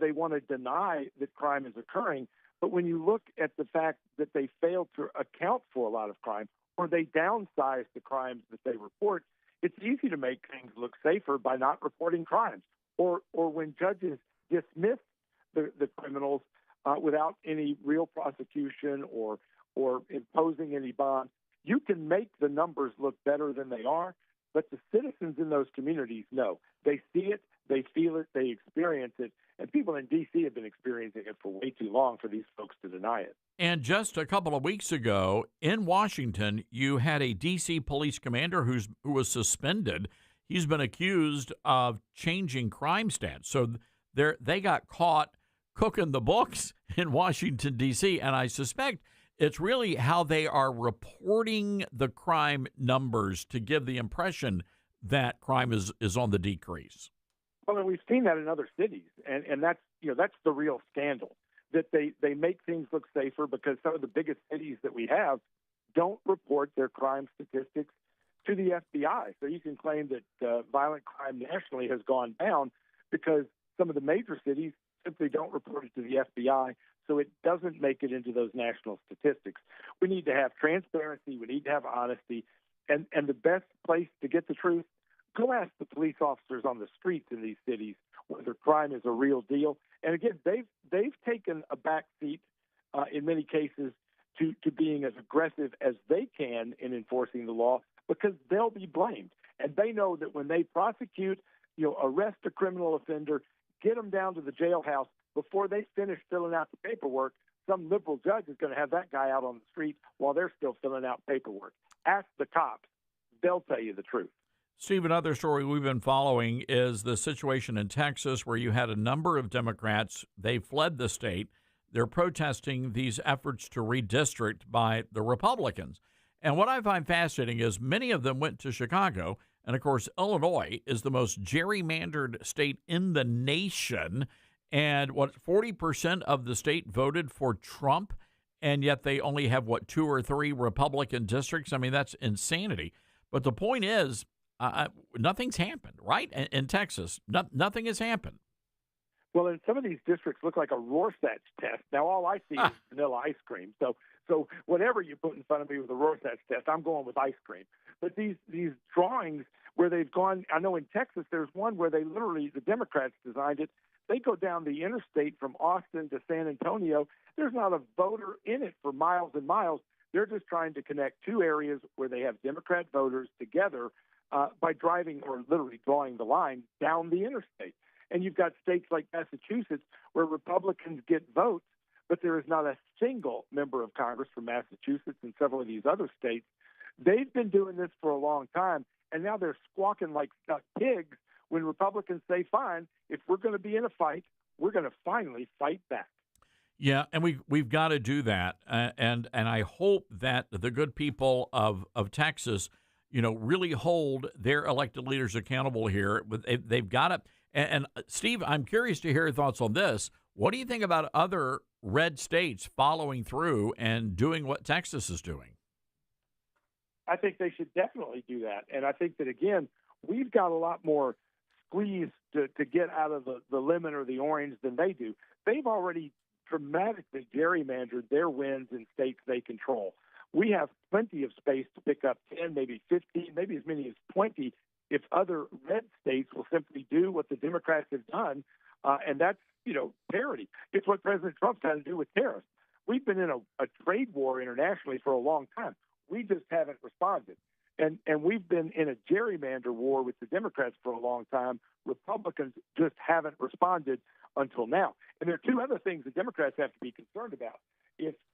Speaker 21: they want to deny that crime is occurring. But when you look at the fact that they fail to account for a lot of crime, or they downsize the crimes that they report, it's easy to make things look safer by not reporting crimes. Or when judges dismiss the criminals without any real prosecution or imposing any bond, you can make the numbers look better than they are. But the citizens in those communities know. They see it, they feel it, they experience it. And people in D.C. have been experiencing it for way too long for these folks to deny it.
Speaker 3: And just a couple of weeks ago in Washington, you had a D.C. police commander who was suspended. He's been accused of changing crime stats. So they got caught cooking the books in Washington, D.C., and I suspect it's really how they are reporting the crime numbers to give the impression that crime is on the decrease.
Speaker 21: Well, and we've seen that in other cities, and that's the real scandal, that they make things look safer because some of the biggest cities that we have don't report their crime statistics to the FBI. So you can claim that violent crime nationally has gone down because some of the major cities simply don't report it to the FBI, so it doesn't make it into those national statistics. We need to have transparency. We need to have honesty. And the best place to get the truth, go ask the police officers on the streets in these cities whether crime is a real deal. And again, they've taken a back seat in many cases to being as aggressive as they can in enforcing the law because they'll be blamed. And they know that when they prosecute, arrest a criminal offender, get them down to the jailhouse before they finish filling out the paperwork. Some liberal judge is going to have that guy out on the street while they're still filling out paperwork. Ask the cops. They'll tell you the truth.
Speaker 3: Steve, another story we've been following is the situation in Texas where you had a number of Democrats. They fled the state. They're protesting these efforts to redistrict by the Republicans. And what I find fascinating is many of them went to Chicago. And, of course, Illinois is the most gerrymandered state in the nation. And 40% of the state voted for Trump, and yet they only have, 2 or 3 Republican districts? I mean, that's insanity. But the point is, nothing's happened, right? In Texas, nothing has happened.
Speaker 21: Well, and some of these districts look like a Rorschach test. Now, all I see is vanilla ice cream. So whatever you put in front of me with a Rorschach test, I'm going with ice cream. But these drawings where they've gone, I know in Texas there's one where they literally, the Democrats designed it. They go down the interstate from Austin to San Antonio. There's not a voter in it for miles and miles. They're just trying to connect 2 areas where they have Democrat voters together by driving or literally drawing the line down the interstate. And you've got states like Massachusetts where Republicans get votes, but there is not a single member of Congress from Massachusetts and several of these other states. They've been doing this for a long time, and now they're squawking like stuck pigs when Republicans say, fine, if we're going to be in a fight, we're going to finally fight back.
Speaker 3: Yeah, and we've got to do that, and I hope that the good people of Texas, really hold their elected leaders accountable here. They've got to. And Steve, I'm curious to hear your thoughts on this. What do you think about other red states following through and doing what Texas is doing?
Speaker 21: I think they should definitely do that, and I think that again, we've got a lot more squeeze to get out of the lemon or the orange than they do. They've already dramatically gerrymandered their wins in states they control. We have plenty of space to pick up 10, maybe 15, maybe as many as 20 if other red states will simply do what the Democrats have done, and that's, parity. It's what President Trump's trying to do with tariffs. We've been in a trade war internationally for a long time. We just haven't responded. And we've been in a gerrymander war with the Democrats for a long time. Republicans just haven't responded until now. And there are 2 other things the Democrats have to be concerned about.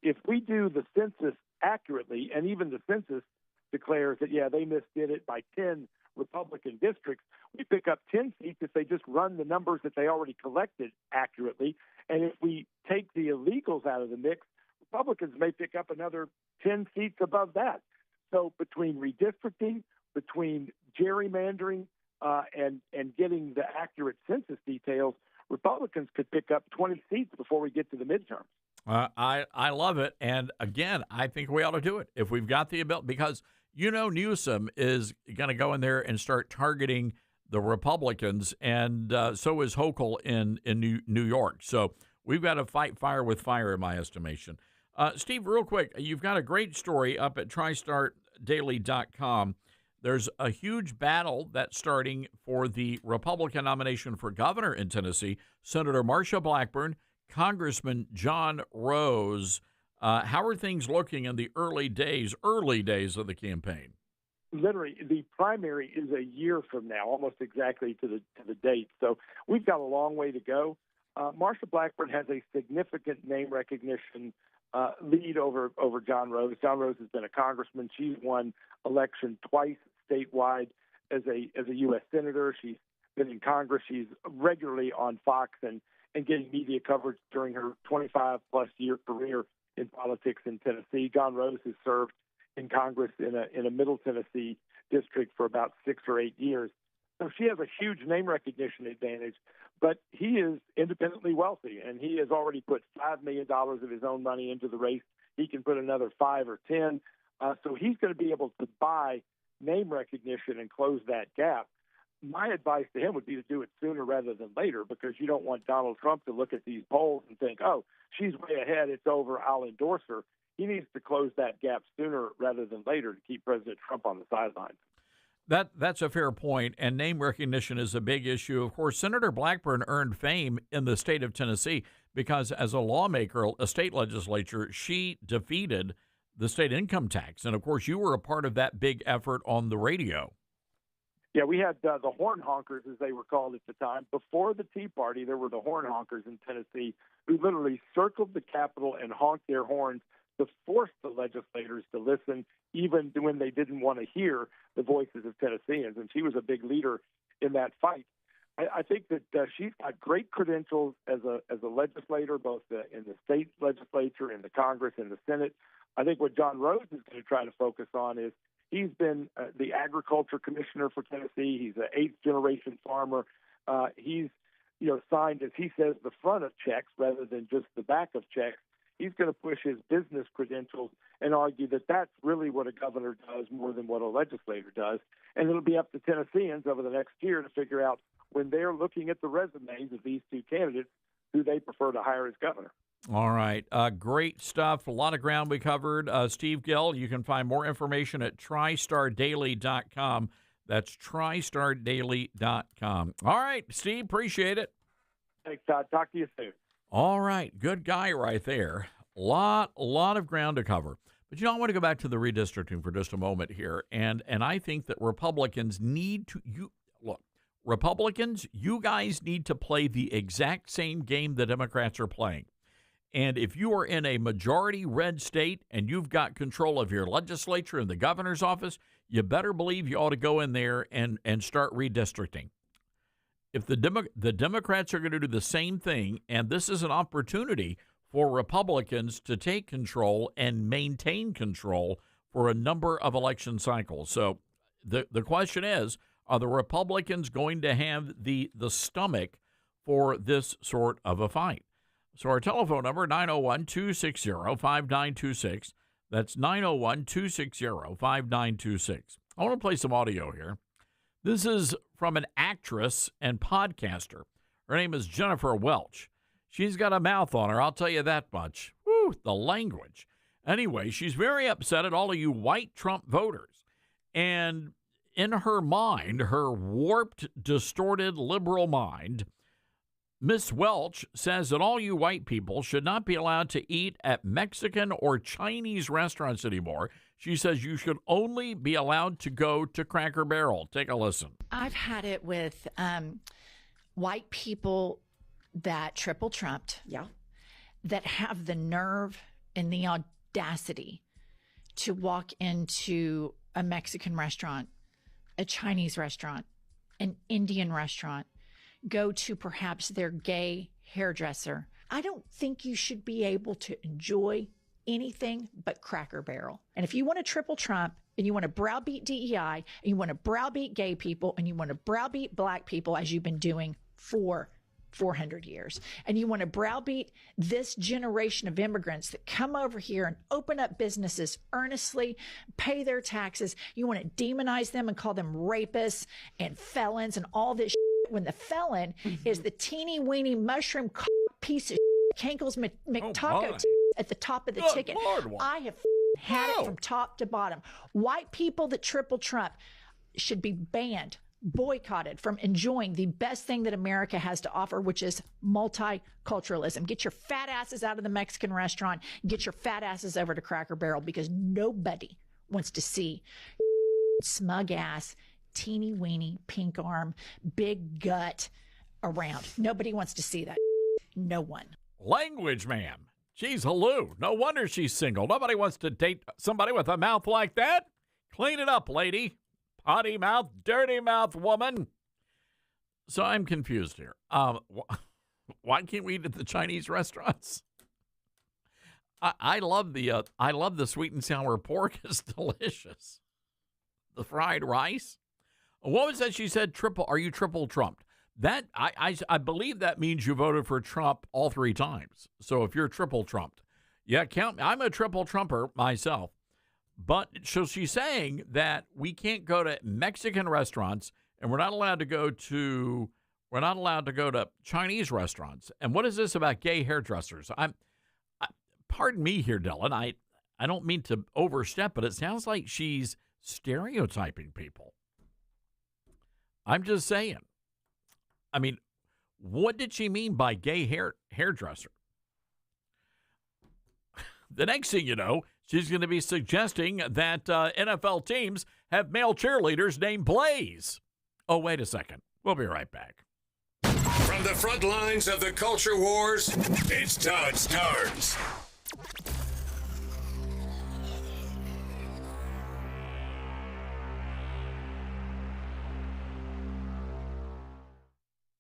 Speaker 21: If we do the census accurately, and even the census declares that, they misdid it by 10 Republican districts, we pick up 10 seats if they just run the numbers that they already collected accurately. And if we take the illegals out of the mix, Republicans may pick up another 10 seats above that. So between redistricting, between gerrymandering, and getting the accurate census details, Republicans could pick up 20 seats before we get to the midterms.
Speaker 3: I love it. And again, I think we ought to do it if we've got the ability, because Newsom is going to go in there and start targeting the Republicans, and so is Hochul in New York. So we've got to fight fire with fire, in my estimation. Steve, real quick, you've got a great story up at TristartDaily.com. There's a huge battle that's starting for the Republican nomination for governor in Tennessee. Senator Marsha Blackburn, Congressman John Rose. How are things looking in the early days of the campaign?
Speaker 21: Literally, the primary is a year from now, almost exactly to the date. So we've got a long way to go. Marsha Blackburn has a significant name recognition lead over John Rose. John Rose has been a congressman. She's won election twice statewide as a U.S. senator. She's been in Congress. She's regularly on Fox and getting media coverage during her 25-plus year career in politics in Tennessee. John Rose has served in Congress in a Middle Tennessee district for about 6 or 8 years. So she has a huge name recognition advantage, but he is independently wealthy, and he has already put $5 million of his own money into the race. He can put another 5 or 10. So he's going to be able to buy name recognition and close that gap. My advice to him would be to do it sooner rather than later, because you don't want Donald Trump to look at these polls and think, oh, she's way ahead, it's over, I'll endorse her. He needs to close that gap sooner rather than later to keep President Trump on the sidelines.
Speaker 3: That's a fair point, and name recognition is a big issue. Of course, Senator Blackburn earned fame in the state of Tennessee because as a lawmaker, a state legislature, she defeated the state income tax. And, of course, you were a part of that big effort on the radio.
Speaker 21: Yeah, we had the horn honkers, as they were called at the time. Before the Tea Party, there were the horn honkers in Tennessee who literally circled the Capitol and honked their horns to force the legislators to listen, even when they didn't want to hear the voices of Tennesseans. And she was a big leader in that fight. I think that she's got great credentials as a legislator, both in the state legislature, in the Congress, and the Senate. I think what John Rose is going to try to focus on is he's been the agriculture commissioner for Tennessee. He's an eighth-generation farmer. He's signed, as he says, the front of checks rather than just the back of checks. He's going to push his business credentials and argue that that's really what a governor does more than what a legislator does. And it'll be up to Tennesseans over the next year to figure out, when they're looking at the resumes of these two candidates, who they prefer to hire as governor.
Speaker 3: All right. Great stuff. A lot of ground we covered. Steve Gill, you can find more information at tristardaily.com. That's tristardaily.com. All right, Steve, appreciate it.
Speaker 21: Thanks, Todd. Talk to you soon.
Speaker 3: All right. Good guy right there. A lot of ground to cover. But, I want to go back to the redistricting for just a moment here. And I think that Republicans need to look, Republicans, you guys need to play the exact same game the Democrats are playing. And if you are in a majority red state and you've got control of your legislature and the governor's office, you better believe you ought to go in there and start redistricting. If the Democrats are going to do the same thing, and this is an opportunity for Republicans to take control and maintain control for a number of election cycles. So the question is, are the Republicans going to have the stomach for this sort of a fight? So our telephone number, 901-260-5926. That's 901-260-5926. I want to play some audio here. This is from an actress and podcaster. Her name is Jennifer Welch. She's got a mouth on her, I'll tell you that much. Woo, the language. Anyway, she's very upset at all of you white Trump voters. And in her mind, her warped, distorted liberal mind, Miss Welch says that all you white people should not be allowed to eat at Mexican or Chinese restaurants anymore. She says you should only be allowed to go to Cracker Barrel. Take a listen.
Speaker 1: I've had it with white people that triple trumped, that have the nerve and the audacity to walk into a Mexican restaurant, a Chinese restaurant, an Indian restaurant, go to perhaps their gay hairdresser. I don't think you should be able to enjoy anything but Cracker Barrel. And if you want to triple Trump and you want to browbeat DEI and you want to browbeat gay people and you want to browbeat black people, as you've been doing for 400 years, and you want to browbeat this generation of immigrants that come over here and open up businesses earnestly, pay their taxes, you want to demonize them and call them rapists and felons and all this shit, when the felon is the teeny weeny mushroom piece of Kenkel's McTaco at the top of the ticket. I have had it from top to bottom. White people that triple Trump should be banned, boycotted from enjoying the best thing that America has to offer, which is multiculturalism. Get your fat asses out of the Mexican restaurant. Get your fat asses over to Cracker Barrel, because nobody wants to see smug ass, teeny weeny, pink arm, big gut around. Nobody wants to see that. No one.
Speaker 3: Language, ma'am. She's haloo. No wonder she's single. Nobody wants to date somebody with a mouth like that. Clean it up, lady. Potty mouth, dirty mouth woman. So I'm confused here. Why can't we eat at the Chinese restaurants? I love the sweet and sour pork. It's delicious. The fried rice. What was that she said? Are you triple trumped? That I believe that means you voted for Trump all three times. So if you're triple trumped, yeah, count. I'm a triple trumper myself. But so she's saying that we can't go to Mexican restaurants and we're not allowed to go to Chinese restaurants. And what is this about gay hairdressers? Pardon me here, Dylan. I don't mean to overstep, but it sounds like she's stereotyping people. I'm just saying. I mean, what did she mean by gay hairdresser? The next thing you know, she's going to be suggesting that NFL teams have male cheerleaders named Blaze. Oh, wait a second. We'll be right back.
Speaker 2: From the front lines of the culture wars, it's Todd Starnes.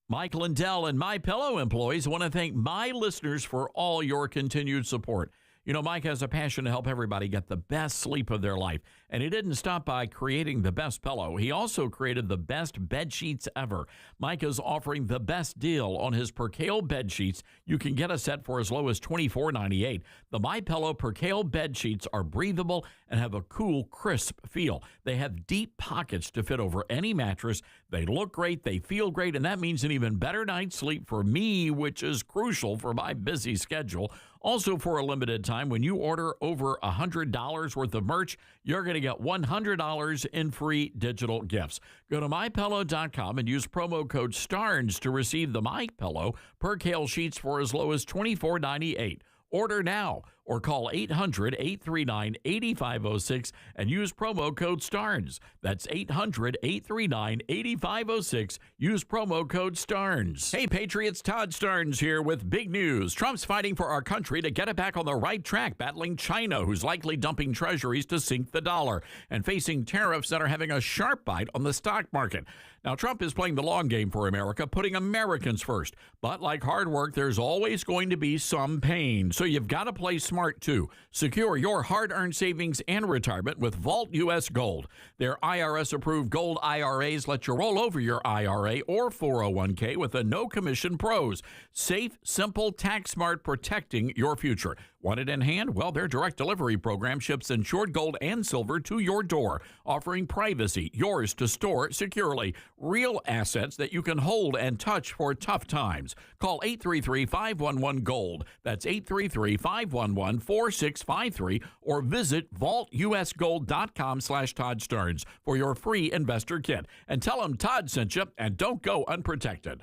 Speaker 3: Mike Lindell and MyPillow employees want to thank my listeners for all your continued support. You know, Mike has a passion to help everybody get the best sleep of their life, and he didn't stop by creating the best pillow. He also created the best bed sheets ever. Mike is offering the best deal on his Percale bed sheets. You can get a set for as low as $24.98. The MyPillow Percale bed sheets are breathable and have a cool, crisp feel. They have deep pockets to fit over any mattress. They look great, they feel great, and that means an even better night's sleep for me, which is crucial for my busy schedule. Also, for a limited time, when you order over $100 worth of merch, you're going to get $100 in free digital gifts. Go to MyPillow.com and use promo code STARNS to receive the MyPillow Percale sheets for as low as $24.98. Order now or call 800-839-8506 and use promo code STARNS. That's 800-839-8506. Use promo code STARNS. Hey, Patriots, Todd Starnes here with big news. Trump's fighting for our country to get it back on the right track, battling China, who's likely dumping treasuries to sink the dollar, and facing tariffs that are having a sharp bite on the stock market. Now, Trump is playing the long game for America, putting Americans first. But like hard work, there's always going to be some pain. So you've got to play smart, too. Secure your hard-earned savings and retirement with Vault U.S. Gold. Their IRS-approved gold IRAs let you roll over your IRA or 401k with a no-commission pros. Safe, simple, tax-smart, protecting your future. Want it in hand? Well, their direct delivery program ships insured gold and silver to your door, offering privacy, yours to store securely. Real assets that you can hold and touch for tough times. Call 833-511-GOLD. That's 833-511-4653 or visit vaultusgold.com/Todd Starnes for your free investor kit. And tell them Todd sent you, and don't go unprotected.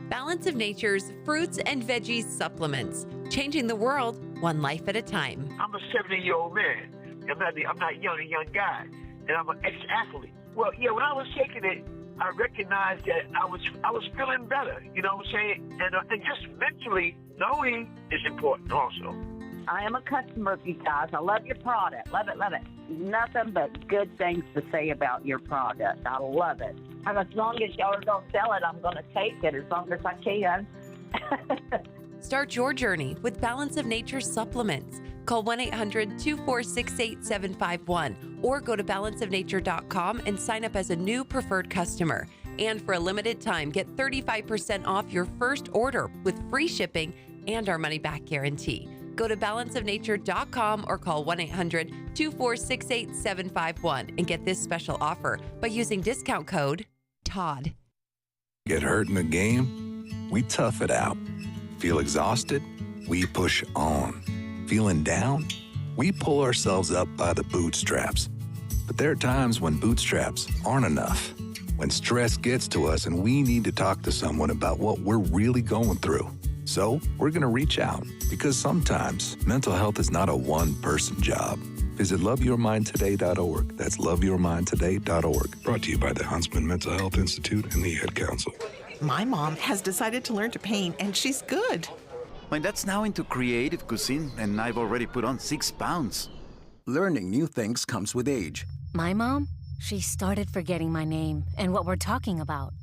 Speaker 6: Balance of Nature's fruits and veggies supplements, changing the world one life at a time.
Speaker 22: I'm a 70-year-old man. I'm not a young guy, and I'm an ex-athlete. Well, yeah, when I was taking it, I recognized that I was feeling better. You know what I'm saying? And just mentally, knowing is important also.
Speaker 23: I am a customer of you guys. I love your product. Love it, love it. Nothing but good things to say about your product. I love it. And as long as y'all are going to sell it, I'm going to take it as long as I can.
Speaker 6: Start your journey with Balance of Nature supplements. Call 1-800-246-8751 or go to balanceofnature.com and sign up as a new preferred customer. And for a limited time, get 35% off your first order with free shipping and our money-back guarantee. Go to balanceofnature.com or call 1-800-246-8751 and get this special offer by using discount code TODD.
Speaker 24: Get hurt in the game? We tough it out. Feel exhausted? We push on. Feeling down? We pull ourselves up by the bootstraps. But there are times when bootstraps aren't enough. When stress gets to us and we need to talk to someone about what we're really going through. So we're going to reach out because sometimes mental health is not a one-person job. Visit loveyourmindtoday.org. That's loveyourmindtoday.org. Brought to you by the Huntsman Mental Health Institute and the Ad Council.
Speaker 11: My mom has decided to learn to paint, and she's good.
Speaker 25: My dad's now into creative cuisine, and I've already put on 6 pounds.
Speaker 26: Learning new things comes with age.
Speaker 27: My mom, she started forgetting my name and what we're talking about.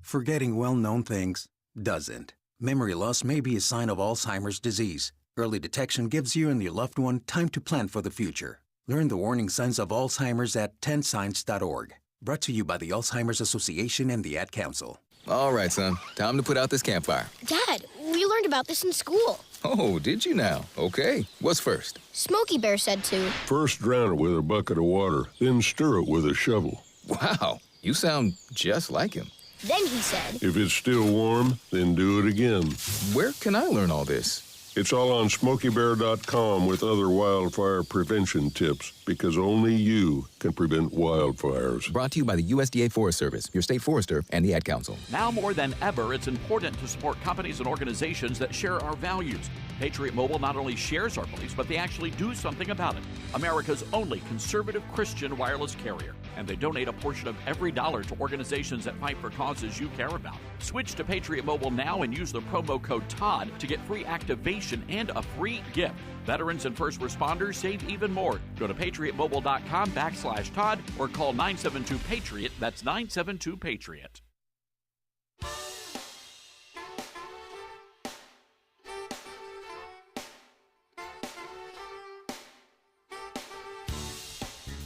Speaker 26: Forgetting well-known things doesn't. Memory loss may be a sign of Alzheimer's disease. Early detection gives you and your loved one time to plan for the future. Learn the warning signs of Alzheimer's at 10signs.org. Brought to you by the Alzheimer's Association and the Ad Council.
Speaker 28: All right, son. Time to put out this campfire.
Speaker 29: Dad, we learned about this in school.
Speaker 28: Oh, did you now? Okay. What's first?
Speaker 29: Smokey Bear said to.
Speaker 10: First drown it with a bucket of water, then stir it with a shovel.
Speaker 28: Wow, you sound just like him.
Speaker 29: Then he said.
Speaker 10: If it's still warm, then do it again.
Speaker 28: Where can I learn all this?
Speaker 10: It's all on SmokeyBear.com with other wildfire prevention tips, because only you can prevent wildfires.
Speaker 28: Brought to you by the USDA Forest Service, your state forester, and the Ad Council.
Speaker 3: Now more than ever, it's important to support companies and organizations that share our values. Patriot Mobile not only shares our beliefs, but they actually do something about it. America's only conservative Christian wireless carrier. and they donate a portion of every dollar to organizations that fight for causes you care about. Switch to Patriot Mobile now and use the promo code TODD to get free activation and a free gift. Veterans and first responders save even more. Go to patriotmobile.com/Todd or call 972-PATRIOT. That's 972-PATRIOT.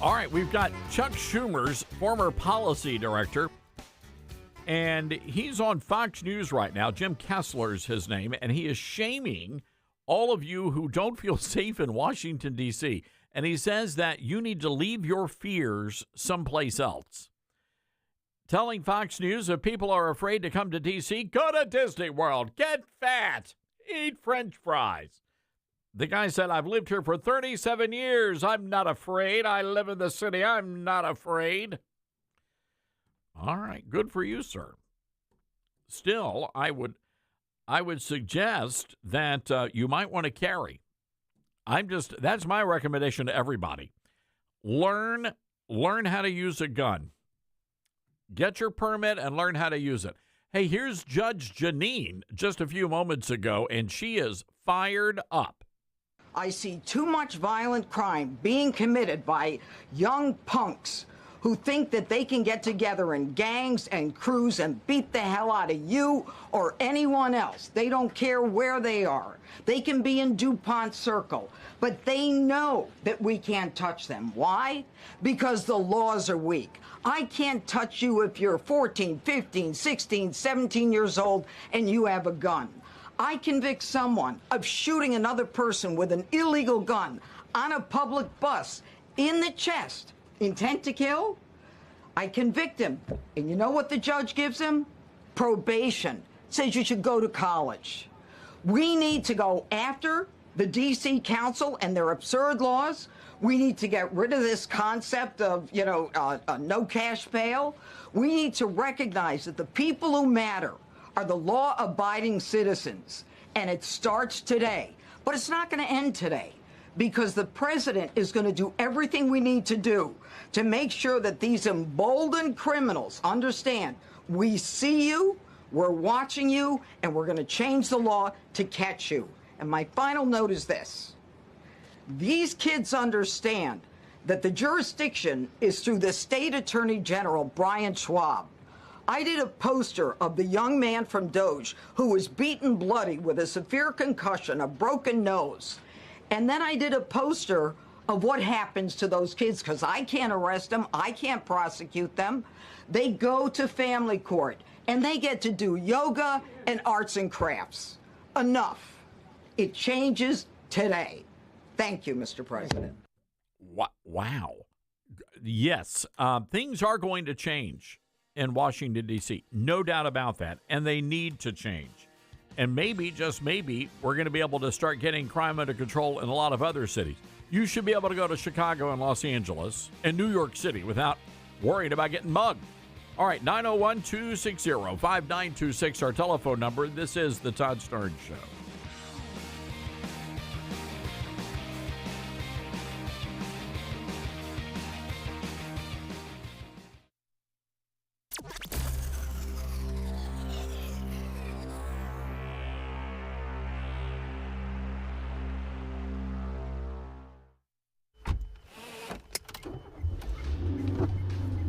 Speaker 3: All right, we've got Chuck Schumer's former policy director, and he's on Fox News right now. Jim Kessler's his name, and he is shaming all of you who don't feel safe in Washington, D.C., and he says that you need to leave your fears someplace else. Telling Fox News if people are afraid to come to D.C., go to Disney World, get fat, eat French fries. The guy said, I've lived here for 37 years. I'm not afraid. I live in the city. I'm not afraid. All right, good for you, sir. Still, I would suggest that you might want to carry. That's my recommendation to everybody. Learn how to use a gun. Get your permit and learn how to use it. Hey, here's Judge Janine just a few moments ago, and she is fired up.
Speaker 4: I see too much violent crime being committed by young punks who think that they can get together in gangs and crews and beat the hell out of you or anyone else. They don't care where they are. They can be in DuPont Circle, but they know that we can't touch them. Why? Because the laws are weak. I can't touch you if you're 14, 15, 16, 17 years old and you have a gun. I convict someone of shooting another person with an illegal gun on a public bus in the chest, intent to kill. I convict him. And you know what the judge gives him? Probation. Says you should go to college. We need to go after the D.C. Council and their absurd laws. We need to get rid of this concept of, no cash bail. We need to recognize that the people who matter are the law-abiding citizens, and it starts today. But it's not going to end today, because the president is going to do everything we need to do to make sure that these emboldened criminals understand we see you, we're watching you, and we're going to change the law to catch you. And my final note is this. These kids understand that the jurisdiction is through the state attorney general, Brian Schwab. I did a poster of the young man from Doge who was beaten bloody with a severe concussion, a broken nose. And then I did a poster of what happens to those kids, because I can't arrest them, I can't prosecute them. They go to family court, and they get to do yoga and arts and crafts. Enough. It changes today. Thank you, Mr. President.
Speaker 3: Wow. Yes, things are going to change in Washington, D.C. No doubt about that. And they need to change. And maybe, just maybe, we're going to be able to start getting crime under control in a lot of other cities. You should be able to go to Chicago and Los Angeles and New York City without worrying about getting mugged. All right, 901-260-5926, our telephone number. This is the Todd Starnes Show.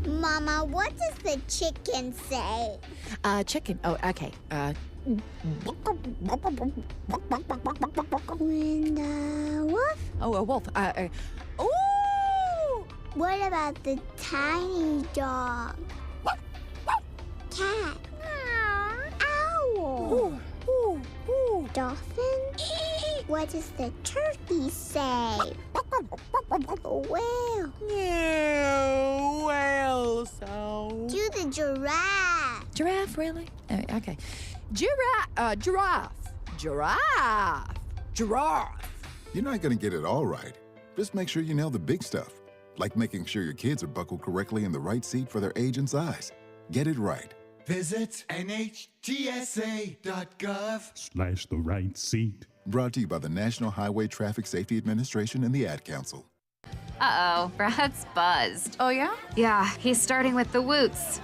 Speaker 29: Mama, what does the chicken say?
Speaker 1: Chicken. Oh, okay.
Speaker 29: And the wolf?
Speaker 1: Oh, a wolf. Ooh!
Speaker 29: What about the tiny dog? Cat? Owl? Dolphin? What does the turkey say? Whale?
Speaker 1: Yeah, whale sound.
Speaker 29: Do the giraffe.
Speaker 1: Giraffe, really? Okay. Giraffe.
Speaker 5: You're not going to get it all right. Just make sure you nail the big stuff, like making sure your kids are buckled correctly in the right seat for their age and size. Get it right.
Speaker 20: Visit NHTSA.gov/the right seat.
Speaker 5: Brought to you by the National Highway Traffic Safety Administration and the Ad Council.
Speaker 7: Uh-oh, Brad's buzzed.
Speaker 11: Oh, yeah?
Speaker 7: Yeah, he's starting with the woots.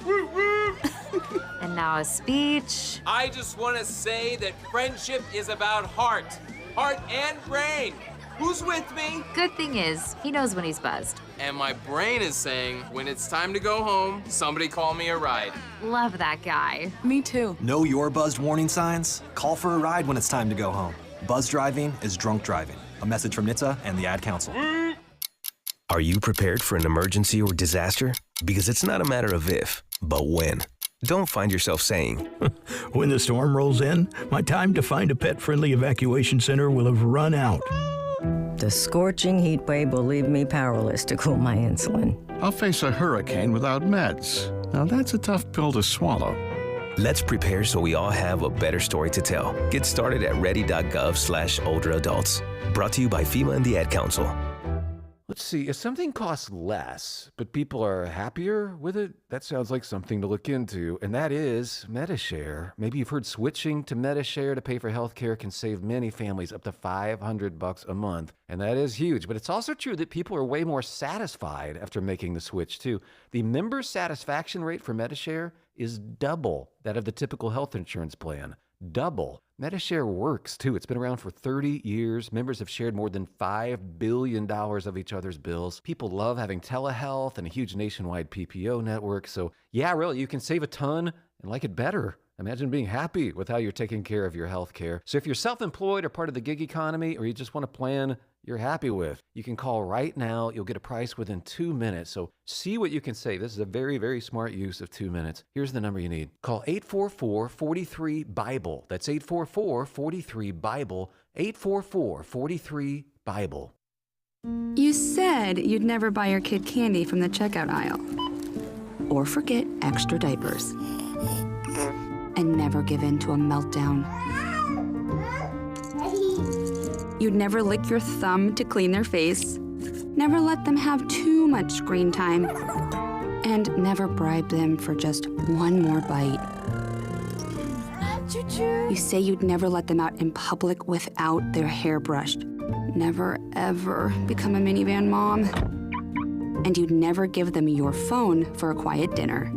Speaker 7: And now a speech.
Speaker 8: I just want to say that friendship is about heart and brain. Who's with me?
Speaker 7: Good thing is, he knows when he's buzzed.
Speaker 8: And my brain is saying, when it's time to go home, somebody call me a ride.
Speaker 7: Love that guy.
Speaker 11: Me too.
Speaker 9: Know your buzzed warning signs? Call for a ride when it's time to go home. Buzz driving is drunk driving. A message from NHTSA and the Ad Council.
Speaker 12: Are you prepared for an emergency or disaster? Because it's not a matter of if, but when. Don't find yourself saying,
Speaker 13: when the storm rolls in, my time to find a pet-friendly evacuation center will have run out.
Speaker 14: The scorching heat wave will leave me powerless to cool my insulin.
Speaker 16: I'll face a hurricane without meds. Now that's a tough pill to swallow.
Speaker 12: Let's prepare so we all have a better story to tell. Get started at ready.gov/older adults. Brought to you by FEMA and the Ad Council.
Speaker 18: Let's see, if something costs less, but people are happier with it, that sounds like something to look into, and that is MediShare. Maybe you've heard switching to MediShare to pay for healthcare can save many families up to $500 a month, and that is huge. But it's also true that people are way more satisfied after making the switch, too. The member satisfaction rate for MediShare is double that of the typical health insurance plan. Double. MediShare works, too. It's been around for 30 years. Members have shared more than $5 billion of each other's bills. People love having telehealth and a huge nationwide PPO network. So, yeah, really, you can save a ton and like it better. Imagine being happy with how you're taking care of your health care. So if you're self-employed or part of the gig economy, or you just want a plan you're happy with, you can call right now. You'll get a price within 2 minutes. So see what you can save. This is a very, very smart use of 2 minutes. Here's the number you need. Call 844-43-BIBLE. That's 844-43-BIBLE. 844-43-BIBLE.
Speaker 19: You said you'd never buy your kid candy from the checkout aisle. Or forget extra diapers. And never give in to a meltdown. You'd never lick your thumb to clean their face, never let them have too much screen time, and never bribe them for just one more bite. You say you'd never let them out in public without their hair brushed, never ever become a minivan mom, and you'd never give them your phone for a quiet dinner.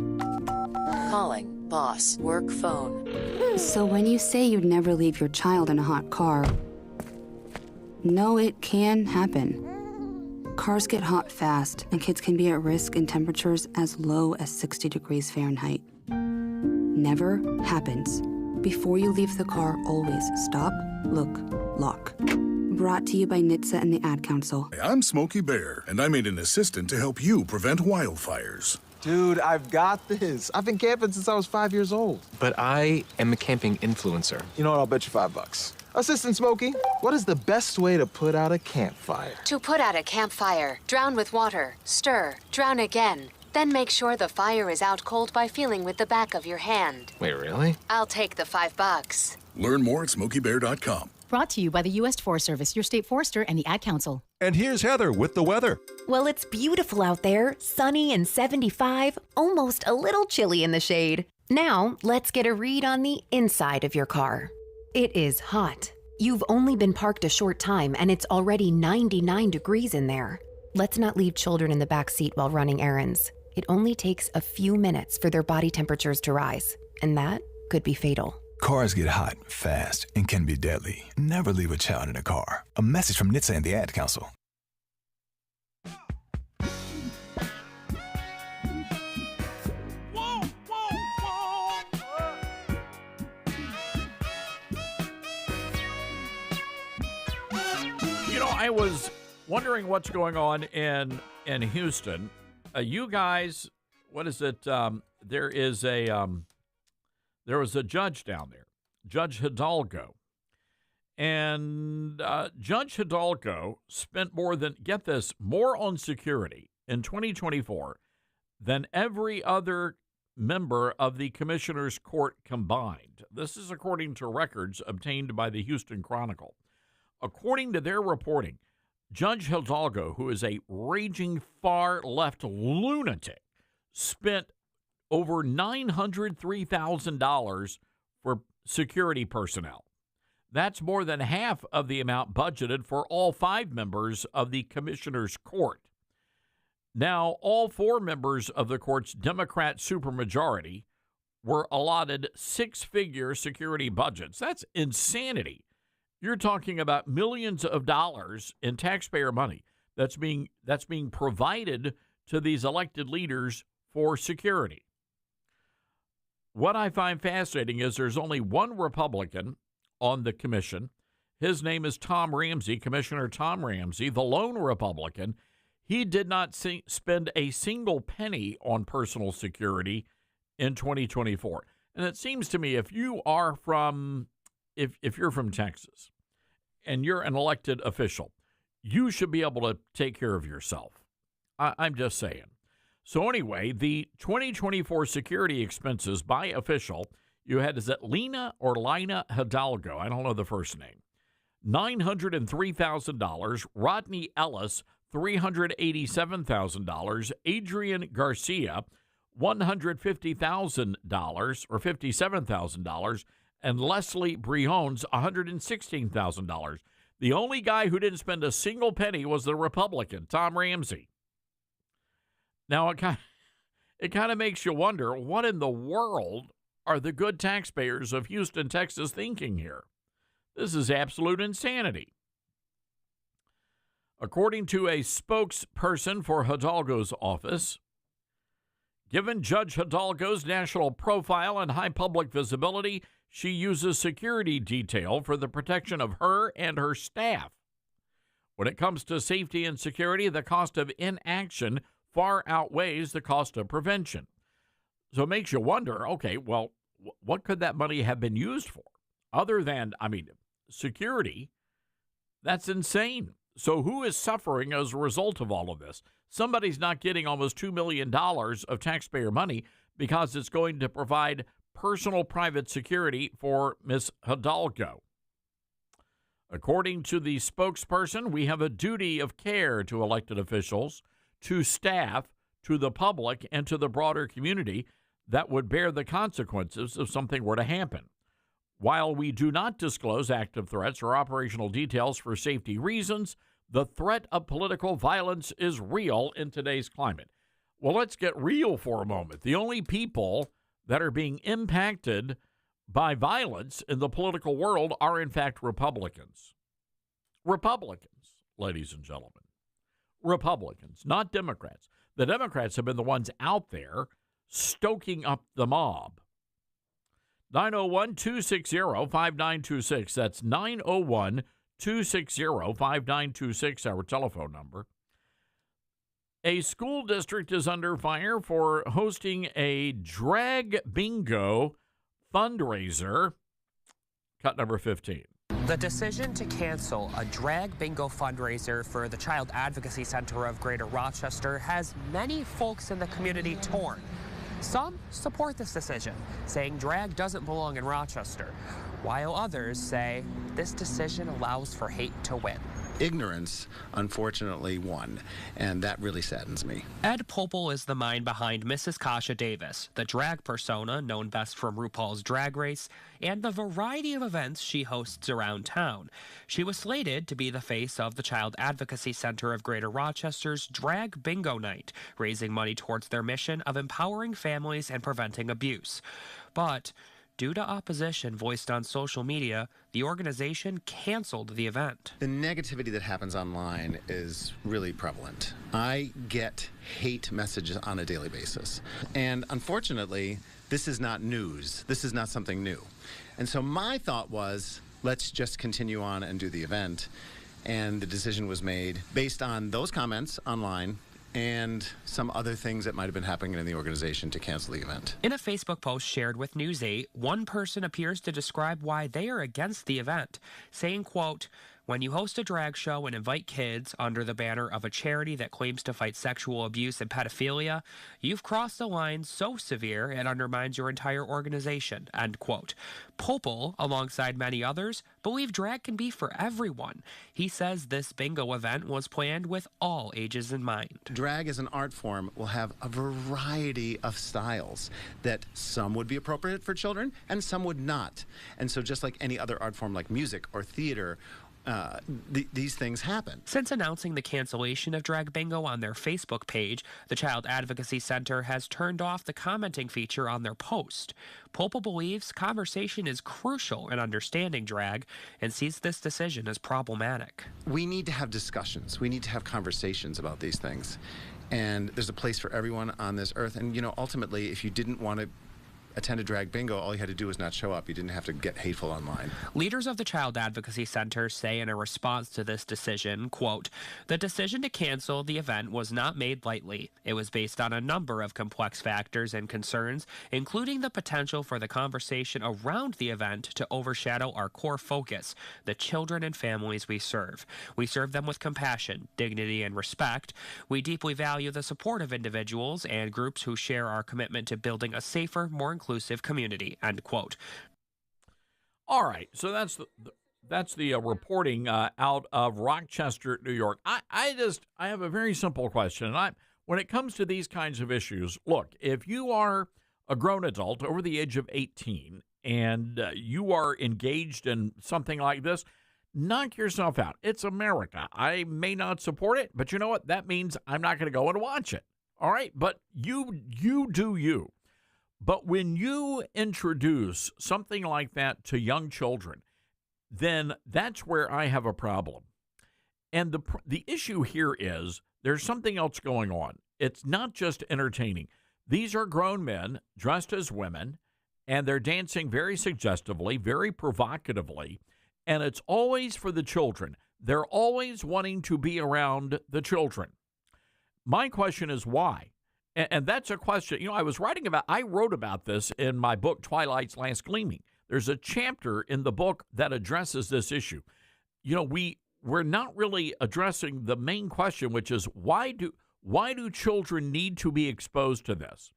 Speaker 6: Calling boss work phone.
Speaker 19: So when you say you'd never leave your child in a hot car, no, it can happen. Cars get hot fast, and kids can be at risk in temperatures as low as 60 degrees Fahrenheit. Never happens. Before you leave the car, always stop, look, lock. Brought to you by NHTSA and the Ad Council.
Speaker 30: I'm Smokey Bear, and I made an assistant to help you prevent wildfires.
Speaker 31: Dude, I've got this. I've been camping since I was 5 years old.
Speaker 32: But I am a camping influencer.
Speaker 31: You know what? I'll bet you $5. Assistant Smokey, what is the best way to put out a campfire?
Speaker 27: To put out a campfire, drown with water, stir, drown again. Then make sure the fire is out cold by feeling with the back of your hand.
Speaker 32: Wait, really?
Speaker 27: I'll take the $5.
Speaker 30: Learn more at SmokeyBear.com.
Speaker 33: Brought to you by the U.S. Forest Service, your state forester, and the Ad Council.
Speaker 34: And here's Heather with the weather.
Speaker 35: Well, it's beautiful out there, sunny and 75, almost a little chilly in the shade. Now, let's get a read on the inside of your car. It is hot. You've only been parked a short time, and it's already 99 degrees in there. Let's not leave children in the back seat while running errands. It only takes a few minutes for their body temperatures to rise, and that could be fatal.
Speaker 28: Cars get hot, fast, and can be deadly. Never leave a child in a car. A message from NHTSA and the Ad Council.
Speaker 3: You know, I was wondering what's going on in Houston. You guys, what is it? There was a judge down there, Judge Hidalgo. And Judge Hidalgo spent more on security in 2024 than every other member of the commissioner's court combined. This is according to records obtained by the Houston Chronicle. According to their reporting, Judge Hidalgo, who is a raging far-left lunatic, spent over $903,000 for security personnel. That's more than half of the amount budgeted for all 5 members of the commissioner's court. Now, all 4 members of the court's Democrat supermajority were allotted 6-figure security budgets. That's insanity. You're talking about millions of dollars in taxpayer money that's being provided to these elected leaders for security. What I find fascinating is there's only one Republican on the commission. His name is Tom Ramsey, Commissioner Tom Ramsey, the lone Republican. He did not spend a single penny on personal security in 2024. And it seems to me if you're from Texas and you're an elected official, you should be able to take care of yourself. I'm just saying. So anyway, the 2024 security expenses by official, you had, is it Lina Hidalgo? I don't know the first name. $903,000. Rodney Ellis, $387,000. Adrian Garcia, $150,000 or $57,000. And Leslie Briones, $116,000. The only guy who didn't spend a single penny was the Republican, Tom Ramsey. Now, it kind of makes you wonder, what in the world are the good taxpayers of Houston, Texas thinking here? This is absolute insanity. According to a spokesperson for Hidalgo's office, given Judge Hidalgo's national profile and high public visibility, she uses security detail for the protection of her and her staff. When it comes to safety and security, the cost of inaction far outweighs the cost of prevention. So it makes you wonder, okay, well, what could that money have been used for? Other than, security, that's insane. So who is suffering as a result of all of this? Somebody's not getting almost $2 million of taxpayer money because it's going to provide personal private security for Ms. Hidalgo. According to the spokesperson, we have a duty of care to elected officials, to staff, to the public, and to the broader community that would bear the consequences if something were to happen. While we do not disclose active threats or operational details for safety reasons, the threat of political violence is real in today's climate. Well, let's get real for a moment. The only people that are being impacted by violence in the political world are, in fact, Republicans. Republicans, ladies and gentlemen. Republicans, not Democrats. The Democrats have been the ones out there stoking up the mob. 901-260-5926. That's 901-260-5926, our telephone number. A school district is under fire for hosting a drag bingo fundraiser. Cut number 15.
Speaker 1: The decision to cancel a drag bingo fundraiser for the Child Advocacy Center of Greater Rochester has many folks in the community torn. Some support this decision, saying drag doesn't belong in Rochester, while others say this decision allows for hate to win.
Speaker 2: Ignorance, unfortunately, won, and that really saddens me.
Speaker 1: Ed Popel is the mind behind Mrs. Kasha Davis, the drag persona known best from RuPaul's Drag Race, and the variety of events she hosts around town. She was slated to be the face of the Child Advocacy Center of Greater Rochester's Drag Bingo Night, raising money towards their mission of empowering families and preventing abuse. But due to opposition voiced on social media, the organization canceled the event.
Speaker 2: The negativity that happens online is really prevalent. I get hate messages on a daily basis. And unfortunately, this is not news. This is not something new. And so my thought was, let's just continue on and do the event. And the decision was made based on those comments online and some other things that might have been happening in the organization to cancel the event.
Speaker 1: In a Facebook post shared with News 8, one person appears to describe why they are against the event, saying, quote, "When you host a drag show and invite kids under the banner of a charity that claims to fight sexual abuse and pedophilia, you've crossed a line so severe it undermines your entire organization," end quote. Popel, alongside many others, believe drag can be for everyone. He says this bingo event was planned with all ages in mind.
Speaker 2: Drag as an art form will have a variety of styles that some would be appropriate for children and some would not. And so just like any other art form like music or theater these things happen.
Speaker 1: Since announcing the cancellation of Drag Bingo on their Facebook page, the Child Advocacy Center has turned off the commenting feature on their post. Polpa believes conversation is crucial in understanding drag and sees this decision as problematic.
Speaker 2: We need to have discussions. We need to have conversations about these things. And there's a place for everyone on this earth. And, ultimately, if you didn't want to attend a drag bingo, all you had to do was not show up. You didn't have to get hateful online.
Speaker 1: Leaders of the Child Advocacy Center say in a response to this decision, quote, "The decision to cancel the event was not made lightly. It was based on a number of complex factors and concerns, including the potential for the conversation around the event to overshadow our core focus, the children and families we serve. We serve them with compassion, dignity, and respect. We deeply value the support of individuals and groups who share our commitment to building a safer, more inclusive community," end quote.
Speaker 3: All right, so that's the reporting out of Rochester, New York. I have a very simple question. And when it comes to these kinds of issues, look, if you are a grown adult over the age of 18 and you are engaged in something like this, knock yourself out. It's America. I may not support it, but you know what? That means I'm not going to go and watch it. All right, but you do you. But when you introduce something like that to young children, then that's where I have a problem. And the issue here is there's something else going on. It's not just entertaining. These are grown men dressed as women, and they're dancing very suggestively, very provocatively, and it's always for the children. They're always wanting to be around the children. My question is why? And that's a question. I wrote about this in my book, Twilight's Last Gleaming. There's a chapter in the book that addresses this issue. We're not really addressing the main question, which is why do children need to be exposed to this?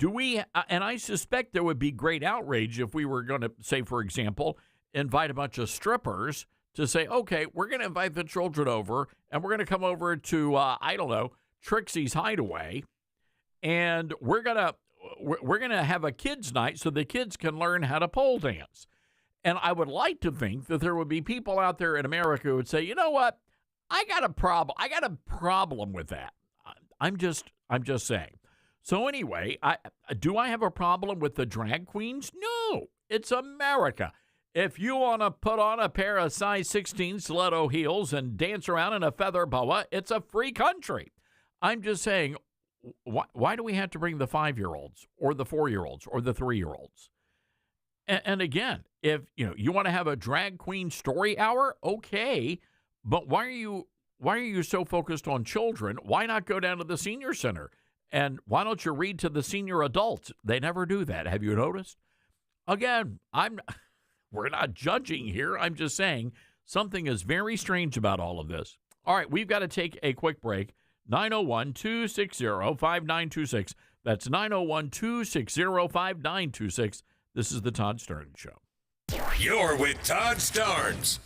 Speaker 3: And I suspect there would be great outrage if we were going to say, for example, invite a bunch of strippers to say, okay, we're going to invite the children over and we're going to come over to, Trixie's Hideaway. And we're gonna have a kids' night so the kids can learn how to pole dance. And I would like to think that there would be people out there in America who would say, you know what, I got a problem with that. I'm just saying. So anyway, do I have a problem with the drag queens? No, it's America. If you want to put on a pair of size 16 stiletto heels and dance around in a feather boa, it's a free country. I'm just saying. Why do we have to bring the 5-year-olds or the 4-year-olds or the 3-year-olds? And again, if you want to have a drag queen story hour, okay, but why are you so focused on children? Why not go down to the senior center? And why don't you read to the senior adults? They never do that. Have you noticed? Again, we're not judging here. I'm just saying something is very strange about all of this. All right, we've got to take a quick break. 901-260-5926. That's 901-260-5926. This is the Todd Starnes Show.
Speaker 4: You're with Todd Starnes.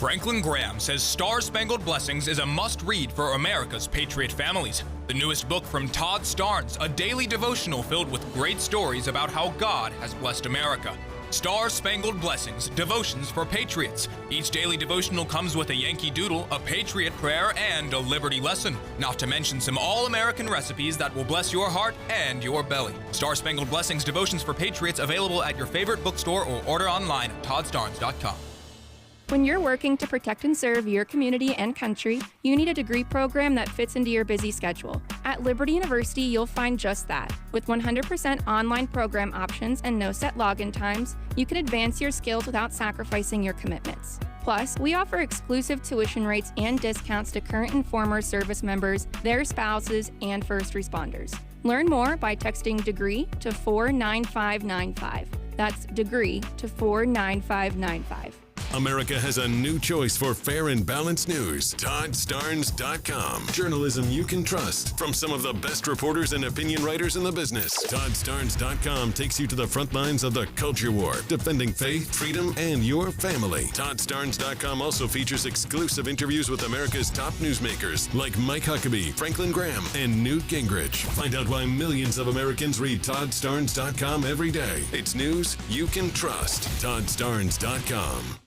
Speaker 4: Franklin Graham says Star-Spangled Blessings is a must-read for America's patriot families. The newest book from Todd Starnes, a daily devotional filled with great stories about how God has blessed America. Star-Spangled Blessings, Devotions for Patriots. Each daily devotional comes with a Yankee Doodle, a Patriot Prayer, and a Liberty Lesson. Not to mention some all-American recipes that will bless your heart and your belly. Star-Spangled Blessings, Devotions for Patriots, available at your favorite bookstore or order online at toddstarnes.com.
Speaker 5: When you're working to protect and serve your community and country, you need a degree program that fits into your busy schedule. At Liberty University, you'll find just that. With 100% online program options and no set login times, you can advance your skills without sacrificing your commitments. Plus, we offer exclusive tuition rates and discounts to current and former service members, their spouses, and first responders. Learn more by texting DEGREE to 49595. That's DEGREE to 49595.
Speaker 7: America has a new choice for fair and balanced news. ToddStarnes.com. Journalism you can trust from some of the best reporters and opinion writers in the business. ToddStarnes.com takes you to the front lines of the culture war, defending faith, freedom, and your family. ToddStarnes.com also features exclusive interviews with America's top newsmakers like Mike Huckabee, Franklin Graham, and Newt Gingrich. Find out why millions of Americans read ToddStarnes.com every day. It's news you can trust. ToddStarnes.com.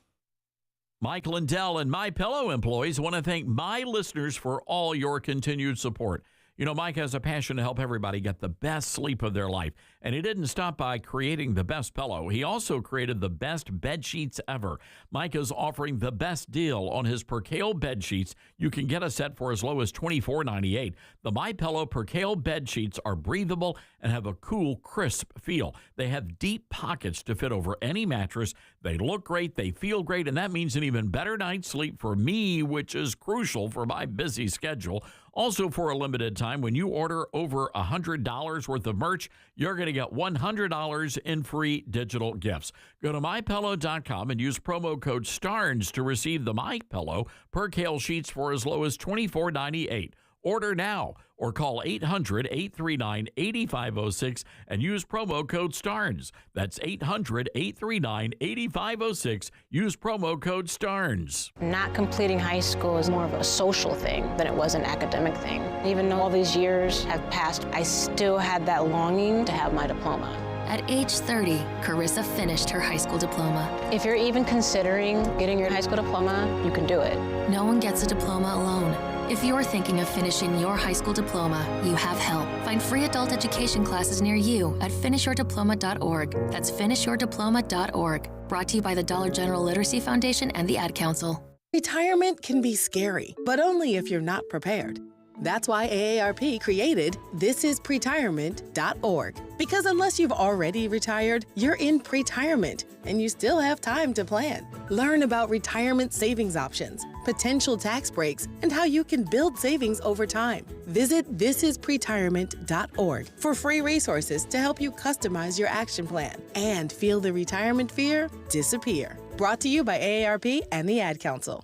Speaker 3: Mike Lindell and MyPillow employees want to thank my listeners for all your continued support. You know, Mike has a passion to help everybody get the best sleep of their life, and he didn't stop by creating the best pillow. He also created the best bed sheets ever. Mike is offering the best deal on his Percale bed sheets. You can get a set for as low as $24.98. The MyPillow Percale bed sheets are breathable and have a cool, crisp feel. They have deep pockets to fit over any mattress. They look great, they feel great, and that means an even better night's sleep for me, which is crucial for my busy schedule. Also, for a limited time, when you order over $100 worth of merch, you're going to get $100 in free digital gifts. Go to MyPillow.com and use promo code STARNS to receive the MyPillow Percale sheets for as low as $24.98. Order now or call 800-839-8506 and use promo code STARNS. That's 800-839-8506. Use promo code STARNS.
Speaker 8: Not completing high school is more of a social thing than it was an academic thing. Even though all these years have passed, I still had that longing to have my diploma.
Speaker 9: At age 30, Carissa finished her high school diploma.
Speaker 8: If you're even considering getting your high school diploma, you can do it.
Speaker 9: No one gets a diploma alone. If you're thinking of finishing your high school diploma, you have help. Find free adult education classes near you at finishyourdiploma.org. That's finishyourdiploma.org. Brought to you by the Dollar General Literacy Foundation and the Ad Council.
Speaker 10: Retirement can be scary, but only if you're not prepared. That's why AARP created thisispretirement.org. Because unless you've already retired, you're in pretirement, and you still have time to plan. Learn about retirement savings options, potential tax breaks, and how you can build savings over time. Visit thisispretirement.org for free resources to help you customize your action plan and feel the retirement fear disappear. Brought to you by AARP and the Ad Council.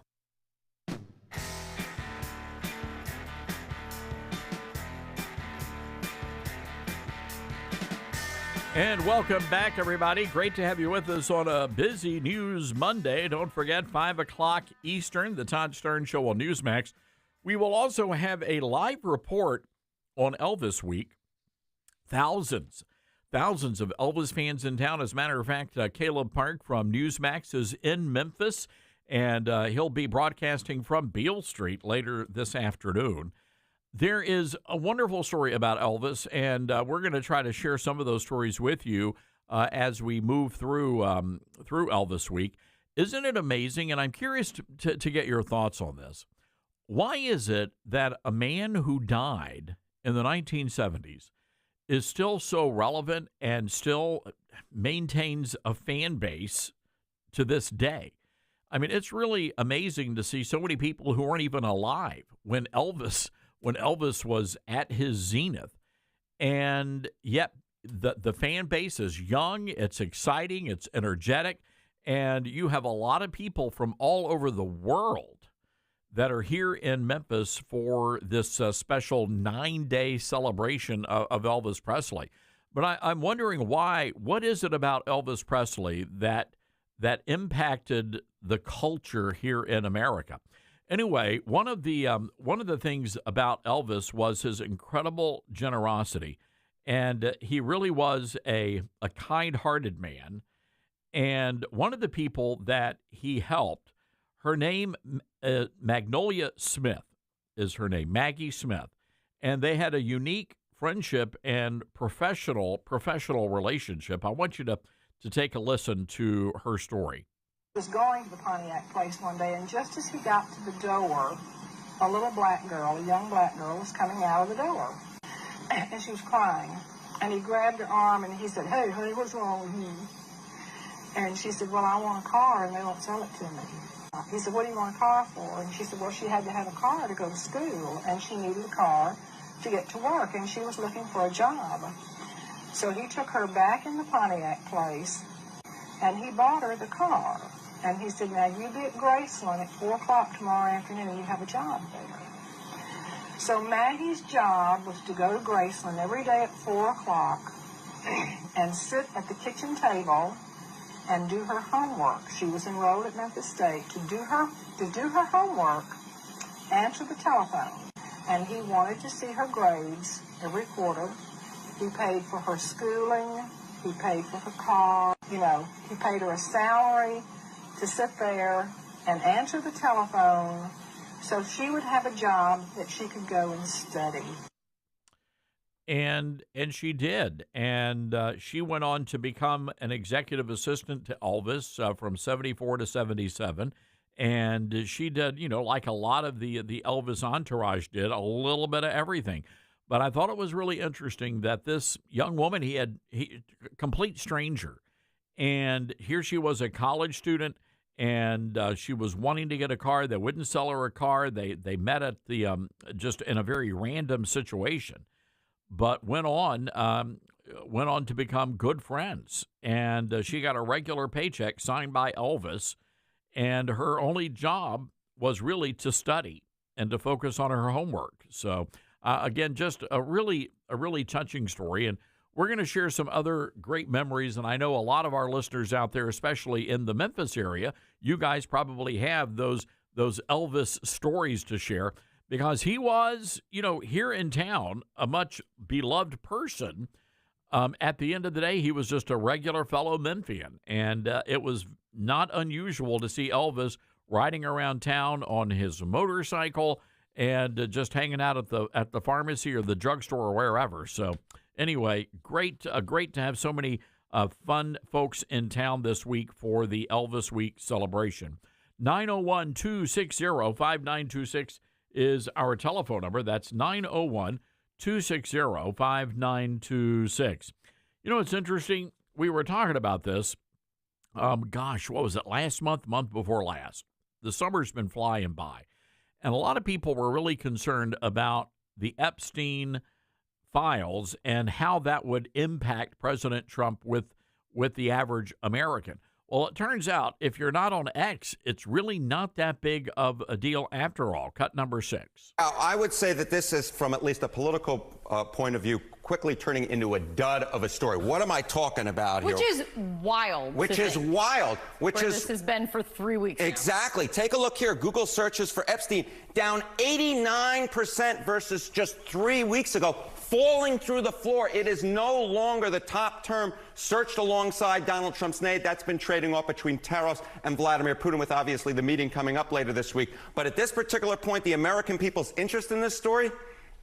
Speaker 3: And welcome back, everybody. Great to have you with us on a busy News Monday. Don't forget, 5 o'clock Eastern, the Todd Stern Show on Newsmax. We will also have a live report on Elvis Week. Thousands of Elvis fans in town. As a matter of fact, Caleb Park from Newsmax is in Memphis, and he'll be broadcasting from Beale Street later this afternoon. There is a wonderful story about Elvis, and we're going to try to share some of those stories with you as we move through Elvis Week. Isn't it amazing? And I'm curious to get your thoughts on this. Why is it that a man who died in the 1970s is still so relevant and still maintains a fan base to this day? I mean, it's really amazing to see so many people who weren't even alive when Elvis was at his zenith, and yet the fan base is young, it's exciting, it's energetic, and you have a lot of people from all over the world that are here in Memphis for this special 9-day celebration of Elvis Presley. But I'm wondering why. What is it about Elvis Presley that impacted the culture here in America? Anyway, one of the things about Elvis was his incredible generosity, and he really was a kind-hearted man. And one of the people that he helped, her name Magnolia Smith is her name, Maggie Smith, and they had a unique friendship and professional relationship. I want you to take a listen to her story.
Speaker 11: He was going to the Pontiac place one day, and just as he got to the door, a little black girl, a young black girl, was coming out of the door, and she was crying. And he grabbed her arm, and he said, hey, honey, what's wrong with you? And she said, well, I want a car, and they won't sell it to me. He said, what do you want a car for? And she said, well, she had to have a car to go to school, and she needed a car to get to work, and she was looking for a job. So he took her back in the Pontiac place, and he bought her the car. And he said, now you be at Graceland at 4 o'clock tomorrow afternoon. You have a job there. So Maggie's job was to go to Graceland every day at 4 o'clock and sit at the kitchen table and do her homework. She was enrolled at Memphis State to do her homework, answer the telephone. And he wanted to see her grades every quarter. He paid for her schooling. He paid for her car. You know, he paid her a salary to sit there and answer the telephone so she would have a job that she could go and study.
Speaker 3: And she did. And she went on to become an executive assistant to Elvis from 74 to 77. And she did, you know, like a lot of the Elvis entourage did, a little bit of everything. But I thought it was really interesting that this young woman, he complete stranger. And here she was, a college student, and she was wanting to get a car. They wouldn't sell her a car. They met at the just in a very random situation, but went on to become good friends. And she got a regular paycheck signed by Elvis, and her only job was really to study and to focus on her homework. So again, just a really touching story. And we're going to share some other great memories, and I know a lot of our listeners out there, especially in the Memphis area, you guys probably have those Elvis stories to share, because he was, you know, here in town, a much beloved person. At the end of the day, he was just a regular fellow Memphian, and it was not unusual to see Elvis riding around town on his motorcycle and just hanging out at the pharmacy or the drugstore or wherever. So anyway, great to have so many fun folks in town this week for the Elvis Week celebration. 901-260-5926 is our telephone number. That's 901-260-5926. You know, it's interesting. We were talking about this, what was it, last month before last? The summer's been flying by. And a lot of people were really concerned about the Epstein files and how that would impact President Trump with the average American. Well, it turns out if you're not on X, it's really not that big of a deal after all. Cut number 6.
Speaker 12: I would say that this is, from at least a political point of view, quickly turning into a dud of a story. What am I talking about here?
Speaker 13: Which is wild.
Speaker 12: Which is wild.
Speaker 13: This has been for 3 weeks now.
Speaker 12: Exactly. Take a look here. Google searches for Epstein down 89% versus just 3 weeks ago, falling through the floor. It is no longer the top term searched alongside Donald Trump's name. That's been trading off between Taros and Vladimir Putin, with obviously the meeting coming up later this week. But at this particular point, the American people's interest in this story,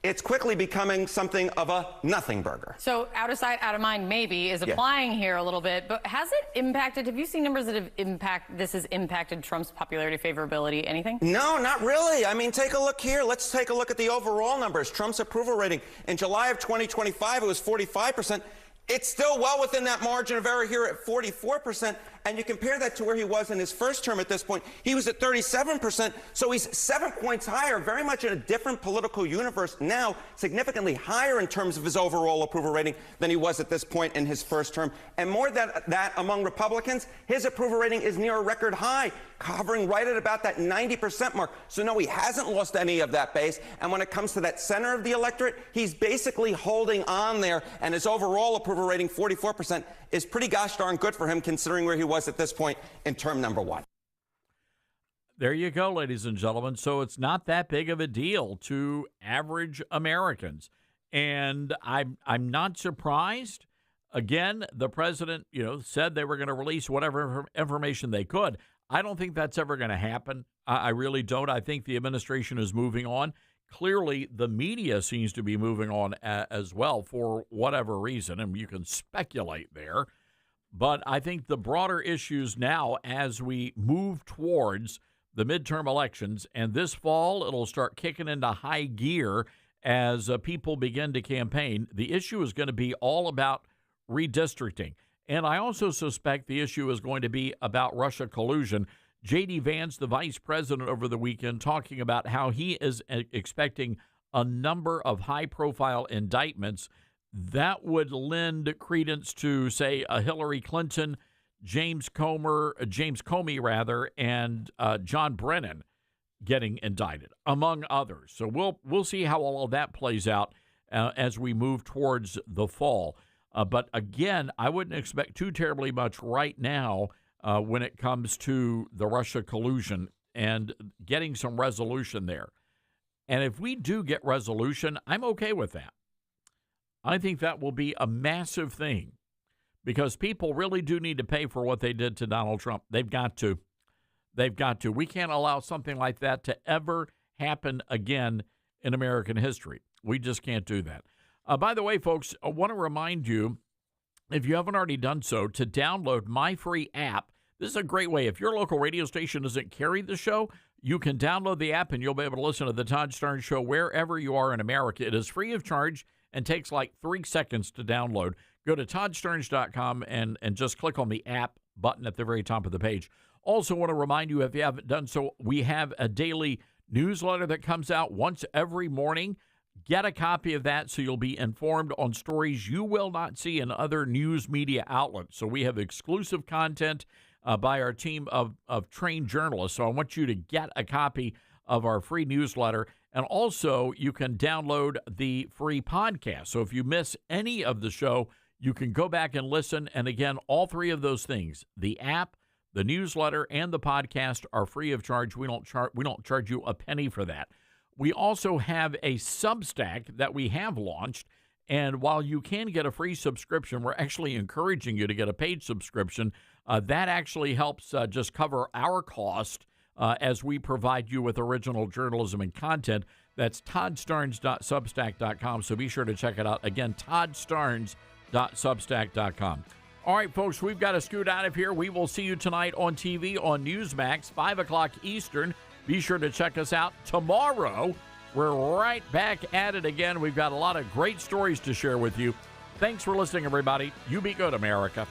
Speaker 12: it's quickly becoming something of a nothing burger.
Speaker 13: So out of sight, out of mind, maybe, is applying here a little bit. But has it impacted, have you seen numbers that have impacted Trump's popularity, favorability, anything?
Speaker 12: No, not really. I mean, take a look here. Let's take a look at the overall numbers. Trump's approval rating in July of 2025, it was 45%. It's still well within that margin of error here at 44%. And you compare that to where he was in his first term at this point. He was at 37%. So he's 7 points higher, very much in a different political universe now, significantly higher in terms of his overall approval rating than he was at this point in his first term. And more than that, among Republicans, his approval rating is near a record high, hovering right at about that 90% mark. So no, he hasn't lost any of that base. And when it comes to that center of the electorate, he's basically holding on there. And his overall approval rating, 44%, is pretty gosh darn good for him, considering where he was at this point in term number 1.
Speaker 3: There you go, ladies and gentlemen. So it's not that big of a deal to average Americans. And I'm not surprised. Again, the president, said they were going to release whatever information they could. I don't think that's ever going to happen. I really don't. I think the administration is moving on. Clearly, the media seems to be moving on as well for whatever reason, and you can speculate there. But I think the broader issues now, as we move towards the midterm elections, and this fall it'll start kicking into high gear as people begin to campaign, the issue is going to be all about redistricting. And I also suspect the issue is going to be about Russia collusion. J.D. Vance, the vice president, over the weekend, talking about how he is expecting a number of high-profile indictments that would lend credence to, say, a Hillary Clinton James Comey, and John Brennan getting indicted, among others. So we'll see how all of that plays out as we move towards the fall. But again, I wouldn't expect too terribly much right now when it comes to the Russia collusion and getting some resolution there. And if we do get resolution, I'm okay with that. I think that will be a massive thing because people really do need to pay for what they did to Donald Trump. They've got to. They've got to. We can't allow something like that to ever happen again in American history. We just can't do that. By the way, folks, I want to remind you, if you haven't already done so, to download my free app. This is a great way. If your local radio station doesn't carry the show, you can download the app and you'll be able to listen to the Todd Starnes Show wherever you are in America. It is free of charge and takes like 3 seconds to download. Go to ToddStarnes.com and just click on the app button at the very top of the page. Also want to remind you, if you haven't done so, we have a daily newsletter that comes out once every morning. Get a copy of that so you'll be informed on stories you will not see in other news media outlets. So we have exclusive content by our team of trained journalists. So I want you to get a copy of our free newsletter. And also, you can download the free podcast. So if you miss any of the show, you can go back and listen. And again, all three of those things, the app, the newsletter, and the podcast, are free of charge. We don't charge you a penny for that. We also have a Substack that we have launched. And while you can get a free subscription, we're actually encouraging you to get a paid subscription. That actually helps just cover our cost as we provide you with original journalism and content. That's toddstarnes.substack.com. So be sure to check it out. Again, toddstarnes.substack.com. All right, folks, we've got to scoot out of here. We will see you tonight on TV on Newsmax, 5 o'clock Eastern. Be sure to check us out tomorrow. We're right back at it again. We've got a lot of great stories to share with you. Thanks for listening, everybody. You be good, America.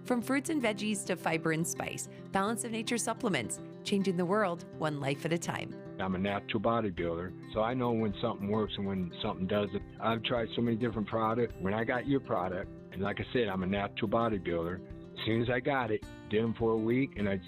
Speaker 6: From fruits and veggies to fiber and spice, Balance of Nature supplements, changing the world one life at a time.
Speaker 14: I'm a natural bodybuilder, so I know when something works and when something doesn't. I've tried so many different products. When I got your product, and like I said, I'm a natural bodybuilder. As soon as I got it, did them for a week, and I